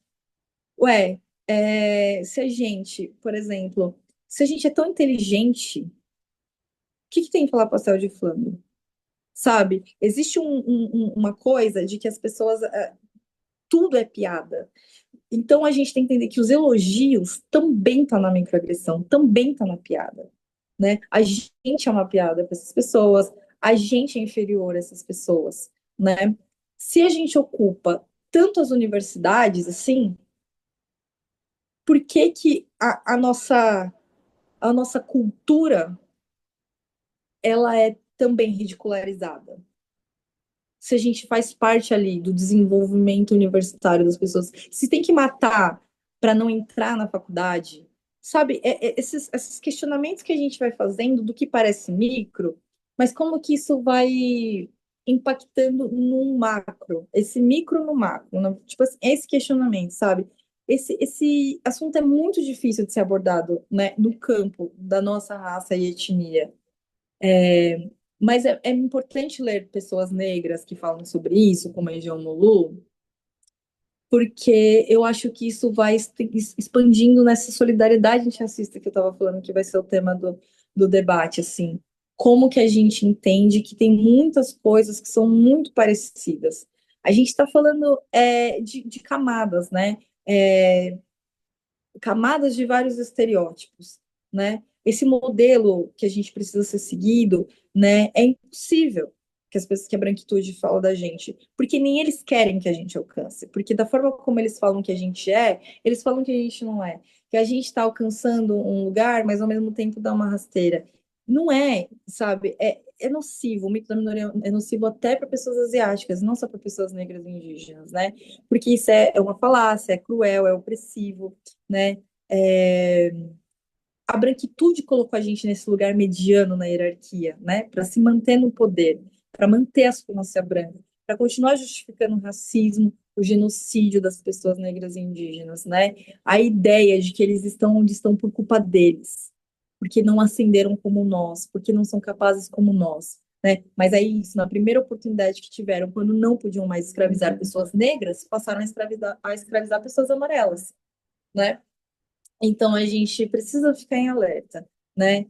Ué, se a gente, por exemplo, se a gente é tão inteligente, o que que tem que falar pastel de flango? Sabe? Existe uma coisa de que as pessoas, tudo é piada. Então a gente tem que entender que os elogios também estão na microagressão, também estão na piada, né? A gente é uma piada para essas pessoas, a gente é inferior a essas pessoas, né? Se a gente ocupa tanto as universidades assim, por que que a nossa cultura ela é também ridicularizada? Se a gente faz parte ali do desenvolvimento universitário das pessoas, se tem que matar para não entrar na faculdade, sabe? Esses questionamentos que a gente vai fazendo do que parece micro, mas como que isso vai impactando no macro, esse micro no macro, tipo assim, esse questionamento, sabe? Esse assunto é muito difícil de ser abordado, né, no campo da nossa raça e etnia. Mas é importante ler pessoas negras que falam sobre isso, como a Jean Molu, porque eu acho que isso vai expandindo nessa solidariedade antirracista que eu estava falando, que vai ser o tema do debate, assim. Como que a gente entende que tem muitas coisas que são muito parecidas. A gente está falando de camadas, né? É, camadas de vários estereótipos, né? Esse modelo que a gente precisa ser seguido, né, é impossível que as pessoas que a branquitude fala da gente, porque nem eles querem que a gente alcance, porque da forma como eles falam que a gente eles falam que a gente não é, que a gente está alcançando um lugar, mas ao mesmo tempo dá uma rasteira. Não é, sabe? É nocivo, o mito da minoria é nocivo até para pessoas asiáticas, não só para pessoas negras e indígenas, né? Porque isso é uma falácia, é cruel, é opressivo, né? É, a branquitude colocou a gente nesse lugar mediano na hierarquia, né? Para se manter no poder, para manter a supremacia branca, para continuar justificando o racismo, o genocídio das pessoas negras e indígenas, né? A ideia de que eles estão onde estão por culpa deles, porque não ascenderam como nós, porque não são capazes como nós. Né? Mas aí, isso, na primeira oportunidade que tiveram, quando não podiam mais escravizar pessoas negras, passaram a escravizar pessoas amarelas, né? Então a gente precisa ficar em alerta, né?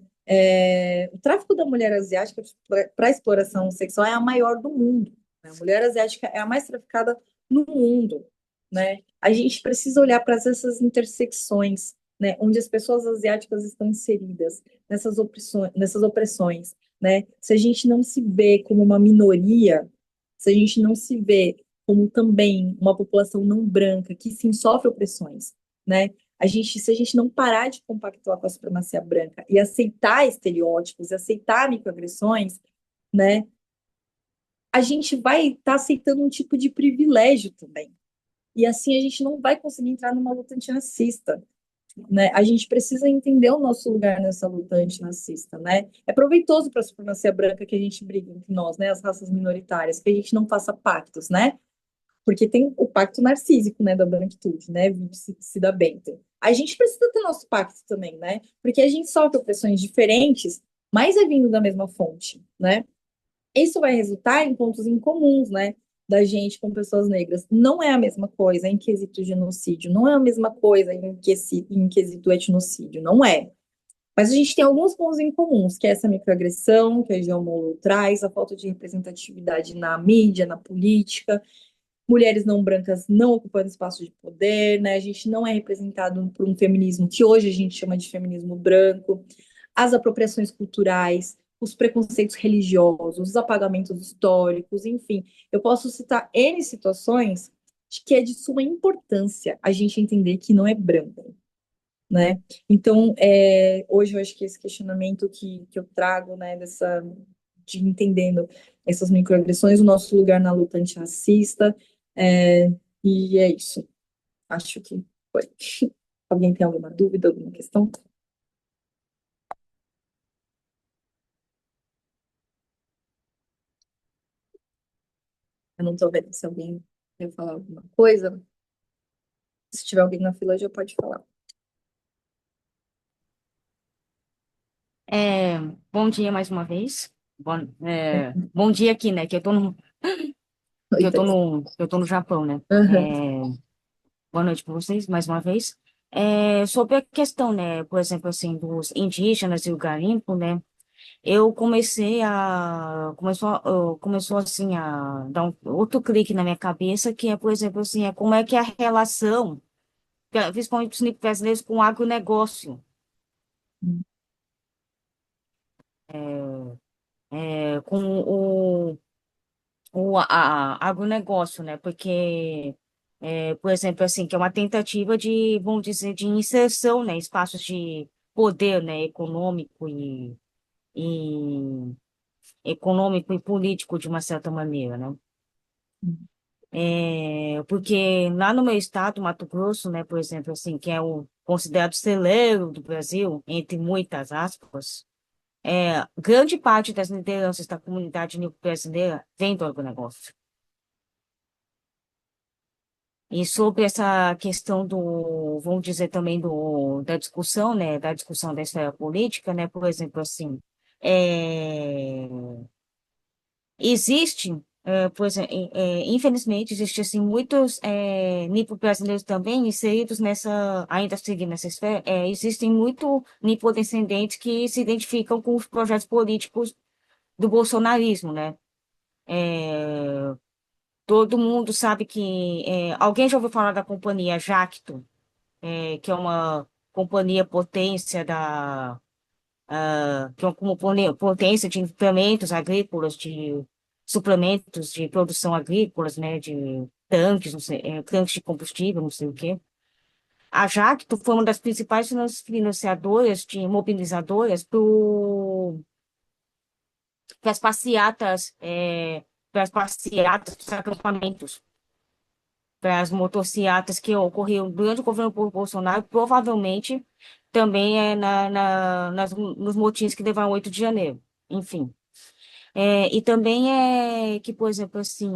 O tráfico da mulher asiática para exploração sexual é a maior do mundo. Né? A mulher asiática é a mais traficada no mundo, né? A gente precisa olhar para essas intersecções, né? Onde as pessoas asiáticas estão inseridas nessas opressões, né? Se a gente não se vê como uma minoria, se a gente não se vê como também uma população não branca que sim sofre opressões, né? Se a gente não parar de compactuar com a supremacia branca e aceitar estereótipos, e aceitar microagressões, né, a gente vai estar aceitando um tipo de privilégio também. E assim a gente não vai conseguir entrar numa luta antirracista, né? A gente precisa entender o nosso lugar nessa luta antirracista, né? É proveitoso para a supremacia branca que a gente briga entre nós, né, as raças minoritárias, que a gente não faça pactos, né? Porque tem o pacto narcísico, né, da branquitude, né, se dá bem. A gente precisa ter nosso pacto também, né, porque a gente sofre opressões diferentes, mas é vindo da mesma fonte, né. Isso vai resultar em pontos em comuns, né, da gente com pessoas negras. Não é a mesma coisa em quesito genocídio, não é a mesma coisa em quesito etnocídio, não é. Mas a gente tem alguns pontos em comuns, que é essa microagressão, que a Geomolo traz, a falta de representatividade na mídia, na política, mulheres não brancas não ocupando espaço de poder, né? A gente não é representado por um feminismo que hoje a gente chama de feminismo branco, as apropriações culturais, os preconceitos religiosos, os apagamentos históricos, enfim. Eu posso citar N situações de que é de suma importância a gente entender que não é branco, né? Então, hoje eu acho que esse questionamento que eu trago, né, de entendendo essas microagressões, o nosso lugar na luta antirracista, é, e é isso. Acho que foi. Alguém tem alguma dúvida, alguma questão? Eu não tô vendo se alguém quer falar alguma coisa. Se tiver alguém na fila, já pode falar. É, bom dia mais uma vez. Bom dia aqui, né? Que eu tô no, que Oi, eu tô Thais. no, que eu tô no Japão, né? Aham. Boa noite para vocês mais uma vez. Sobre a questão, né? Por exemplo, assim, dos indígenas e o garimpo, né? Eu começou assim a dar um outro clique na minha cabeça, que é, por exemplo, assim, é como é que é a relação, principalmente dos brasileiros, com o agronegócio, com agronegócio, né? Porque, por exemplo, assim, que é uma tentativa de, vamos dizer, de inserção, né? Espaços de poder, né? E econômico e político, de uma certa maneira, né? Porque lá no meu estado, Mato Grosso, né, por exemplo, assim, que é o considerado celeiro do Brasil, entre muitas aspas, grande parte das lideranças da comunidade brasileira vem do agronegócio. E sobre essa questão do, vamos dizer também da discussão, né, da discussão da esfera política, né, por exemplo, assim, é, existe, por exemplo, infelizmente, existe assim muitos nipo-brasileiros também inseridos nessa, ainda seguindo nessa esfera, existem muito nipo-descendentes que se identificam com os projetos políticos do bolsonarismo, né? É, todo mundo sabe que alguém já ouviu falar da companhia Jacto, que é uma companhia potência que é como potência de implementos agrícolas, de suplementos de produção agrícolas, né, de tanques, não sei, tanques de combustível, não sei o quê. A Jacto foi uma das principais financiadoras, mobilizadoras para as passeatas, para os acampamentos, para as motocicletas que ocorriam durante o governo Bolsonaro, provavelmente também nos motins que levaram 8 de janeiro. Enfim. E também é que, por exemplo, assim,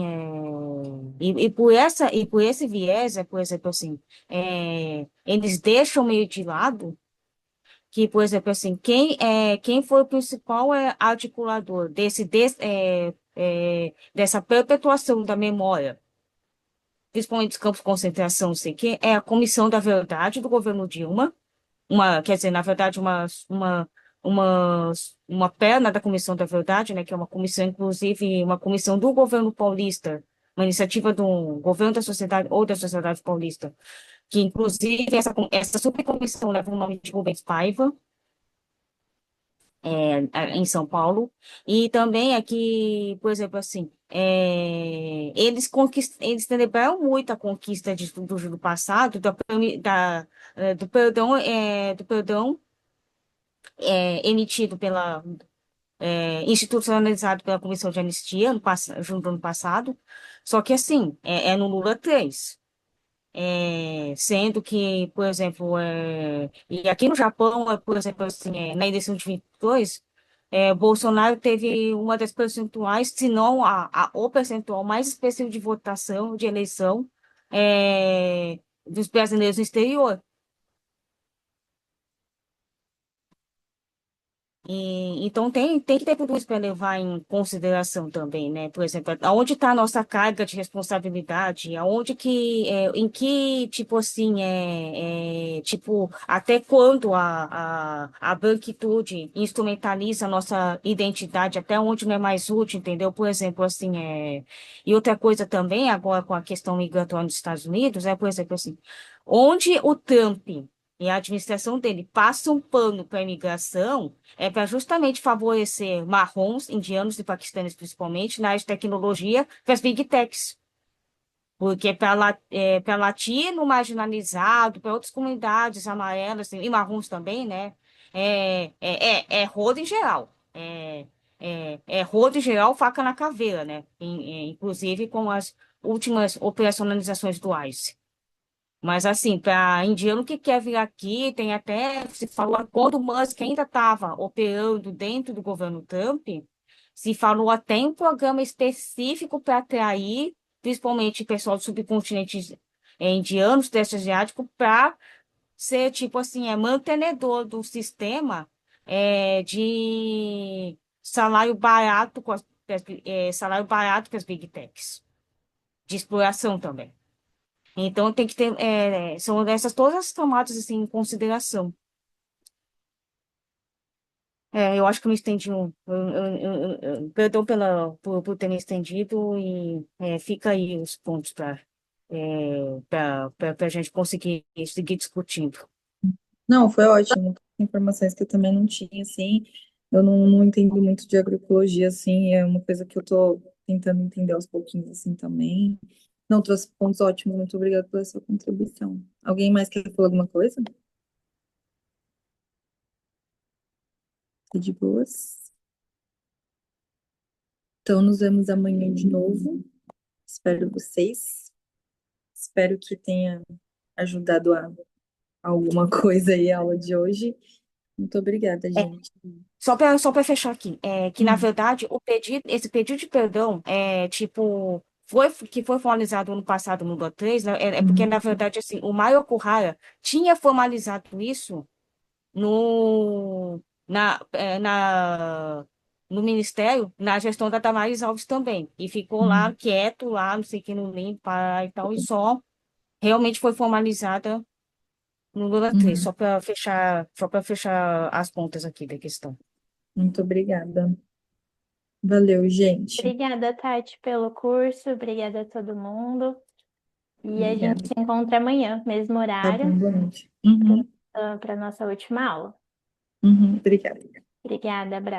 e por esse viés, por exemplo, assim, eles deixam meio de lado que, por exemplo, assim, quem foi o principal articulador dessa perpetuação da memória, principalmente dos campos de concentração, não sei o quê, é a Comissão da Verdade do governo Dilma, quer dizer, na verdade, uma, uma perna da Comissão da Verdade, né, que é uma comissão, inclusive, uma comissão do governo paulista, uma iniciativa do governo da sociedade ou da sociedade paulista, que, inclusive, essa subcomissão leva o nome de Rubens Paiva, em São Paulo, e também aqui, por exemplo, assim, eles celebraram muito a conquista do passado, do perdão emitido institucionalizado pela Comissão de Anistia junto ao ano passado, só que assim, no Lula 3. Sendo que, por exemplo, e aqui no Japão, por exemplo, assim, na eleição de 22, Bolsonaro teve uma das percentuais, se não o percentual mais expressivo de votação, de eleição, dos brasileiros no exterior. Então tem que ter tudo isso para levar em consideração também, né? Por exemplo, aonde está a nossa carga de responsabilidade, aonde em que, tipo assim, tipo, até quando a branquitude instrumentaliza a nossa identidade, até onde não é mais útil, entendeu? Por exemplo, assim, e outra coisa também, agora com a questão migratória nos Estados Unidos, por exemplo, assim, onde o Trump e a administração dele passa um pano para a imigração, para justamente favorecer marrons, indianos e paquistaneses principalmente, na área de tecnologia, para as big techs. Porque para latino marginalizado, para outras comunidades amarelas e marrons também, né? Rodo em geral. Rodo em geral, faca na caveira, né? Inclusive com as últimas operacionalizações do ICE. Mas, assim, para indiano que quer vir aqui, tem até, se falou, quando o Musk ainda estava operando dentro do governo Trump, Se falou até em um programa específico para atrair, principalmente pessoal do subcontinente indiano, sudeste asiático, para ser, tipo assim, mantenedor do sistema de salário barato salário barato com as Big Techs, de exploração também. Então, tem que ter, são essas todas as tomadas, assim, em consideração. Eu acho que eu me estendi perdão por ter me estendido e fica aí os pontos para a gente conseguir seguir discutindo. Não, foi ótimo. Informações que eu também não tinha, assim. Eu não entendo muito de agroecologia, assim. É uma coisa que eu tô tentando entender aos pouquinhos, assim, também. Não, trouxe pontos ótimos. Muito obrigada pela sua contribuição. Alguém mais quer falar alguma coisa? Tá de boas? Então, nos vemos amanhã de novo. Espero vocês. Espero que tenha ajudado a alguma coisa aí a aula de hoje. Muito obrigada, gente. Só para fechar aqui, que na Hum, verdade esse pedido de perdão tipo foi formalizado ano passado no DO3, né, porque na uhum, verdade assim o Maio Okuhara tinha formalizado isso no na, eh, na no Ministério, na gestão da Damares Alves também, e ficou lá uhum, quieto lá, não sei o que, no limpo e tal, e só realmente foi formalizada no Lula 3, uhum. só para fechar as pontas aqui da questão. Muito obrigada. Valeu, gente. Obrigada, Tati, pelo curso. Obrigada a todo mundo. E a gente Obrigada. se encontra amanhã, mesmo Tá bom, horário, boa noite. Uhum, para a nossa última aula. uhum, obrigada. Obrigada, abraço.